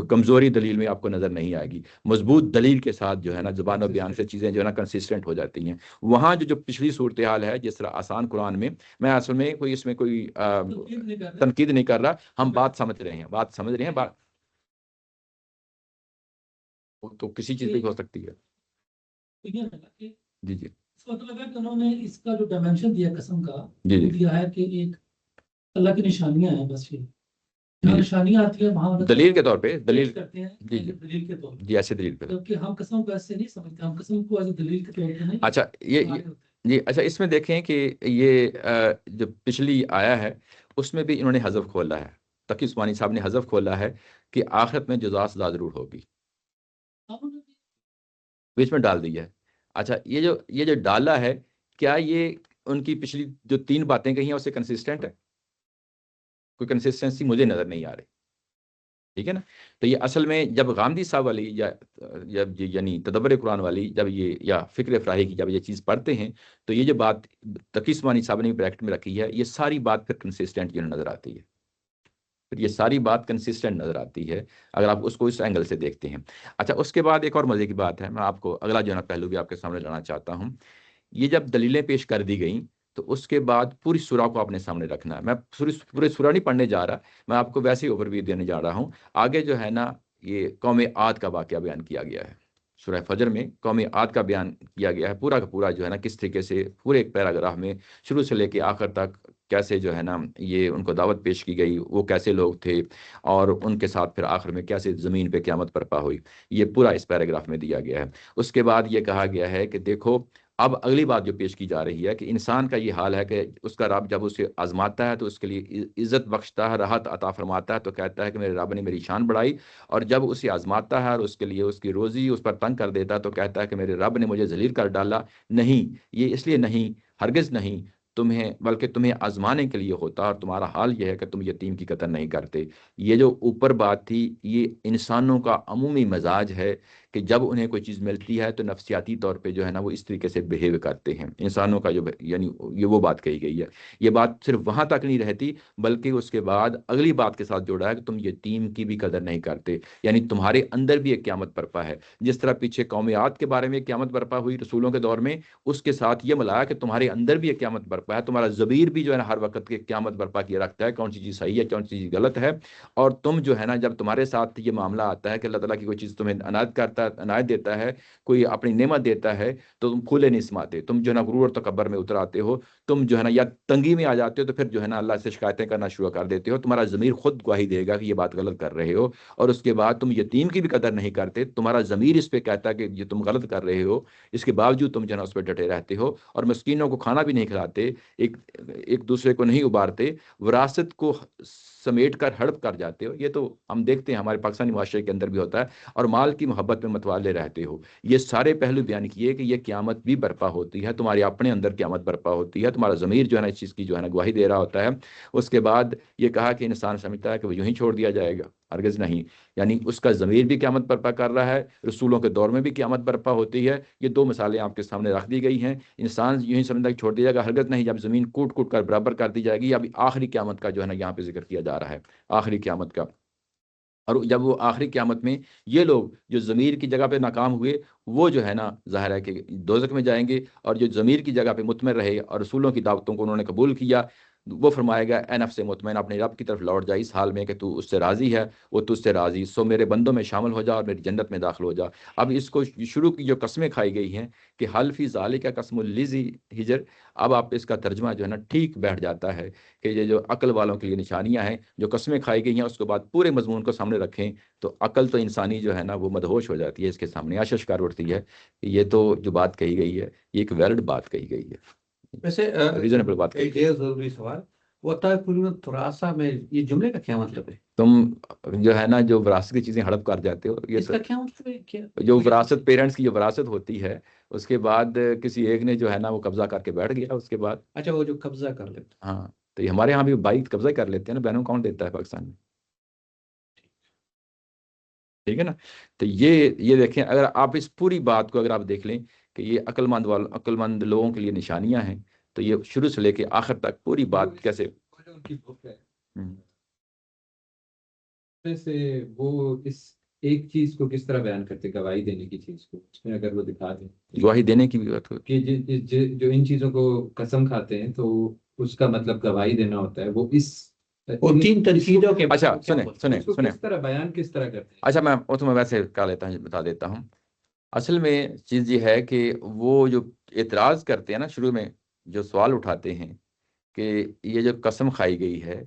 کمزوری دلیل میں آپ کو نظر نہیں آئے گی، مضبوط دلیل کے ساتھ جو ہے نا زبان و بیان سے چیزیں جو ہے نا کنسسٹنٹ ہو جاتی ہیں۔ وہاں جو پچھلی صورتحال ہے، جس طرح آسان قرآن میں اصل میں کوئی اس میں کوئی تنقید نہیں کر رہا، ہم بات سمجھ رہے ہیں بات تو کسی چیز پہ ہو سکتی ہے۔ جی جی اس وقت لگا کہ انہوں نے اس کا جو ڈائمینشن دیا قسم کا، جی جی دیا ہے کہ ایک اللہ کی نشانیاں ہیں، بس یہ جہاں نشانیاں آتی ہیں وہاں دلیل کے طور پہ، دلیل کرتے ہیں جی جی دلیل کے طور پہ، جی ایسے دلیل پہ، جبکہ ہم قسم کو ایسے نہیں سمجھتے، ہم قسم کو ایسے دلیل کے طور پہ نہیں۔ اچھا جی اچھا، اس میں دیکھیں کہ یہ جو پچھلی آیا ہے اس میں بھی انہوں نے حذف کھولا ہے، تقی عثمانی صاحب نے حذف کھولا ہے کہ آخرت میں جزا سزا ضرور ہوگی، بیچ میں ڈال دی ہے۔ اچھا یہ جو ڈالا ہے، کیا یہ ان کی پچھلی جو 3 باتیں کہی ہیں اس سے کنسسٹنٹ ہے؟ کوئی کنسسٹنسی مجھے نظر نہیں آ رہی، ٹھیک ہے نا؟ تو یہ اصل میں جب غامدی صاحب والی یعنی تدبر قرآن والی جب یہ یا فکر فراہی کی جب یہ چیز پڑھتے ہیں، تو یہ جو بات تقی عثمانی صاحب نے بریکٹ میں رکھی ہے، یہ ساری بات پھر کنسسٹنٹ نظر آتی ہے، پھر یہ ساری بات کنسسٹنٹ نظر آتی ہے اگر آپ اس کو اس اینگل سے دیکھتے ہیں۔ اچھا، اس کے بعد ایک اور مزے کی بات ہے، میں آپ کو اگلا جو ہے نا پہلو بھی آپ کے سامنے لانا چاہتا ہوں۔ یہ جب دلیلیں پیش کر دی گئیں تو اس کے بعد پوری سورہ کو اپنے سامنے رکھنا ہے۔ میں پورے سورہ نہیں پڑھنے جا رہا، میں آپ کو ویسے ہی اوور ویو دینے جا رہا ہوں۔ آگے جو ہے نا یہ قوم عاد کا واقعہ بیان کیا گیا ہے، سورہ فجر میں قوم عاد کا بیان کیا گیا ہے، پورا کا پورا جو ہے نا کس طریقے سے پورے ایک پیراگراف میں شروع سے لے کے آخر تک کیسے جو ہے نا یہ ان کو دعوت پیش کی گئی، وہ کیسے لوگ تھے، اور ان کے ساتھ پھر آخر میں کیسے زمین پہ قیامت برپا ہوئی، یہ پورا اس پیراگراف میں دیا گیا ہے۔ اس کے بعد یہ کہا گیا ہے کہ دیکھو اب اگلی بات جو پیش کی جا رہی ہے کہ انسان کا یہ حال ہے کہ اس کا رب جب اسے آزماتا ہے تو اس کے لیے عزت بخشتا ہے، راحت عطا فرماتا ہے، تو کہتا ہے کہ میرے رب نے میری شان بڑھائی، اور جب اسے آزماتا ہے اور اس کے لیے اس کی روزی اس پر تنگ کر دیتا ہے تو کہتا ہے کہ میرے رب نے مجھے ذلیل کر ڈالا۔ نہیں، یہ اس لیے نہیں، ہرگز نہیں، بلکہ تمہیں آزمانے کے لیے ہوتا، اور تمہارا حال یہ ہے کہ تم یتیم کی قدر نہیں کرتے۔ یہ جو اوپر بات تھی، یہ انسانوں کا عمومی مزاج ہے کہ جب انہیں کوئی چیز ملتی ہے تو نفسیاتی طور پہ جو ہے نا وہ اس طریقے سے بیہیو کرتے ہیں، انسانوں کا جو یعنی یہ وہ بات کہی گئی ہے۔ یہ بات صرف وہاں تک نہیں رہتی بلکہ اس کے بعد اگلی بات کے ساتھ جوڑا ہے کہ تم یتیم کی بھی قدر نہیں کرتے، یعنی تمہارے اندر بھی ایک قیامت برپا ہے۔ جس طرح پیچھے قوم عاد کے بارے میں قیامت برپا ہوئی رسولوں کے دور میں، اس کے ساتھ یہ ملایا کہ تمہارے اندر بھی ایک قیامت برپا ہے، تمہارا ضمیر بھی جو ہے نا ہر وقت کی قیامت برپا کیے رکھتا ہے، کون سی چیز صحیح ہے کون سی چیز غلط ہے۔ اور تم جو ہے نا جب تمہارے ساتھ یہ معاملہ آتا ہے کہ اللہ تعالیٰ کی کوئی چیز تمہیں عنایت دیتا ہے، کوئی اپنی نعمت دیتا ہے، تو تم کھلے نہیں سماتے، تم جو ہے نا غرور اور تکبر میں اتر آتے ہو، تم جو ہے نا یا تنگی میں آ جاتے ہو تو پھر جو ہے نا اللہ سے شکایتیں کرنا شروع کر دیتے ہو، تمہارا ضمیر خود گواہی دے گا کہ یہ بات غلط کر رہے ہو، اور اس کے بعد تم یتیم کی بھی قدر نہیں کرتے، تمہارا ضمیر اس پہ کہتا ہے کہ یہ تم غلط کر رہے ہو، اس کے باوجود تم جو ہے نا اس پہ ڈٹے رہتے ہو، اور مسکینوں کو کھانا بھی نہیں کھلاتے، ایک دوسرے کو نہیں ابارتے، وراثت کو سمیٹ کر ہڑپ کر جاتے ہو۔ یہ تو ہم دیکھتے ہیں ہمارے پاکستانی معاشرے کے اندر بھی ہوتا ہے، اور مال کی محبت میں متوالے رہتے ہو۔ یہ سارے پہلو بیان کیے کہ یہ قیامت بھی برپا ہوتی ہے، تمہارے اپنے اندر قیامت برپا ہوتی ہے، تمہارا ضمیر جو ہے نا اس چیز کی جو ہے نا گواہی دے رہا ہوتا ہے۔ اس کے بعد یہ کہا کہ انسان سمجھتا ہے کہ وہ یوں ہی چھوڑ دیا جائے گا، ہرگز نہیں، یعنی اس کا ضمیر بھی قیامت برپا کر رہا ہے، رسولوں کے دور میں بھی قیامت برپا ہوتی ہے۔ یہ 2 مثالیں آپ کے سامنے رکھ دی گئی ہیں۔ انسان یوں ہی سمجھتا ہے کہ چھوڑ دیا جائے گا، ہرگز نہیں، جب زمین کوٹ کوٹ کر برابر کر دی جائے گی۔ ابھی آخری قیامت کا جو ہے نا یہاں پہ ذکر کیا جا رہا ہے، آخری قیامت کا۔ اور جب وہ آخری قیامت میں یہ لوگ جو ضمیر کی جگہ پہ ناکام ہوئے، وہ جو ہے نا ظاہر ہے کہ دوزخ میں جائیں گے، اور جو ضمیر کی جگہ پہ مطمئن رہے اور رسولوں کی دعوتوں کو انہوں نے قبول کیا، وہ فرمائے گا اے نفس مطمئن اپنے رب کی طرف لوٹ جا اس حال میں کہ تو اس سے راضی ہے، وہ تجھ سے راضی، سو میرے بندوں میں شامل ہو جا اور میری جنت میں داخل ہو جا۔ اب اس کو شروع کی جو قسمیں کھائی گئی ہیں کہ حل فی ذالک قسم الذی ہجر، اب آپ اس کا ترجمہ جو ہے نا ٹھیک بیٹھ جاتا ہے کہ یہ جو عقل والوں کے لیے نشانیاں ہیں، جو قسمیں کھائی گئی ہیں اس کے بعد پورے مضمون کو سامنے رکھیں تو عقل تو انسانی جو ہے نا وہ مدہوش ہو جاتی ہے، اس کے سامنے آشش کار اٹھتی ہے کہ یہ تو جو بات کہی گئی ہے یہ ایک ویلڈ بات کہی گئی ہے، ویسے ریزنیبل بات کہی ایک غیر ضروری سوال، وَتَأْكُلُونَ التُّرَاثَ میں یہ جملے کا کیا مطلب ہے؟ تم جو ہے نا جو وراثت کی چیزیں ہڑپ کر جاتے ہو، یہ اس کا کیا مطلب ہے؟ کیا جو وراثت پیرنٹس کی جو وراثت ہوتی ہے اس کے بعد کسی ایک نے جو ہے نا وہ قبضہ کر کے بیٹھ گیا، اس کے بعد اچھا وہ جو قبضہ کر لیتا ہاں تو یہ ہمارے ہاں بھی بھائی قبضہ کر لیتے ہیں نا، بہنوں کون دیتا ہے پاکستان میں، ٹھیک ہے نا۔ تو یہ دیکھیں، اگر آپ اس پوری بات کو اگر آپ دیکھ لیں کہ یہ عقل مند لوگوں کے لیے نشانیاں ہیں، تو یہ شروع سے لے کے آخر تک پوری بات کیسے ان کی بک ہے ہم، سے وہ اس ایک چیز کو کس طرح بیان کرتے، گواہی دینے کی چیز کو، اس میں اگر وہ دکھا دیں گواہی دینے کی بھی بات ہو کہ جو ان چیزوں کو قسم کھاتے ہیں تو اس کا مطلب گواہی دینا ہوتا ہے، وہ اس وہ تین تنقیدوں کے بعد اچھا وہ کیا سنیں بولتے ہیں؟ اس کو سنیں کس طرح بیان کس طرح کرتے ہیں؟ اچھا میں ویسے کہہ لیتا ہوں، بتا دیتا ہوں۔ اصل میں چیز یہ ہے کہ وہ جو اعتراض کرتے ہیں نا، شروع میں جو سوال اٹھاتے ہیں کہ یہ جو قسم کھائی گئی ہے،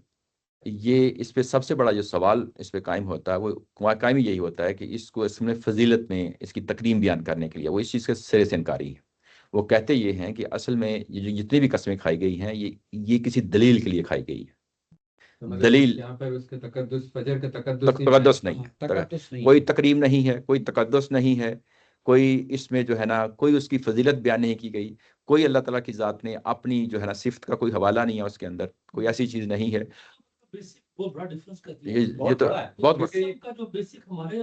یہ اس پہ سب سے بڑا جو سوال اس پہ قائم ہوتا ہے وہ قائم یہی ہوتا ہے کہ اس کو اس میں فضیلت میں اس کی تکریم بیان کرنے کے لیے وہ اس چیز کے سرے سے انکاری ہے۔ وہ کہتے یہ ہیں کہ اصل میں یہ جو جتنی بھی قسمیں کھائی گئی ہیں یہ کسی دلیل کے لیے کھائی گئی ہے، تو مطلب دلیل یہاں پر اس کے تقدس، فجر کا تقدس تقدس نہیں ہے، تقدس نہیں کوئی ہے۔ تکریم نہیں ہے، کوئی تقدس نہیں ہے، کوئی اس میں جو ہے نا کوئی اس کی فضیلت بیان نہیں کی گئی، کوئی اللہ تعالیٰ کی ذات نے اپنی جو ہے نا صفت کا کوئی حوالہ نہیں ہے اس کے اندر، کوئی ایسی چیز نہیں ہے۔ بیسک بہت بڑا ڈفرنس کر دیا یہ تو بہت قسم کا جو بیسک ہمارے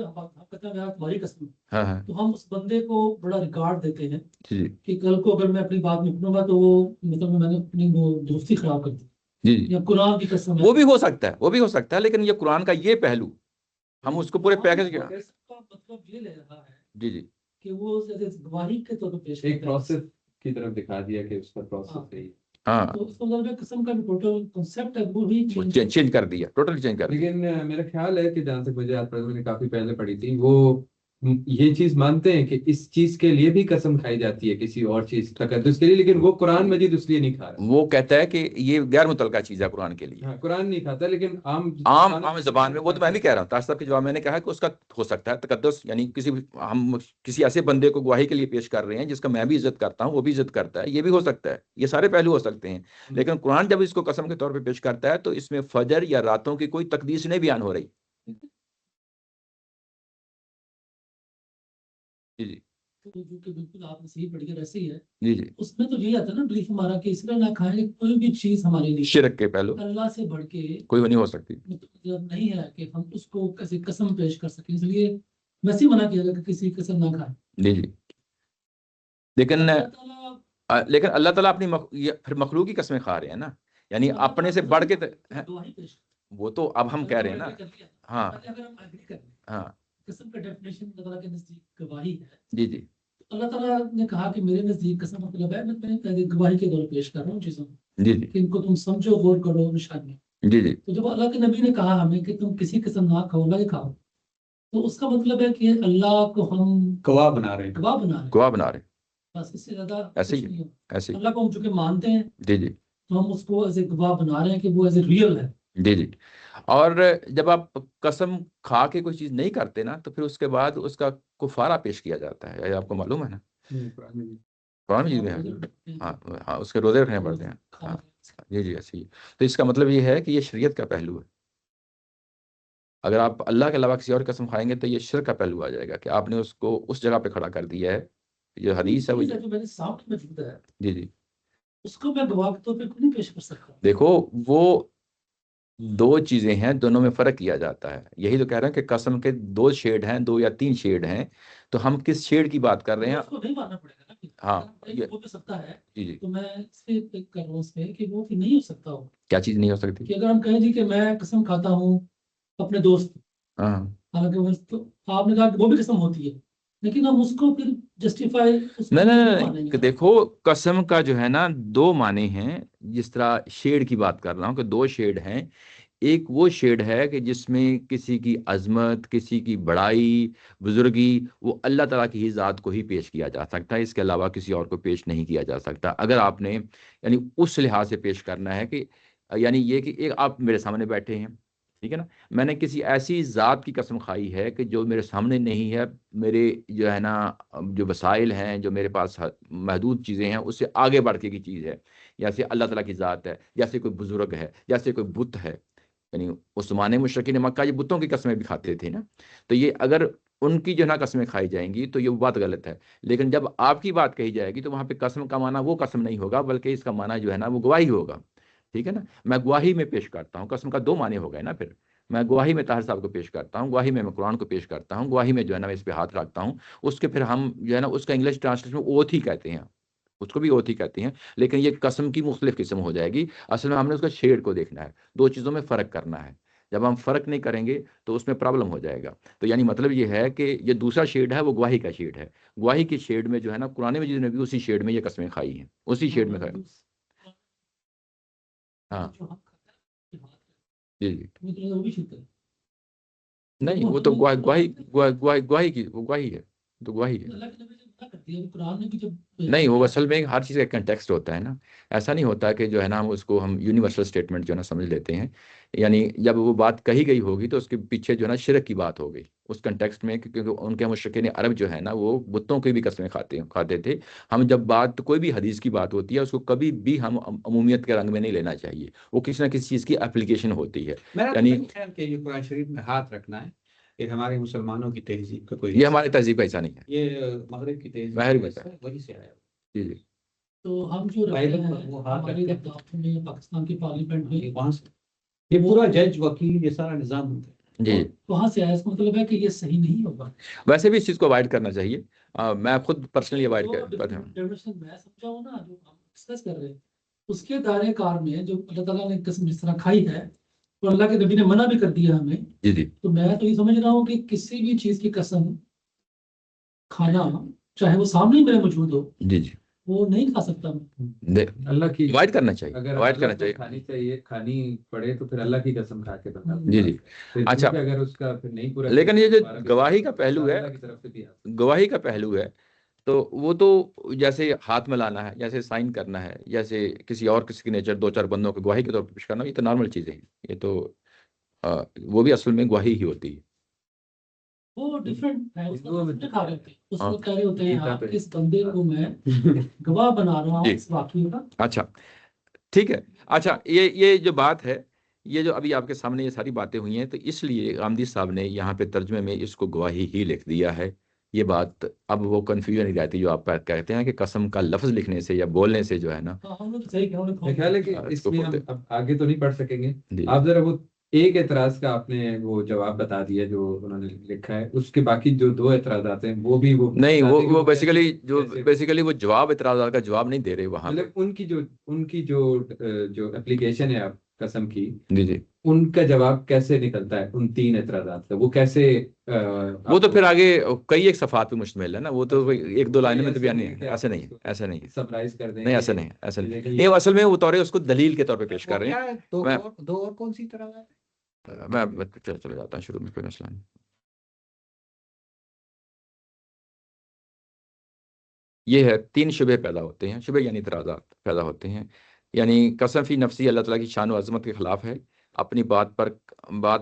کہتے ہیں ہماری قسم، ہاں ہاں تو ہم اس بندے کو بڑا ریکارڈ دیتے ہیں جی کہ کل کو اگر میں اپنی بات میں اپنوں گا تو وہ مطلب میں نے اپنی وہ دوستی خراب کر دی، جی جی یا قرآن کی قسم وہ بھی ہو سکتا ہے، وہ بھی ہو سکتا ہے، لیکن یہ قرآن کا یہ پہلو ہم اس کو پورے پیکج کیا کا مطلب یہ لے رہا ہے جی جی کہ وہ گواہی کے طور پر پیش ایک کرتا ہے، پروسیس کی طرف دکھا دیا کہ اس کا پروسیس ہے۔ ہاں تو اس کا مطلب ہے قسم کا جو ٹوٹل کنسپٹ ہے وہ ہی چینج کر دیا، ٹوٹل چینج کر دیا۔ لیکن میرا خیال ہے کہ جہاں تک مجھے یاد پڑا، میں نے کافی پہلے پڑھی تھی، وہ یہ چیز مانتے ہیں کہ اس چیز کے لیے بھی قسم کھائی جاتی ہے کسی اور چیز تقدس کے لیے، لیکن وہ قرآن مجید اس لیے نہیں کھا رہا۔ وہ کہتا ہے کہ یہ غیر متعلقہ چیز ہے قرآن کے لیے، ہاں قرآن نہیں کھاتا، لیکن عام زبان میں، وہ تو میں بھی کہہ رہا ہوں، تاج صاحب کے جواب میں نے کہا کہ اس کا ہو سکتا ہے تقدس، یعنی ہم کسی ایسے بندے کو گواہی کے لیے پیش کر رہے ہیں جس کا میں بھی عزت کرتا ہوں، وہ بھی عزت کرتا ہے، یہ بھی ہو سکتا ہے، یہ سارے پہلو ہو سکتے ہیں، لیکن قرآن جب اس کو قسم کے طور پہ پیش کرتا ہے تو اس میں فجر یا راتوں کی کوئی تقدیس نہیں بیان ہو رہی۔ جی جی جو کہ بالکل آپ نے صحیح پڑھی ہے ویسے ہی ہے، جی جی اس میں تو یہی آتا ہے نا بلیف ہمارا کہ اس طرح نہ کھائیں کہ کوئی بھی چیز ہمارے لیے شرک کے پہلو اللہ سے بڑھ کے کوئی نہیں ہو سکتی۔ مطلب نہیں ہے کہ ہم اس کو کیسے قسم پیش کر سکیں، اس لیے ویسے ہی منع کیا گیا کہ کسی کی قسم نہ کھائیں۔ جی جی لیکن اللہ تعالیٰ اللہ تعالیٰ اپنی یہ پھر مخلوق کی قسمیں کھا رہے ہیں نا، یعنی اپنے سے بڑھ کے گواہی پیش وہ تو اب ہم کہہ رہے ہیں نا۔ ہاں اگر ہم ایگری کریں ہاں قسم کا ڈیفینیشن اللہ تعالیٰ کے نزدیک گواہی ہے، جی جی اللہ تعالیٰ نے کہا کہ میرے نزدیک قسم مطلب ہے میں گواہی کے طور پر پیش کر رہا ہوں چیزوں جی جی کہ ان کو تم سمجھو، غور کرو، نشانی۔ جی جی تو جب اللہ کے نبی نے کہا ہمیں کہ تم کسی قسم نہ کھاؤ، نہ کھاؤ، تو اس کا مطلب ہے کہ اللہ کو ہم گواہ بنا رہے ہیں۔ گواہ بنا رہے ہیں، گواہ بنا رہے ہیں، بس اس سے زیادہ ایسے کچھ ہی نہیں ہے۔ ایسے ہی اللہ کو ہم چونکہ مانتے ہیں جی جی تو ہم اس کو ایز اے گواہ بنا رہے ہیں کہ وہ ایز اے ریئل ہے۔ جی جی اور جب آپ قسم کھا کے کوئی چیز نہیں کرتے نا تو پھر اس کے بعد اس کا کفارہ پیش کیا جاتا ہے، آپ کو معلوم ہے نا، قرآن مجید میں ہے۔ ہاں ہاں اس کے روزے رکھنے پڑتے ہیں۔ ہاں جی جی ایسے ہی، تو اس کا مطلب یہ ہے کہ یہ شریعت کا پہلو ہے۔ اگر آپ اللہ کے علاوہ کسی اور قسم کھائیں گے تو یہ شرک کا پہلو آ جائے گا کہ آپ نے اس کو اس جگہ پہ کھڑا کر دیا ہے۔ جو حدیث ہے وہ جو میرے سامنے موجود ہے جی جی اس کو میں گواہ کے طور پہ نہیں پیش کر سکتا۔ دیکھو وہ دو چیزیں ہیں، دونوں میں فرق کیا جاتا ہے، یہی تو کہہ رہے ہیں کہ قسم کے دو شیڈ ہیں، دو یا تین شیڈ ہیں، تو ہم کس شیڈ کی بات کر رہے ہیں؟ اس کو نہیں ماننا پڑے گا نا، ہاں وہ بھی سکتا ہے، جی جی تو میں اس پہ کلک کر رہا ہوں اس پہ کہ وہ نہیں ہو سکتا ہو کیا چیز نہیں ہو سکتی؟ کہ اگر ہم کہیں جی کہ میں قسم کھاتا ہوں اپنے دوست، ہاں حالانکہ تو آپ نے کہا کہ وہ بھی قسم ہوتی ہے، لیکن ہم اس کو پھر جسٹیفائی نہیں کہ دیکھو قسم کا جو ہے نا دو معنی ہیں، جس طرح شیڈ کی بات کر رہا ہوں کہ دو شیڈ ہیں. ایک وہ شیڈ ہے کہ جس میں کسی کی عظمت، کسی کی بڑائی، بزرگی، وہ اللہ تعالیٰ کی ہی ذات کو ہی پیش کیا جا سکتا ہے، اس کے علاوہ کسی اور کو پیش نہیں کیا جا سکتا. اگر آپ نے یعنی اس لحاظ سے پیش کرنا ہے کہ یعنی یہ کہ ایک آپ میرے سامنے بیٹھے ہیں، ٹھیک ہے نا، میں نے کسی ایسی ذات کی قسم کھائی ہے کہ جو میرے سامنے نہیں ہے، میرے جو ہے نا جو وسائل ہیں، جو میرے پاس محدود چیزیں ہیں، اس سے آگے بڑھ کے کی چیز ہے، جیسے اللہ تعالیٰ کی ذات ہے، جیسے کوئی بزرگ ہے، جیسے کوئی بت ہے. یعنی عثمان مشرکین مکہ یہ بتوں کی قسمیں بھی کھاتے تھے نا، تو یہ اگر ان کی جو ہے نا قسمیں کھائی جائیں گی تو یہ بات غلط ہے. لیکن جب آپ کی بات کہی جائے گی تو وہاں پہ قسم کا معنی وہ قسم نہیں ہوگا، بلکہ اس کا معنی جو ہے نا وہ گواہی ہوگا. ٹھیک ہے نا، میں گواہی میں پیش کرتا ہوں، قسم کا دو معنی ہو گئے نا. پھر میں گواہی میں طاہر صاحب کو پیش کرتا ہوں، گواہی میں قرآن کو پیش کرتا ہوں، گواہی میں جو ہے نا میں اس پہ ہاتھ رکھتا ہوں. اس کے پھر ہم جو ہے نا اس کا انگلش ٹرانسلیشن اوتھ ہی کہتے ہیں، اس کو بھی اوتھ ہی کہتے ہیں. لیکن یہ قسم کی مختلف قسم ہو جائے گی. اصل میں ہم نے اس کا شیڈ کو دیکھنا ہے، دو چیزوں میں فرق کرنا ہے. جب ہم فرق نہیں کریں گے تو اس میں پرابلم ہو جائے گا. تو یعنی مطلب یہ ہے کہ یہ دوسرا شیڈ ہے، وہ گواہی کا شیڈ ہے. گواہی کے شیڈ میں جو ہے نا قرآن مجید نے بھی اسی شیڈ میں یہ قسمیں کھائی ہیں، اسی شیڈ میں کھائی. ہاں جی جی، نہیں وہ تو گواہی کی، وہ گواہی ہے، تو گواہی ہے. نہیں وہ اصل میں ہر چیز کا کنٹیکسٹ ہوتا ہے نا. ایسا نہیں ہوتا کہ جو ہے نا ہم اس کو ہم یونیورسل اسٹیٹمنٹ جو ہے نا سمجھ لیتے ہیں. یعنی جب وہ بات کہی گئی ہوگی تو اس کے پیچھے جو ہے نا شرک کی بات ہوگی اس کنٹیکسٹ میں، کیونکہ ان کے مشرکین عرب جو ہے نا وہ بتوں کی بھی قسمیں کھاتے تھے. ہم جب بات کوئی بھی حدیث کی بات ہوتی ہے اس کو کبھی بھی ہم عمومیت کے رنگ میں نہیں لینا چاہیے، وہ کسی نہ کسی چیز کی اپلیکیشن ہوتی ہے. یعنی یہ قرآن شریف میں ہاتھ رکھنا ہے یہ ہمارے مسلمانوں کی تہذیب کا کوئی، یہ ہماری تہذیب کا ایسا نہیں ہے، یہ مغرب کی تہذیب وہی سے آیا. جی جی، تو ہم جو ہماری میں پاکستان کی پارلیمنٹ میں وہاں سے یہ پورا جج وکیل یہ سارا نظام ہوتا ہے جی، وہاں سے آیا. اس کا مطلب ہے کہ یہ صحیح نہیں ہوگا. ویسے بھی اس چیز کو اوائڈ کرنا چاہیے. میں خود پرسنلی اوائڈ کرتا ہوں. میں سمجھا ہوں نا جو ہم ڈسکس کر رہے ہیں اس کے دائرے کار میں جو اللہ تعالیٰ نے قسم جس طرح کھائی ہے تو اللہ کے نبی نے منع بھی کر دیا ہمیں. جی جی، تو میں تو یہ سمجھ رہا ہوں کہ کسی بھی چیز کی قسم کھانا چاہے وہ سامنے میرے موجود ہو جی جی، وہ نہیں کھا سکتا. اللہ کی اوائڈ کرنا چاہیے، اگر اوائڈ کرنا اللہ چاہیے. کھانی پڑے تو پھر اللہ کی قسم کھا کے بتا. جی جی، اچھا. اگر اس کا پھر نہیں پورا، لیکن یہ جو گواہی کا پہلو ہے، اللہ کی طرف سے بھی گواہی کا پہلو ہے تو وہ تو جیسے ہاتھ میں لانا ہے، جیسے سائن کرنا ہے، جیسے کسی اور کسی نیچر دو چار بندوں کو گواہی کے طور پر پیش کرنا، یہ تو نارمل چیزیں ہیں. یہ تو وہ بھی اصل میں گواہی ہی ہوتی ہے. وہ ڈیفرنٹ ہے. اس کو کھا رہے ہوتے ہیں، اس کو کہہ رہے ہوتے ہیں آپ اس بندے کو میں گواہ بنا رہا ہوں اس واقعے کا. اچھا ٹھیک ہے. اچھا یہ جو بات ہے، یہ جو ابھی آپ کے سامنے یہ ساری باتیں ہوئی ہیں، تو اس لیے غامدی صاحب نے یہاں پہ ترجمے میں اس کو گواہی ہی لکھ دیا ہے. یہ بات اب وہ کنفیوژن نہیں رہتی جو آپ کہتے ہیں کہ قسم کا لفظ لکھنے سے یا بولنے سے جو ہے نا. خیال ہے کہ اس میں ہم اب آگے تو نہیں پڑھ سکیں گے. آپ ذرا وہ ایک اعتراض کا آپ نے وہ جواب بتا دیا جو انہوں نے لکھا ہے، اس کے باقی جو دو اعتراضات ہیں وہ بھی نہیں، وہ بیسیکلی وہ جواب اعتراضات کا جواب نہیں دے رہے وہاں. مطلب ان کی جو اپلیکیشن ہے آپ قسم کی، جی جی، ان کا جواب کیسے نکلتا ہے ان تین اعتراضات کا، وہ کیسے وہ تو پھر آگے کئی ایک صفحات پہ مشتمل ہے نا. وہ تو ایک دو لائنوں میں تو بیان نہیں ہے. ایسا نہیں ہے، ایسا نہیں ہے، سمرائز کر دیں. نہیں ایسا نہیں، ایسا نہیں. یہ اصل میں وہ طور ہے اس کو دلیل کے طور پہ پیش کر رہے ہیں. دو اور کون سی اعتراضات؟ میں چلے جاتا ہوں شروع میں، کوئی مسئلہ نہیں. یہ ہے 3 شبہ پیدا ہوتے ہیں. شبہ یعنی اعتراضات پیدا ہوتے ہیں. یعنی قسم فی نفسی اللہ تعالیٰ کی شان و عظمت کے خلاف ہے. اپنی بات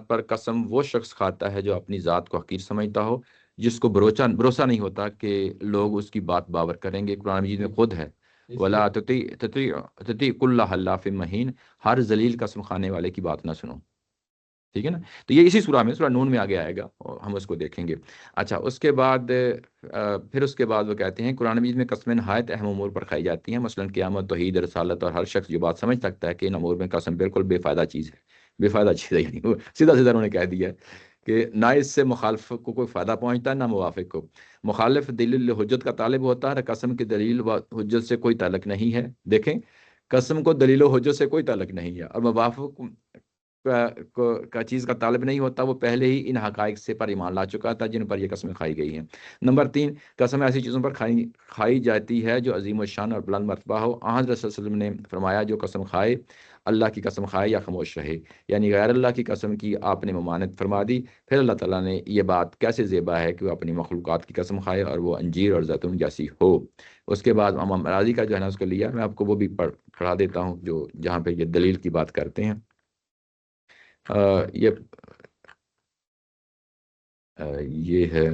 پر قسم وہ شخص کھاتا ہے جو اپنی ذات کو حقیر سمجھتا ہو، جس کو بھروسہ نہیں ہوتا کہ لوگ اس کی بات باور کریں گے. قرآن مجید میں خود ہے وَلَا تُطِعْ كُلَّ حَلَّافٍ مَّهِينٍ، ہر ذلیل قسم کھانے والے کی بات نہ سنو. ٹھیک ہے نا. تو یہ اسی سورہ نون میں آگے آئے گا اور ہم اس کو دیکھیں گے. اچھا اس کے بعد پھر اس کے بعد وہ کہتے ہیں قرآن مجید میں قسمیں نہایت اہم امور پر کھائی جاتی ہیں، مثلا قیامت، توحید، رسالت، اور ہر شخص جو بات سمجھ سکتا ہے کہ ان امور میں قسم بالکل بے فائدہ چیز ہے. بے فائدہ چیز ہے، یعنی وہ سیدھا انہوں نے کہہ دیا ہے کہ نہ اس سے مخالف کو کوئی فائدہ پہنچتا ہے نہ موافق کو. مخالف دلیل حجت کا طالب ہوتا ہے، قسم کی دلیل و حجت سے کوئی تعلق نہیں ہے. دیکھیں قسم کو دلیل و حجت سے کوئی تعلق نہیں ہے، اور موافق کا چیز کا طالب نہیں ہوتا، وہ پہلے ہی ان حقائق سے پر ایمان لا چکا تھا جن پر یہ قسمیں کھائی گئی ہیں۔ نمبر 3، قسم ایسی چیزوں پر کھائی جاتی ہے جو عظیم الشان اور بلند مرتبہ ہو۔ حضرت صلی اللہ علیہ وسلم نے فرمایا جو قسم کھائے، اللہ کی قسم کھائے یا خاموش رہے، یعنی غیر اللہ کی قسم کی آپ نے ممانعت فرما دی۔ پھر اللہ تعالیٰ نے یہ بات کیسے زیبا ہے کہ وہ اپنی مخلوقات کی قسم کھائے اور وہ انجیر اور زیتون جیسی ہو۔ اس کے بعد امام راضی کا جو ہے نا اس کو لیا، میں آپ کو وہ بھی پڑھا دیتا ہوں جو جہاں پہ یہ دلیل کی بات کرتے ہیں۔ یہ ہے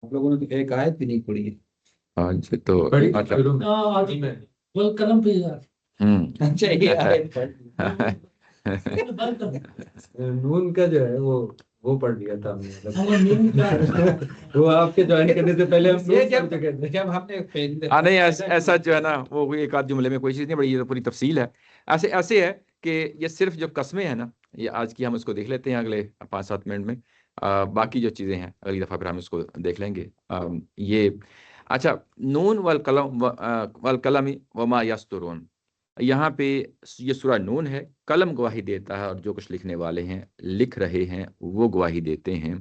آپ لوگوں نے تو ایک آیت بھی نہیں پڑھی ہے۔ ہاں جی، تو بڑی مطلب شروع میں آج وہ قلم پہ یار اچھا یہ آیت پڑھ بند کر دیں۔ نون کا جو ہے وہ پڑھ لیا تھا ہم نے، ہمیں نون کا وہ آپ کے جوائن کرنے سے پہلے ہم یہ نون جب سمجھ گئے تھے۔ ہم نے نہیں ایسا جو ہے نا وہ ایک آدھ جملے میں کوئی چیز نہیں بڑی، یہ تو پوری تفصیل ہے۔ ایسے ہے کہ یہ صرف جو قسمیں ہیں نا، یہ آج کی ہم اس کو دیکھ لیتے ہیں اگلے 5-7 منٹ میں، باقی جو چیزیں ہیں اگلی دفعہ پھر ہم اس کو دیکھ لیں گے۔ یہ اچھا، نون والقلم وما یسطرون، یہاں پہ یہ سورہ نون ہے، قلم گواہی دیتا ہے اور جو کچھ لکھنے والے ہیں لکھ رہے ہیں وہ گواہی دیتے ہیں۔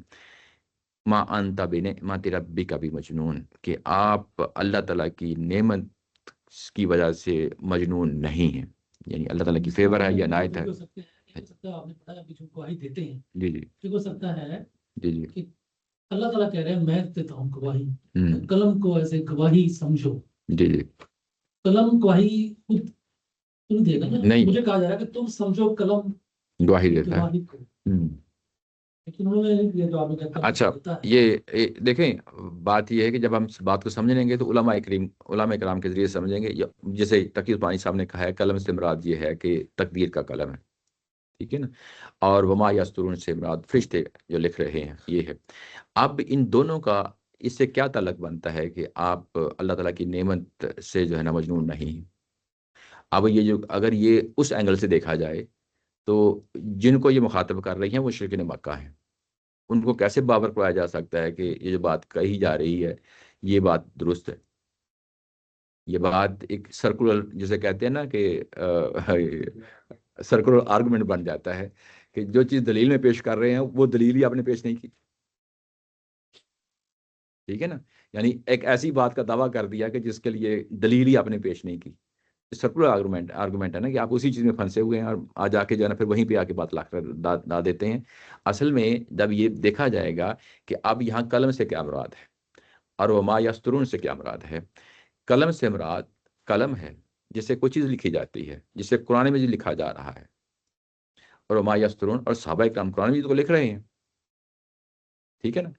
ما انت بنعمت ربک بمجنون، کہ آپ اللہ تعالیٰ کی نعمت کی وجہ سے مجنون نہیں ہیں، یعنی اللہ تعالیٰ کی فیور ہے یا عنایت ہے۔ ہو سکتا ہے آپ نے بتایا کہ جو گواہی دیتے ہیں، جی جی یہ ہو سکتا ہے جی جی کہ اللہ تعالیٰ کہہ رہے ہیں میں دیتا ہوں گواہی، قلم کو ایسے گواہی سمجھو۔ جی جی قلم گواہی خود تم دے گا نا، نہیں، مجھے کہا جا رہا ہے کہ تم سمجھو قلم گواہی دیتا ہے۔ گواہی کو، لیکن انہوں نے یہ جو آپ نے کہا اچھا، دیتا ہے۔ یہ دیکھیں بات یہ ہے کہ جب ہم اس بات کو سمجھ لیں گے تو علماء کرام کے ذریعے سمجھیں گے، جیسے تقی عثمانی صاحب نے کہا ہے قلم سے مراد یہ ہے کہ تقدیر کا قلم ہے، ٹھیک ہے نا، اور وما یسطرون سے مراد فرشتے جو لکھ رہے ہیں یہ ہے۔ اب ان دونوں کا اس سے کیا تعلق بنتا ہے کہ آپ اللہ تعالیٰ کی نعمت سے جو ہے نا مجنون نہیں ہیں؟ اب یہ جو اگر یہ اس اینگل سے دیکھا جائے تو جن کو یہ مخاطب کر رہی ہیں وہ مشرکین مکہ ہیں، ان کو کیسے باور کرایا جا سکتا ہے کہ یہ جو بات کہی جا رہی ہے یہ بات درست ہے؟ یہ بات ایک سرکولر جسے کہتے ہیں نا کہ سرکولر آرگومنٹ بن جاتا ہے کہ جو چیز دلیل میں پیش کر رہے ہیں وہ دلیل ہی آپ نے پیش نہیں کی، ٹھیک ہے نا، یعنی ایک ایسی بات کا دعویٰ کر دیا کہ جس کے لیے دلیل ہی آپ نے پیش نہیں کی۔ سرکولر آرگومنٹ ہے نا کہ آپ اسی چیز میں پھنسے ہوئے ہیں اور آ جا کے جو ہے نا پھر وہیں پہ آ کے بات لا دیتے ہیں۔ اصل میں جب یہ دیکھا جائے گا کہ اب یہاں قلم سے کیا مراد ہے اور وما یسطرون سے کیا مراد ہے۔ قلم سے مراد قلم ہے جس سے کوئی چیز لکھی جاتی ہے، جسے قرآن میں لکھا جا رہا ہے، اور وما یسطرون اور صحابہ کرام قرآن مجید کو لکھ رہے ہیں، ٹھیک ہے نا۔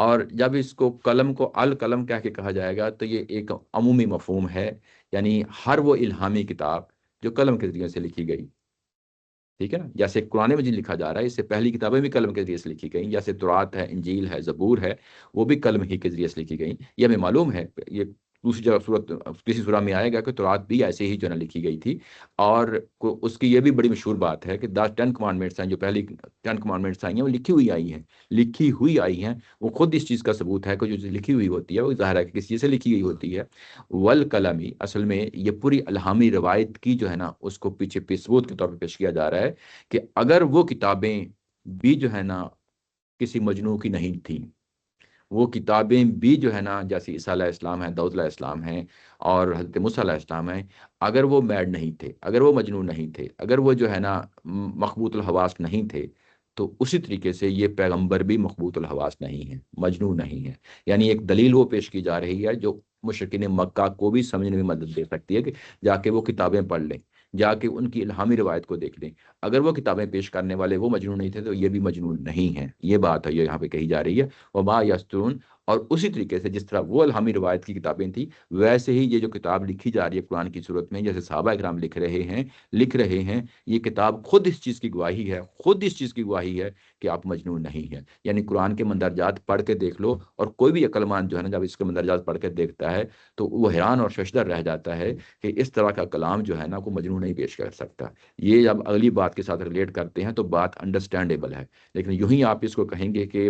اور جب اس کو قلم کو القلم کہہ کے کہا جائے گا تو یہ ایک عمومی مفہوم ہے، یعنی ہر وہ الہامی کتاب جو قلم کے ذریعے سے لکھی گئی، ٹھیک ہے نا، جیسے قرآن مجید لکھا جا رہا ہے، اس سے پہلی کتابیں بھی قلم کے ذریعے سے لکھی گئیں، جیسے تورات ہے، انجیل ہے، زبور ہے، وہ بھی قلم ہی کے ذریعے سے لکھی گئیں۔ یہ ہمیں معلوم ہے، یہ دوسری جگہ کسی سورہ میں آئے گا کہ تورات بھی ایسے ہی جو ہے نا لکھی گئی تھی، اور اس کی یہ بھی بڑی مشہور بات ہے کہ 10 کمانڈمنٹس ہیں، جو پہلی 10 کمانڈمنٹس آئی ہیں وہ لکھی ہوئی آئی ہیں، وہ خود اس چیز کا ثبوت ہے کہ جو چیز لکھی ہوئی ہوتی ہے وہ ظاہر ہے کہ کسی چیز سے لکھی گئی ہوتی ہے۔ والقلمی، اصل میں یہ پوری الہامی روایت کی جو ہے نا اس کو پیچھے ثبوت کے طور پہ پیش کیا جا رہا ہے کہ اگر وہ کتابیں بھی جو ہے نا کسی مجنون کی نہیں تھیں، وہ کتابیں بھی جو ہے نا جیسے عیسیٰ علیہ السلام ہیں، داؤد علیہ السلام ہیں اور حضرت موسیٰ علیہ السلام ہیں، اگر وہ میڈ نہیں تھے، اگر وہ مجنون نہیں تھے، اگر وہ جو ہے نا مخبوط الحواس نہیں تھے، تو اسی طریقے سے یہ پیغمبر بھی مخبوط الحواس نہیں ہیں، مجنون نہیں ہیں۔ یعنی ایک دلیل وہ پیش کی جا رہی ہے جو مشرکین مکہ کو بھی سمجھنے میں مدد دے سکتی ہے کہ جا کے وہ کتابیں پڑھ لیں، جا کے ان کی الہامی روایت کو دیکھ لیں، اگر وہ کتابیں پیش کرنے والے وہ مجنون نہیں تھے تو یہ بھی مجنون نہیں ہیں۔ یہ بات ہے، یہ یہاں پہ کہی جا رہی ہے وما یسطرون، اور اسی طریقے سے جس طرح وہ الہامی روایت کی کتابیں تھیں ویسے ہی یہ جو کتاب لکھی جا رہی ہے قرآن کی صورت میں، جیسے صحابہ اکرام لکھ رہے ہیں، یہ کتاب خود اس چیز کی گواہی ہے کہ آپ مجنون نہیں ہیں۔ یعنی قرآن کے مندرجات پڑھ کے دیکھ لو، اور کوئی بھی عقل مند جو ہے نا جب اس کے مندرجات پڑھ کے دیکھتا ہے تو وہ حیران اور ششدر رہ جاتا ہے کہ اس طرح کا کلام جو ہے نا کو مجنون نہیں پیش کر سکتا۔ یہ جب اگلی بات کے ساتھ ریلیٹ کرتے ہیں تو بات انڈرسٹینڈیبل ہے، لیکن یوں ہی آپ اس کو کہیں گے کہ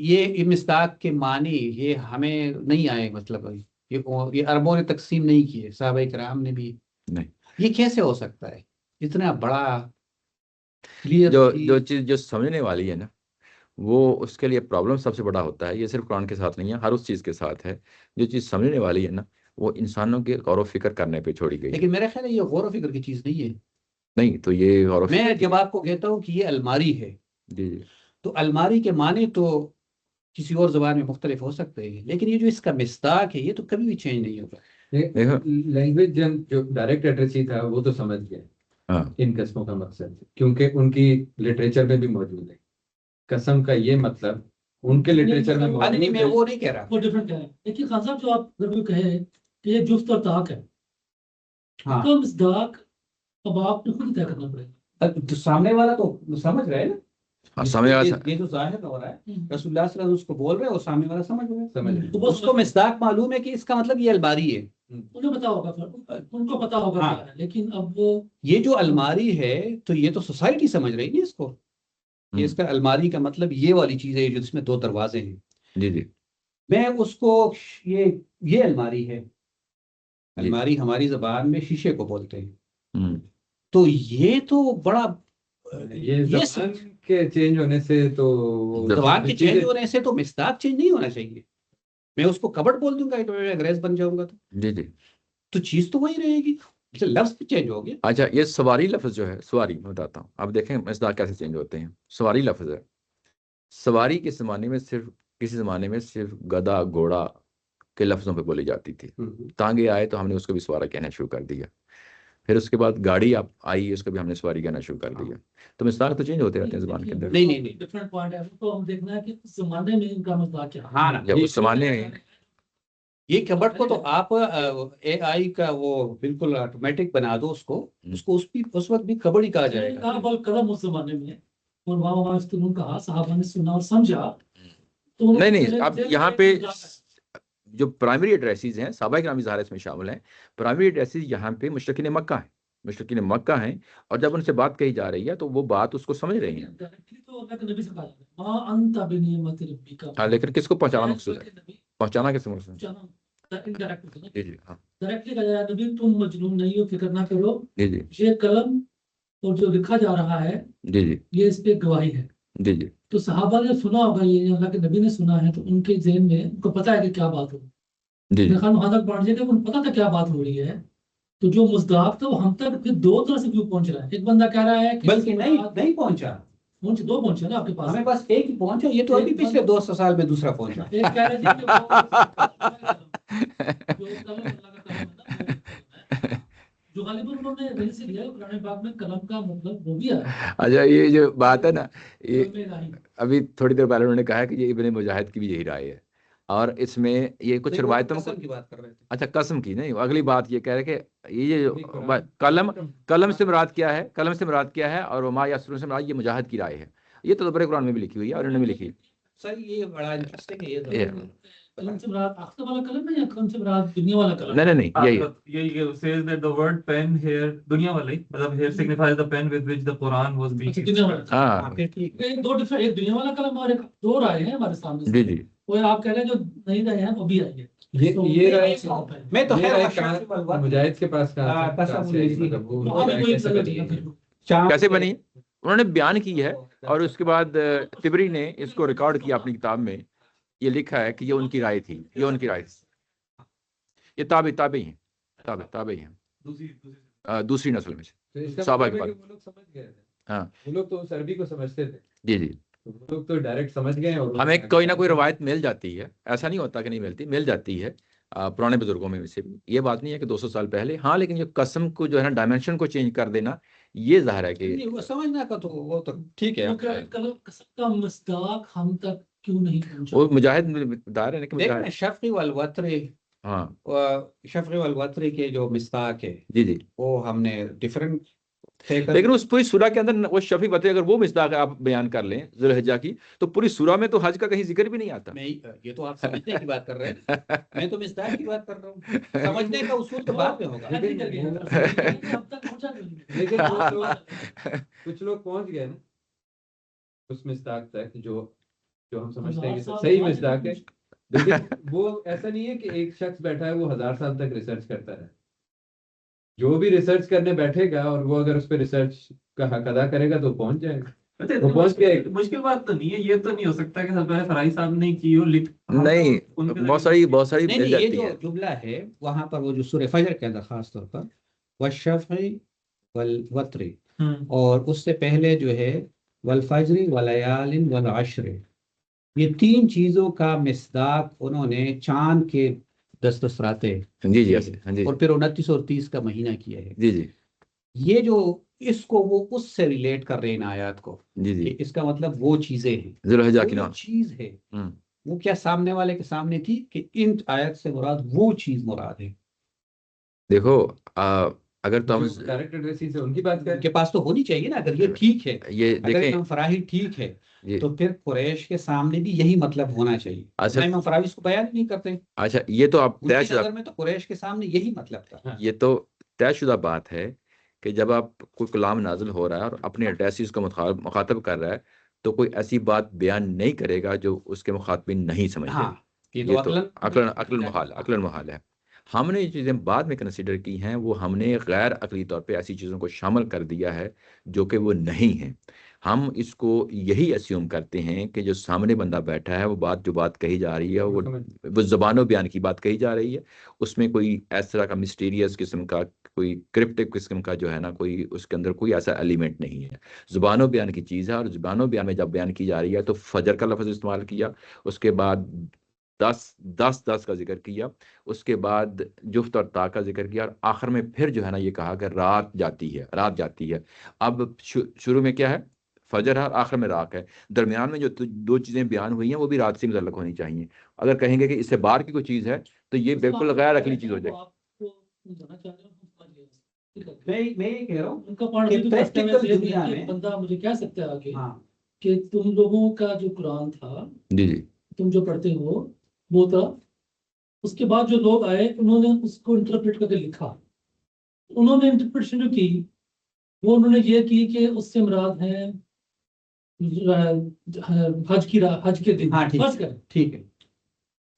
یہ مصداق کے معنی یہ ہمیں نہیں آئے، مطلب یہ عربوں نے تقسیم نہیں کیے، صحابہ کرام نے بھی نہیں۔ یہ کیسے ہو سکتا ہے اتنا بڑا clear جو چیز؟ چیز جو سمجھنے والی ہے نا، وہ اس کے لیے پرابلم سب سے بڑا ہوتا ہے. یہ صرف قرآن کے ساتھ نہیں ہے، ہر اس چیز کے ساتھ ہے. جو چیز سمجھنے والی ہے نا، وہ انسانوں کے غور و فکر کرنے پہ چھوڑی گئی ہے. لیکن میرا خیال ہے یہ غور و فکر کی چیز نہیں ہے. نہیں تو یہ غور و میں فکر جب آپ کو کہتا ہوں کہ یہ الماری ہے، جی جی تو الماری کے معنی تو کسی اور زبان میں مختلف ہو سکتے ہیں، لیکن یہ جو اس کا مصداق ہے یہ تو کبھی بھی چینج نہیں ہوگا. دیکھو لینگویج جو ڈائریکٹ ایڈریسی تھا وہ تو سمجھ گئے ہاں ان قسموں کا مقصد، کیونکہ ان کی لٹریچر میں بھی موجود ہے. قسم کا یہ مطلب ان کے لٹریچر میں نہیں، موجود میں ہے. وہ نہیں کہہ رہا. وہ ڈفرنٹ ہے. دیکھیے خان صاحب، جو آپ اگر کہے کہ یہ جفت اور طاق ہے، ہاں، تو مصداق اب آپ نے خود طے کرنا پڑے گا. تو سامنے والا تو سمجھ رہے ہیں نا، ہاں، سمجھ آ یہ جو ظاہر ہو رہا ہے رسول اللہ صلی اللہ علیہ وسلم اس کو بول رہے ہیں اور سامنے والا سمجھ رہے ہیں. سمجھ رہے تو ہیں. وہ اس کو مصداق معلوم ہے کہ اس کا مطلب یہ الماری ہے. انہیں پتا ہوگا، پھر ان کو پتا ہوگا ہاں. کیا ہے. لیکن اب وہ یہ جو الماری ہے تو یہ تو سوسائٹی سمجھ رہی ہے اس کو، کہ اس کا الماری کا مطلب یہ والی چیز ہے جو اس میں 2 دروازے ہیں. جی جی میں اس کو یہ الماری ہے. الماری ہماری زبان میں شیشے کو بولتے ہیں. ہوں. تو یہ تو بڑا یہ زبان کے چینج ہونے سے تو زبان کے چینج ہونے سے تو مصداق چینج نہیں ہونا چاہیے. میں اس کو کبٹ بول دوں گا تو میں انگریز بن جاؤں گا جی جی تو چیز تو وہی رہے گی، لفظ بھی چینج ہو گیا. اچھا، یہ سواری لفظ جو ہے، سواری میں بتاتا ہوں، اب دیکھیں مصداق کیسے چینج ہوتے ہیں. سواری لفظ ہے، سواری کے زمانے میں صرف کسی زمانے میں صرف گدا گھوڑا کے لفظوں پہ بولی جاتی تھی. تانگے آئے تو ہم نے اس کو بھی سوارا کہنا شروع کر دیا. پھر اس کے بعد گاڑی آئی، اس کو بھی ہم نے سواری کہنا شروع کر دیا. تو مصداق تو چینج ہوتے رہتے ہیں زبان کے اندر. نہیں. ڈفرنٹ پوائنٹ ہے. تو ہم دیکھنا ہے کہ اس زمانے میں ان کا مصداق کیا ہے. ہاں نا، جب اس زمانے میں یہ کبٹ کو تو آپ اے آئی کا وہ بالکل آٹومیٹک بنا دو، اس کو اس وقت بھی کبڑ ہی کہا جائے گا. کہا بول قلم اس زمانے میں، اور وہاں استعمال کہا، صحابہ نے سنا اور سمجھا. تو نہیں اب یہاں پہ جو پرائمری ایڈریسز ہیں، صحابہ کرام ظاہر اس میں شامل ہیں. پرائمری ایڈریسز یہاں پہ مشرکین مکہ ہیں، مشرکین مکہ ہیں، اور جب ان سے بات کہی جا رہی ہے تو وہ بات اس کو سمجھ رہے ہیں. تو اللہ کے نبی سے کہا جاتا ہے ما انت بنعمت ربک. ہاں، لیکن کس کو پہنچانا مقصود ہے؟ پہنچانا کس مقصود ہے؟ جی جی ہاں ڈائریکٹلی کہا جاتا ہے نبی تم مجنون نہیں ہو، فکر نہ کرو. جی جی یہ قلم اور جو لکھا جا رہا ہے جی جی یہ اس پہ گواہی ہے. جی جی تو صحابہ نے سنا ہوگا، یہ اللہ کے نبی نے سنا ہے، تو ان کے ذہن میں ان کو پتا ہے کہ کیا بات ہو. جی میرے خیال وہاں تک پہنچ جائے کہ ان کو پتا تھا کیا بات ہو رہی ہے. تو جو مصداق تھا وہ ہم تک پھر 2 طرح سے کیوں پہنچ رہا ہے. ایک بندہ کہہ رہا ہے کہ بلکہ نہیں پہنچا، 2 پہنچے نا آپ کے پاس. ہمیں بس ایک ہی پہنچا. یہ تو ابھی پچھلے 200 سال میں دوسرا پہنچا. ایک کہہ رہے تھے کہ جو قلم اللہ کا قلم ہے نا، وہ قلم ہے جو غالباً انہوں نے وہیں سے لیا ہے. قرآن پاک میں قلم کا مطلب وہ بھی آیا. اچھا، یہ جو بات ہے نا، یہ قلم الہی. ابھی تھوڑی دیر پہلے انہوں نے کہا کہ یہ ابن مجاہد کی بھی یہی رائے ہے، اور اس میں یہ کچھ روایتوں میں قسم کی بات کر رہے تھے. اچھا قسم کی نہیں، اگلی بات یہ کہہ رہے کہ یہ جو قلم سے مراد کیا ہے، قلم سے مراد کیا ہے، اور ما یسرون سے مراد یہ مجاہد کی رائے ہے. یہ تو تدبر قرآن میں بھی لکھی ہوئی ہے اور انہوں نے بھی لکھی ہے. سر یہ بڑا انٹرسٹنگ ہے. یہ قلم سے مراد آخر والا قلم ہے یا قلم سے مراد دنیا والا قلم؟ نہیں یہی یہ says that the word pen here دنیا والا ہی مطلب here signifies the pen with which the Quran was being دنیا والا. ہاں پھر ٹھیک ہے. دو ڈفرنٹ، ایک دنیا والا قلم اور ایک 2 رائے ہیں ہمارے سامنے. جی جی وہ آپ کہہ رہے ہیں جو نہیں رہے ہیں وہ بھی آئیں گے. یہ رائے میں تو یہ خیر رائے مجاہد کے پاس کہاں سے آئی؟ مطلب وہ کیسے بنی ہے؟ کیسے بنی انہوں نے بیان کی ہے، اور اس کے بعد طبری نے اس کو ریکارڈ کیا اپنی کتاب میں. یہ لکھا ہے کہ یہ ان کی رائے تھی، یہ ان کی رائے تھی. یہ تابعی ہیں دوسری نسل میں سے. تو اس کا صحابہ مطلب کے ہے کہ وہ لوگ سمجھ گئے تھے. ہاں وہ لوگ تو اس عربی کو سمجھتے تھے. جی جی وہ لوگ تو ڈائریکٹ سمجھ گئے. اور ہمیں کوئی نہ کوئی روایت مل جاتی ہے، ایسا نہیں ہوتا کہ نہیں ملتی، مل جاتی ہے پرانے بزرگوں میں سے بھی. یہ بات نہیں ہے کہ 200 سال پہلے. ہاں لیکن یہ قسم کو جو ہے نا ڈائمینشن کو چینج کر دینا، یہ ظاہر ہے کہ سمجھنا کا تو وہ تو ٹھیک ہے. قسم کا مصداق ہم تک کیوں نہیں پہنچا؟ وہ مجاہد دار ہے کہ دیکھنا شفقی والوتری، ہاں شفقی والوتری کے جو مصداق ہے جی جی وہ ہم نے ڈفرنٹ. لیکن اس پوری سورہ کے اندر وہ شفیع بتے اگر وہ مصداق آپ بیان کر لیں ذوالحجہ کی، تو پوری سورہ میں تو حج کا کہیں ذکر بھی نہیں آتا. یہ تو آپ سمجھنے کی بات کر رہے ہیں، میں تو مصداق کی بات کر رہا ہوں. سمجھنے کا اصول تو بعد میں ہوگا. لیکن کچھ لوگ پہنچ گئے نا اس مصداق تک جو جو ہم سمجھتے ہیں کہ 1000 صحیح سال مصداق ہے، لیکن وہ ایسا نہیں ہے کہ ایک شخص بیٹھا ہے وہ 1000 سال تک ریسرچ کرتا رہے. جو بھی ریسرچ کرنے بیٹھے گا اور وہ اگر اس پہ ریسرچ کا حق ادا کرے گا تو پہنچ جائے گا. اچھا وہ پہنچ کے مشکل بات تو نہیں ہے، یہ تو نہیں ہو سکتا کہ سب فرائی صاحب نے کی ہو لکھ نہیں، بہت ساری نہیں مل یہ جاتی جو ہے. جملہ ہے وہاں پر وہ جو سورہ فجر کے اندر خاص طور پر والشفع والوتر، اور اس سے پہلے جو ہے والفجر ولیال والعشر، یہ 3 چیزوں کا مصداق انہوں نے چاند کے 10 راتیں جی جی ہاں جی اور پھر 29 اور 30 کا مہینہ کیا ہے. جی جی یہ جو اس کو وہ اس سے ریلیٹ کر رہے ہیں ان آیات کو، جی جی کہ اس کا مطلب وہ چیزیں ہیں، ذوالحجہ وہ کی جو نام. چیز ہے وہ کیا سامنے والے کے سامنے تھی کہ ان آیت سے مراد وہ چیز مراد ہے. دیکھو اگر تو ہم جو ڈائریکٹ ایڈریسی سے ان کی بات ان کریں کے پاس تو ہونی چاہیے نا. اگر یہ ٹھیک ہے، یہ اگر دیکھیں امام فراہی ٹھیک ہے جی. تو پھر قریش کے سامنے بھی یہی مطلب ہونا چاہیے. اچھا امام فراہی اس کو بیان نہیں کرتے، اچھا یہ تو آپ ان طے کی شدہ، نظر میں تو قریش کے سامنے یہی مطلب تھا. یہ تو طے شدہ بات ہے کہ جب آپ کوئی کلام نازل ہو رہا ہے اور اپنے ایڈریس کو مخاطب کر رہا ہے تو کوئی ایسی بات بیان نہیں کرے گا جو اس کے مخاطبین نہیں سمجھ ہاں رہے. یہ یہ تو تو عقل محال ہے. ہم نے یہ چیزیں بعد میں کنسیڈر کی ہیں، وہ ہم نے غیر عقلی طور پہ ایسی چیزوں کو شامل کر دیا ہے جو کہ وہ نہیں ہیں. ہم اس کو یہی اسیوم کرتے ہیں کہ جو سامنے بندہ بیٹھا ہے وہ جو بات کہی جا رہی ہے وہ زبان و بیان کی بات کہی جا رہی ہے، اس میں کوئی اس طرح کا مسٹیریس قسم کا، کوئی کرپٹک قسم کا جو ہے نا، کوئی اس کے اندر کوئی ایسا ایلیمنٹ نہیں ہے. زبان و بیان کی چیز ہے، اور زبان و بیان میں جب بیان کی جا رہی ہے تو فجر کا لفظ استعمال کیا، اس کے بعد 10 کا ذکر کیا، اس کے بعد جفت اور تا کا ذکر کیا، اور آخر میں پھر جو ہے نا یہ کہا کہ رات جاتی ہے. اب شروع میں کیا ہے؟ فجر ہے، اور آخر میں رات ہے. درمیان میں جو 2 چیزیں بیان ہوئی ہیں وہ بھی رات سے متعلق ہونی چاہیے. اگر کہیں گے کہ اس سے باہر کی کوئی چیز ہے تو یہ بالکل غیر عقلی چیز ہو جائے گی. میں یہ کہہ رہا ہوں ان کا پوائنٹ کہ بھی پریکٹیکل دنیا میں بندہ مجھے کہہ سکتا ہے آگے ہاں کہ تم لوگوں کا جو قرآن تھا جی جی تم جو پڑھتے ہو وہ تھا، اس کے بعد جو لوگ آئے انہوں نے اس کو انٹرپریٹ کر کے لکھا. انہوں نے انٹرپریٹیشن جو کی وہ انہوں نے یہ کی کہ اس سے مراد ہے حج کے دن. ہاں فرض کریں ٹھیک ہے.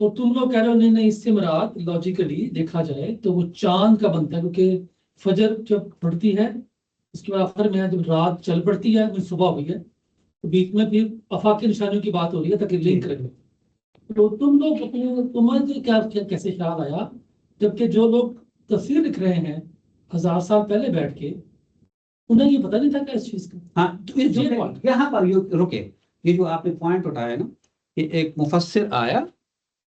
اور تم لوگ کہہ رہے ہو نہیں اس سے مراد لاجیکلی دیکھا جائے تو وہ چاند کا بنتا ہے، کیونکہ فجر جب پڑتی ہے اس کے بعد آخر میں جب رات چل پڑتی ہے وہ صبح ہوئی ہے تو بیچ میں پھر آفاقی نشانیوں کی بات ہو رہی ہے تاکہ لنک کریں. تو تم لوگ تمہیں کیسے خیال آیا جبکہ جو لوگ تفسیر لکھ رہے ہیں 1000 سال پہلے بیٹھ کے انہیں یہ پتہ نہیں تھا کہ اس چیز کا. ہاں تو یہاں پر رکے، یہ جو آپ نے پوائنٹ اٹھایا نا کہ ایک مفسر آیا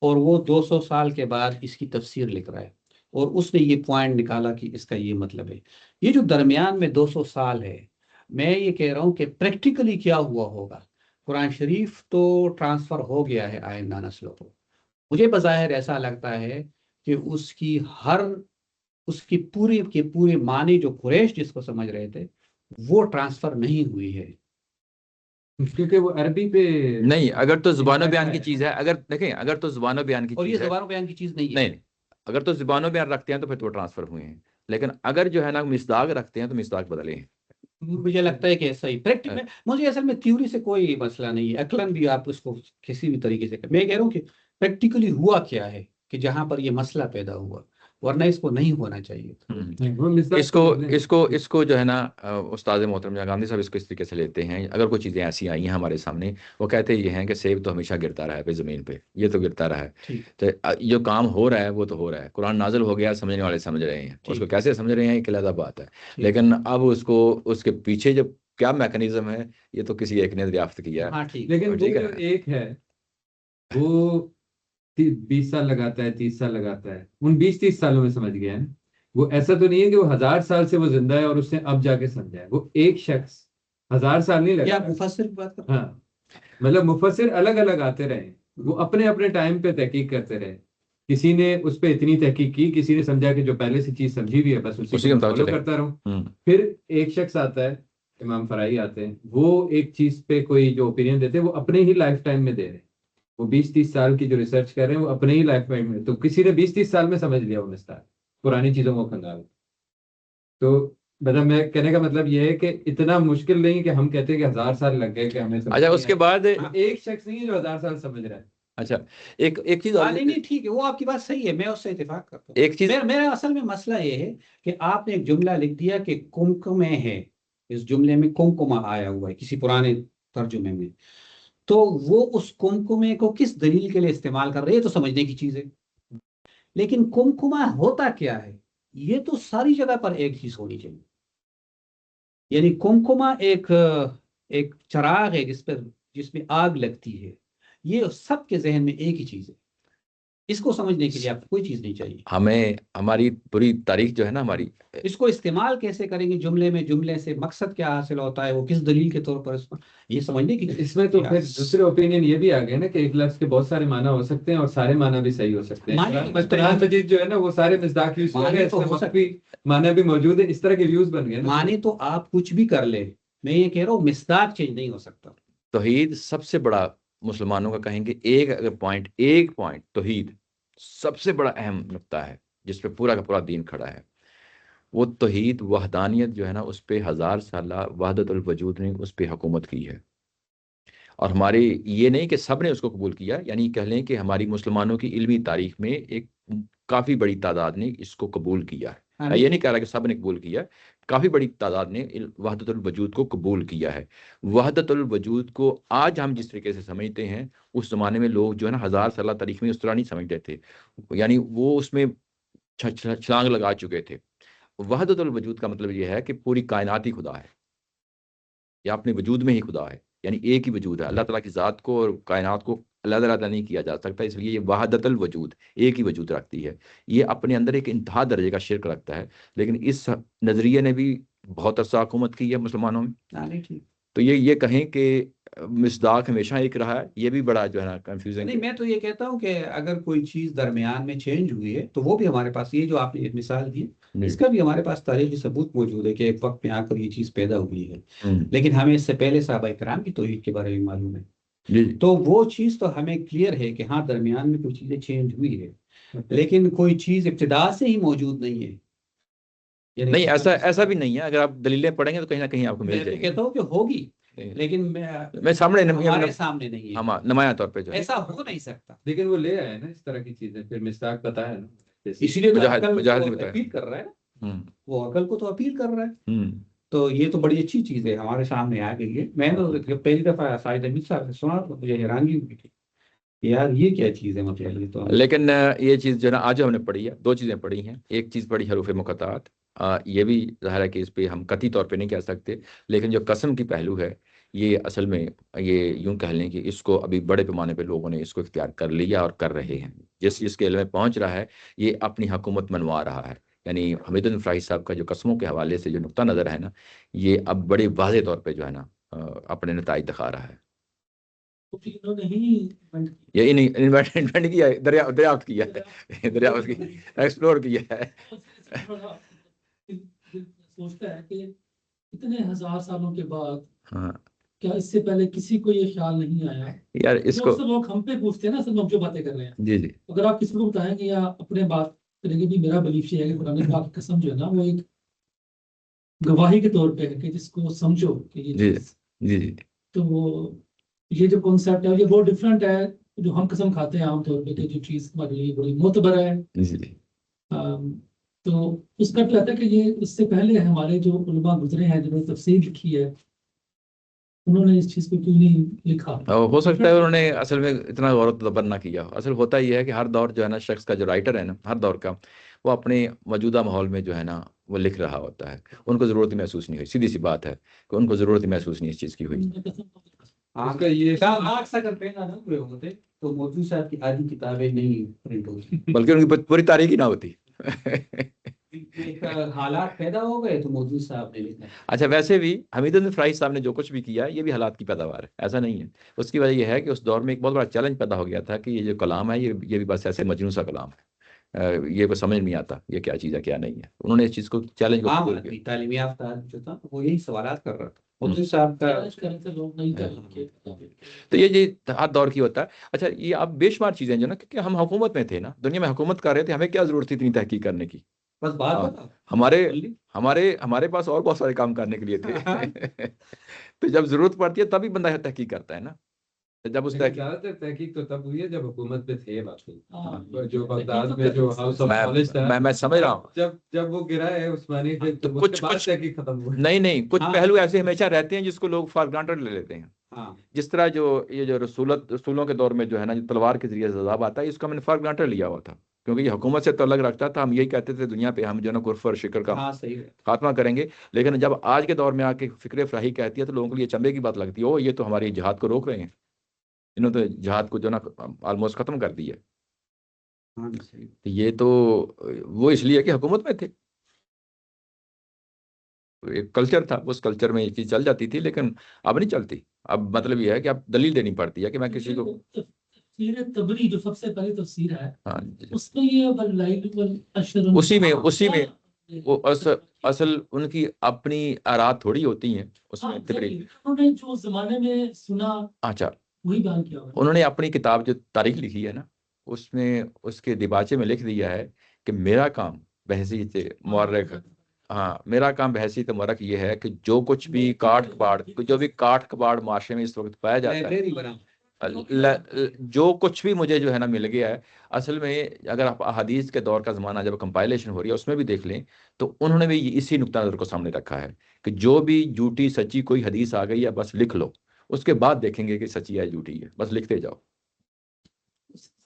اور وہ 200 سال کے بعد اس کی تفسیر لکھ رہا ہے اور اس نے یہ پوائنٹ نکالا کہ اس کا یہ مطلب ہے. یہ جو درمیان میں 200 سال ہے، میں یہ کہہ رہا ہوں کہ پریکٹیکلی کیا ہوا ہوگا. قرآن شریف تو ٹرانسفر ہو گیا ہے آئندہ نسلوں کو. مجھے بظاہر ایسا لگتا ہے کہ اس کی پورے معنی جو قریش جس کو سمجھ رہے تھے وہ ٹرانسفر نہیں ہوئی ہے، کیونکہ وہ عربی پہ نہیں. اگر تو زبان و بیان کی چیز ہے، اگر دیکھیں اگر تو زبان و بیان کی اور یہ چیز ہے، زبان و بیان کی چیز نہیں ہے. نہیں اگر تو زبان و بیان رکھتے ہیں تو پھر تو وہ ٹرانسفر ہوئے ہیں، لیکن اگر جو ہے نا مصداق رکھتے ہیں تو مصداق بدلے ہیں. مجھے لگتا ہے کہ ایسا ہی پریکٹیکل مجھے اصل میں تھیوری سے کوئی مسئلہ نہیں ہے. عقلاً بھی آپ اس کو کسی بھی طریقے سے میں کہہ رہا ہوں کہ پریکٹیکلی ہوا کیا ہے کہ جہاں پر یہ مسئلہ پیدا ہوا، ورنہ اس کو نہیں ہونا چاہیے. اس کو جو ہے نا استاد محترم گاندھی صاحب اس کو اس طریقے سے لیتے ہیں. اگر کوئی چیزیں ایسی آئی ہیں ہمارے سامنے، وہ کہتے یہ ہیں کہ سیب تو ہمیشہ گرتا رہا ہے پہ زمین پہ، یہ تو گرتا رہا ہے، تو جو کام ہو رہا ہے وہ تو ہو رہا ہے. قرآن نازل ہو گیا، سمجھنے والے سمجھ رہے ہیں، اس کو کیسے سمجھ رہے ہیں ایک علیحدہ بات ہے. لیکن اب اس کے پیچھے جو کیا میکانزم ہے یہ تو کسی ایک نے دریافت کیا ہے. لیکن وہ جو ایک ہے وہ 20 سال لگاتا ہے، 30 سال لگاتا ہے، ان 20-30 سالوں میں سمجھ گیا ہے. وہ ایسا تو نہیں ہے کہ وہ 1000 سال سے وہ زندہ ہے اور اس نے اب جا کے سمجھا ہے. وہ ایک شخص 1000 سال نہیں لگا. مفسر کی بات کرتے ہاں مطلب مفسر الگ الگ آتے رہے، وہ اپنے اپنے ٹائم پہ تحقیق کرتے رہے. کسی نے اس پہ اتنی تحقیق کی، کسی نے سمجھا کہ جو پہلے سے چیز سمجھی ہوئی ہے بس اسی کو فالو کرتا رہوں. پھر ایک شخص آتا ہے، امام فرائی آتے ہیں، وہ ایک چیز پہ کوئی جو اوپینین دیتے ہیں وہ اپنے ہی لائف ٹائم میں دے رہے ہیں. وہ 20-30 سال کی جو ریسرچ کر رہے ہیں وہ اپنے ہی لائف ٹائم میں، تو کسی نے 20-30 سال میں سمجھ لیا وہ مسئلہ، پرانی چیزوں کو کھنگال. تو مطلب میں کہنے کا مطلب یہ ہے کہ اتنا مشکل نہیں کہ ہم کہتے ہیں کہ 1000 سال لگ گئے کہ ہمیں سمجھ اچھا اس کے بعد ایک شخص نہیں ہے جو 1000 سال سمجھ رہا ہے. اچھا ایک چیز اور نہیں ٹھیک ہے، وہ آپ کی بات صحیح ہے، میں اس سے اتفاق کرتا ہوں. ایک چیز میرا اصل میں مسئلہ یہ ہے کہ آپ نے ایک جملہ لکھ دیا کہ کمکمے ہے، اس جملے میں کمکما آیا ہوا ہے کسی پرانے ترجمے میں، تو وہ اس کمکمے کو کس دلیل کے لیے استعمال کر رہے ہیں تو سمجھنے کی چیز ہے. لیکن کمکما ہوتا کیا ہے، یہ تو ساری جگہ پر ایک چیز ہونی چاہیے. یعنی کمکما ایک چراغ ہے جس میں آگ لگتی ہے، یہ سب کے ذہن میں ایک ہی چیز ہے. اس کو سمجھنے کے لیے آپ کو کوئی چیز نہیں چاہیے. ہمیں ہماری پوری تاریخ جو ہے نا ہماری، اس کو استعمال کیسے کریں گے جملے میں، جملے سے مقصد کیا حاصل ہوتا ہے، وہ کس دلیل کے طور پر اس پر، یہ سمجھنے کی. اس میں تو پھر دوسرے اوپینین یہ بھی آ گئے نا کہ ایک لفظ کے بہت سارے معنی ہو سکتے ہیں اور سارے معنی بھی صحیح ہو سکتے ہیں. قرآن مجید جو ہے نا وہ سارے مصداق یوز کر رہے ہیں، اس میں مخفی معنی بھی موجود ہے، اس طرح کے ویوز بن گئے. معنی تو آپ کچھ بھی کر لیں، میں یہ کہہ رہا ہوں مصداق چینج نہیں ہو سکتا. توحید سب سے بڑا مسلمانوں کا کہیں گے ایک پوائنٹ توحید سب سے بڑا اہم نقطہ ہے جس پہ پورا کا پورا دین کھڑا ہے. وہ توحید وحدانیت جو ہے نا اس پہ 1000 سالہ وحدت الوجود نے اس پہ حکومت کی ہے. اور ہمارے یہ نہیں کہ سب نے اس کو قبول کیا، یعنی کہہ لیں کہ ہماری مسلمانوں کی علمی تاریخ میں ایک کافی بڑی تعداد نے اس کو قبول کیا ہے. میں یہ نہیں کہہ رہا کہ سب نے قبول کیا، کافی بڑی تعداد نے وحدت الوجود کو قبول کیا ہے. وحدت الوجود کو آج ہم جس طریقے سے سمجھتے ہیں، اس زمانے میں لوگ جو ہے نا 1000 سالہ تاریخ میں اس طرح نہیں سمجھتے تھے، یعنی وہ اس میں چھلانگ لگا چکے تھے. وحدت الوجود کا مطلب یہ ہے کہ پوری کائنات ہی خدا ہے، یا اپنے وجود میں ہی خدا ہے، یعنی ایک ہی وجود ہے. اللہ تعالیٰ کی ذات کو اور کائنات کو علیحدہ علیحدہ نہیں کیا جا سکتا، اس لیے یہ وحدت الوجود ایک ہی وجود رکھتی ہے. یہ اپنے اندر ایک انتہا درجے کا شرک رکھتا ہے، لیکن اس نظریے نے بھی بہت عرصہ حکومت کی ہے مسلمانوں میں. تو یہ کہیں کہ مصداق ہمیشہ ایک رہا ہے، یہ بھی بڑا جو ہے نا کنفیوزنگ. نہیں، میں تو یہ کہتا ہوں کہ اگر کوئی چیز درمیان میں چینج ہوئی ہے تو وہ بھی ہمارے پاس، یہ جو آپ نے ایک مثال دی اس کا بھی ہمارے پاس تاریخی ثبوت موجود ہے کہ ایک وقت میں آ کر یہ چیز پیدا ہوئی ہے. لیکن ہمیں اس سے پہلے صحابہ کرام کی توحید کے بارے میں معلوم ہے، تو وہ چیز تو ہمیں کلیئر ہے کہ ہاں درمیان میں کوئی چیزیں چینج ہوئی ہے، لیکن کوئی چیز ابتدا سے ہی موجود نہیں ہے. نہیں، ایسا بھی نہیں ہے. اگر آپ دلیلیں پڑھیں گے تو کہیں نہ کہیں آپ کو مل جائے گی. کہتا ہوں کہ ہوگی، لیکن میں سامنے ہمارے سامنے نہیں ہے، نمایاں طور پہ جو ایسا ہو نہیں سکتا. لیکن وہ لے آئے نا اس طرح کی چیزیں، پھر مصداق بتایا نا، اسی لیے مجاہد نے بتایا، اپیل کر رہا ہے، وہ عقل کو تو اپیل کر رہا ہے. تو یہ تو بڑی اچھی چیز ہے، ہمارے سامنے آ گئی ہے. میں نے پہلی دفعہ ساجد حمید صاحب سے سنا تو مجھے حیرانگی ہوئی تھی یار یہ کیا چیز ہے. مطلب تو لیکن یہ چیز جو ہے نا آج ہم نے پڑھی ہے، دو چیزیں پڑھی ہیں. ایک چیز پڑھی حروف مقطعات، یہ بھی ظاہر ہے کہ اس پہ ہم قطعی طور پہ نہیں کہہ سکتے، لیکن جو قسم کی پہلو ہے یہ اصل میں یہ یوں کہہ لیں کہ اس کو ابھی بڑے پیمانے پہ لوگوں نے اس کو اختیار کر لیا اور کر رہے ہیں. جس کے علم میں پہنچ رہا ہے یہ اپنی حکومت منوا رہا ہے. یعنی حمید الفرائی صاحب کا جو قسموں کے حوالے سے جو نقطہ نظر ہے نا، یہ اب بڑے واضح طور پہ جو ہے نا اپنے نتائج دکھا رہا ہے. یہ انوینٹ کیا ہے، دریافت کیا ہے، دریافت کی ایکسپلور کیا ہے. سوچتا ہے کہ اتنے 1000 سالوں کے بعد ہاں کیا اس سے پہلے کسی کو یہ خیال نہیں آیا یار اس کو. لوگ ہم پہ پوچھتے ہیں نا، سب لوگ جو باتیں کر رہے ہیں. جی جی، اگر آپ کسی کو بتائیں گے یا اپنے بات کریں گے بھی میرا بلیف یہ ہے کہ قرآن پاک کی قسم جو ہے نا وہ ایک گواہی کے طور پہ ہے کہ جس کو سمجھو کہ یہ چیز، جی جی، تو یہ جو کانسیپٹ ہے یہ بہت ڈفرینٹ ہے جو ہم قسم کھاتے ہیں عام طور پہ کہ جو چیز ہمارے لیے بڑی معتبر ہے. تو اس کا کہتا ہے کہ یہ اس سے پہلے ہمارے جو علماء گزرے ہیں جنہوں نے تفسیر لکھی ہے انہوں نے اس چیز کو کیوں نہیں لکھا. ہو سکتا ہے انہوں نے اصل میں اتنا غور و تدبر نہ کیا. اصل ہوتا یہ ہے کہ ہر دور جو ہے نا شخص کا جو رائٹر ہے نا ہر دور کا، وہ اپنے موجودہ ماحول میں جو ہے نا وہ لکھ رہا ہوتا ہے. ان کو ضرورت محسوس نہیں ہوئی، سیدھی سی بات ہے کہ ان کو ضرورت محسوس نہیں اس چیز کی ہوئی. اگر پیدا نہ ہوئے ہوتے تو مودودی صاحب کی آدھی کتابیں نہیں پرنٹ ہوتی، بلکہ ان کی پوری تاریخ ہی نہ ہوتی. حالات پیدا ہو گئے تو مودودی صاحب نے لکھا. اچھا ویسے بھی حمید الفرائی صاحب نے جو کچھ بھی کیا یہ بھی حالات کی پیداوار ہے، ایسا نہیں ہے. اس کی وجہ یہ ہے کہ اس دور میں ایک بہت بڑا چیلنج پیدا ہو گیا تھا کہ یہ جو کلام ہے یہ بھی بس ایسے مجنون سا کلام ہے، یہ کو سمجھ نہیں آتا یہ کیا چیز ہے کیا نہیں ہے. انہوں نے اس چیز کو چیلنج کو قبول کیا. تعلیم یافتہ جو تھا وہ یہی سوالات کر رہا تھا مودودی صاحب کا. تو یہ ہر دور کی ہوتا ہے. اچھا یہ اب بے شمار چیزیں جو نا، کیونکہ ہم حکومت میں تھے نا، دنیا میں حکومت کر رہے تھے، ہمیں کیا ضرورت تھی اتنی تحقیق کرنے کی. بس بات ہاں، بتا ہمارے پاس اور بہت سارے کام کرنے کے لیے تھے تو جب ضرورت پڑتی ہے تبھی بندہ تحقیق کرتا ہے نا. جب اس لیکن تحقیق زیادہ تر تحقیق تو تب ہوئی ہے جب حکومت پہ تھے باقی. ہاں، جو بغداد میں جو ہاؤس آف میں نالج تھا، میں سمجھ رہا ہوں. جب وہ گرا ہے عثمانی پھر تو تو اس کے کچھ بعد تحقیق ختم ہوا. نہیں کچھ ہاں. پہلو ایسے ہمیشہ رہتے ہیں جس کو لوگ فار گرانٹڈ لے لیتے ہیں. ہاں جس طرح یہ جو رسولوں کے دور میں جو ہے نا جو تلوار کے ذریعے عذاب آتا ہے، اس کا میں نے فار گرانٹڈ لیا ہوا تھا کیونکہ یہ حکومت سے تعلق رکھتا تھا. ہم یہی کہتے تھے دنیا پہ ہم جو ہے نا کفر اور شکر کا ہاں صحیح ہے. خاتمہ کریں گے. لیکن جب آج کے دور میں آ کے فکر فراہی کہتی ہے تو لوگوں کے لیے چمبے کی بات لگتی ہے، او یہ تو ہماری جہاد کو روک رہے ہیں، انہوں نے جہاد کو جو نا آلموسٹ ختم کر دی ہے. ہاں صحیح. یہ تو وہ اس لیے کہ حکومت میں تھے، ایک کلچر تھا، اس کلچر میں یہ چیز چل جاتی تھی، لیکن اب نہیں چلتی. اب مطلب یہ ہے کہ اب دلیل دینی پڑتی ہے کہ میں کسی کو تفسیر تبری جو سب سے پہلی تفسیر ہے، ہاں اس میں یہ واللیل والعشر اسی میں وہ اصل ان کی اپنی آرات تھوڑی ہوتی ہیں اس میں تبری. انہوں نے جو زمانے میں سنا اچھا، وہی بیان کیا ہوا ہے. انہوں نے اپنی کتاب جو تاریخ لکھی ہے نا، اس میں اس کے دیباچے میں لکھ دیا ہے کہ میرا کام بحیثیت مورخ، ہاں میرا کام بحیثیت مورخ یہ ہے کہ جو کچھ بھی کاٹ کباڑ معاشرے میں اس وقت پایا جاتا ہے، لائبریری بنا. جو کچھ بھی مجھے جو ہے نا مل گیا ہے. اصل میں اگر آپ احادیث کے دور کا زمانہ جب کمپائلیشن ہو رہی ہے اس میں بھی دیکھ لیں تو انہوں نے بھی اسی نقطہ نظر کو سامنے رکھا ہے کہ جو بھی جھوٹی سچی کوئی حدیث آ گئی ہے بس لکھ لو، اس کے بعد دیکھیں گے کہ سچی ہے جھوٹی ہے، بس لکھتے جاؤ.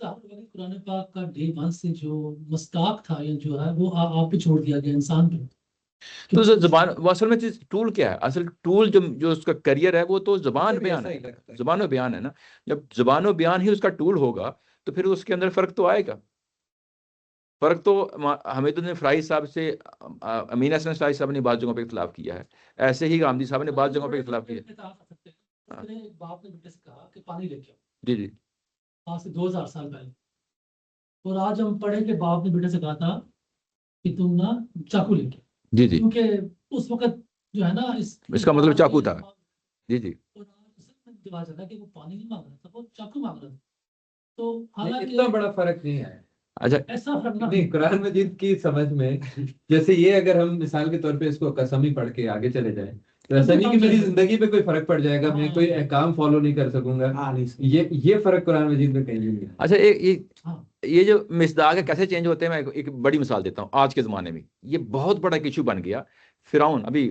قرآن پاک کا ڈے ون سے جو مستاق تھا یا جو ہے وہ آپ پہ چھوڑ دیا گیا انسان پہ. تو زبان وہ اصل میں چیز ٹول کیا ہے؟ اصل ٹول جو اس کا کریئر ہے وہ تو زبان بیان ہے، زبان و بیان ہے نا. جب زبان و بیان ہی اس کا ٹول ہوگا تو پھر اس کے اندر فرق تو آئے گا. فرق تو حمید الدین فرائی صاحب سے امین حسن فرائی صاحب نے بعض جگہوں پہ اختلاف کیا ہے، ایسے ہی غامدی صاحب نے بعض جگہوں پہ اختلاف کیا ہے. باپ نے بیٹے سے کہا کہ پانی لے کے آؤ، جی آج سے 2000 سال پہلے. اور آج ہم پڑھے کہ باپ نے بیٹے سے کہا تھا کہ تم نا چاقو لے کے، جی کیونکہ اس وقت جو ہے نا اس کا مطلب چاقو تھا. جی اور رواج تھا کہ وہ پانی نہیں مانگ رہا تھا، وہ چاقو مانگ رہا تھا. تو حالانکہ اتنا بڑا فرق نہیں ہے. اچھا، ایسا فرق نہ نہیں، قرآن مجید کی سمجھ میں جیسے یہ اگر ہم مثال کے طور پہ اس کو قسم ہی پڑھ کے آگے چلے جائیں تو ایسا نہیں کہ میری زندگی پہ کوئی فرق پڑ جائے گا، میں کوئی احکام فالو نہیں کر سکوں گا. یہ فرق قرآن مجید میں کہیں نہیں ہے. اچھا، یہ جو مصداق ہے کیسے چینج ہوتے ہیں، میں ایک بڑی مثال دیتا ہوں. آج کے زمانے میں یہ بہت بڑا ایشو بن گیا. فرعون، ابھی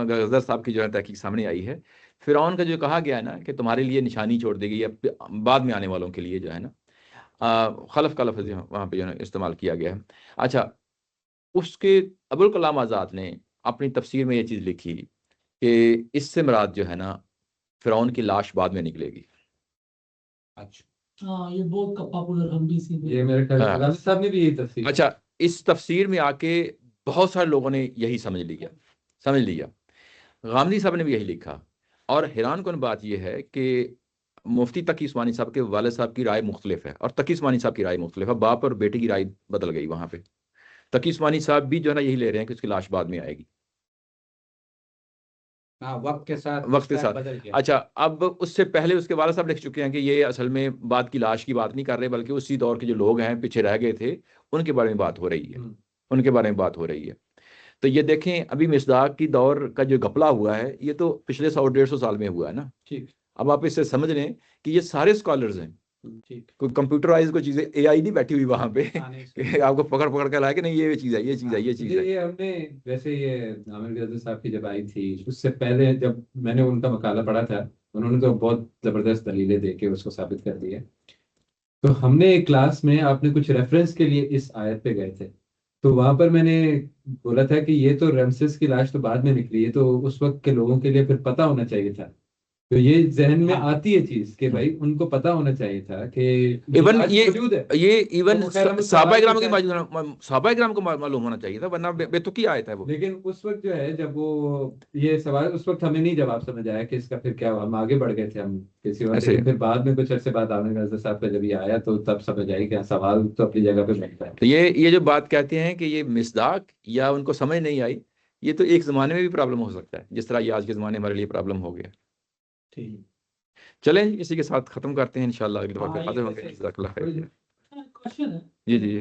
غزر صاحب کی جو ہے تحقیق سامنے آئی ہے، فرعون کا جو کہا گیا ہے نا کہ تمہارے لیے نشانی چھوڑ دے گی یا بعد میں آنے والوں کے لیے جو ہے نا، خلف کا لفظ وہاں پہ جو ہے استعمال کیا گیا ہے. اچھا، اس کے ابوالکلام آزاد نے اپنی تفسیر میں یہ چیز لکھی کہ اس سے مراد جو ہے نا فرعون کی لاش بعد میں نکلے گی. اچھا، ہاں یہ بہت پاپولر ہم بھی سی یہ میرے خیال سے غازی صاحب نے بھی یہی تفسیر. اچھا، اس تفسیر میں آ کے بہت سارے لوگوں نے یہی سمجھ لیا. غامدی صاحب نے بھی یہی لکھا. اور حیران کن بات یہ ہے کہ مفتی تقی عثمانی صاحب کے والد صاحب کی رائے مختلف ہے اور تقی عثمانی صاحب کی رائے مختلف ہے. باپ اور بیٹے کی رائے بدل گئی وہاں پہ. تقی عثمانی صاحب بھی جو ہے نا یہی لے رہے ہیں کہ اس کی لاش بعد میں آئے گی وقت کے ساتھ بدل گیا. اچھا، اب اس سے پہلے اس کے والد صاحب لکھ چکے ہیں کہ یہ اصل میں بعد کی لاش کی بات نہیں کر رہے بلکہ اسی دور کے جو لوگ ہیں پیچھے رہ گئے تھے ان کے بارے میں بات ہو رہی ہے. تو یہ دیکھیں ابھی مصداق کی دور کا جو گپلا ہوا ہے یہ تو پچھلے 100-150 سال میں ہوا ہے نا. اب آپ اس سے سمجھ لیں کہ یہ سارے اسکالرز ہیں، کوئی کمپیوٹرائز کوئی چیزیں اے آئی نہیں بیٹھی ہوئی وہاں پہ کہ آپ کو پکڑ کے لائے کہ نہیں یہ چیز ہے. یہ ہم نے ویسے یہ عامر غازی صاحب کی جب آئی تھی اس سے پہلے جب میں نے ان کا مقالہ پڑھا تھا انہوں نے تو بہت زبردست دلیلیں دے کے اس کو ثابت کر دیا. تو ہم نے ایک کلاس میں آپ نے کچھ ریفرنس کے لیے اس آیت پہ گئے تھے تو وہاں پر میں نے بولا تھا کہ یہ تو رمسیس کی لاش تو بعد میں نکلی ہے تو اس وقت کے لوگوں کے لیے پھر پتہ ہونا چاہیے تھا. تو یہ ذہن میں آتی ہے چیز کہ بھائی ان کو پتہ ہونا چاہیے تھا کہ ایون صحابہ کرام کو معلوم ہونا چاہیے تھا ورنہ بے تکی آیت ہے وہ. لیکن اس وقت جو ہے جب وہ یہ سوال اس وقت ہمیں نہیں جواب سمجھ آیا کہ اس کا پھر کیا ہوا. ہم آگے بڑھ گئے تھے ہم کسی اور لیکن پھر بعد میں کچھ عرصے بعد عامر غازی صاحب کا جب یہ آیا تو تب سمجھ آئی کہ سوال تو اپنی جگہ پہ بیٹھتا ہے. تو یہ جو بات کہتے ہیں کہ یہ مصداق یا ان کو سمجھ نہیں آئی، یہ تو ایک زمانے میں بھی پرابلم ہو سکتا ہے جس طرح یہ آج کے زمانے ہمارے لیے پرابلم ہو گیا. ٹھیک، چلیں اسی کے ساتھ ختم کرتے ہیں انشاءاللہ اگلی دفعہ پھر حاضر ہوں گے. جزاک اللہ خیر. کوشچن ہے جی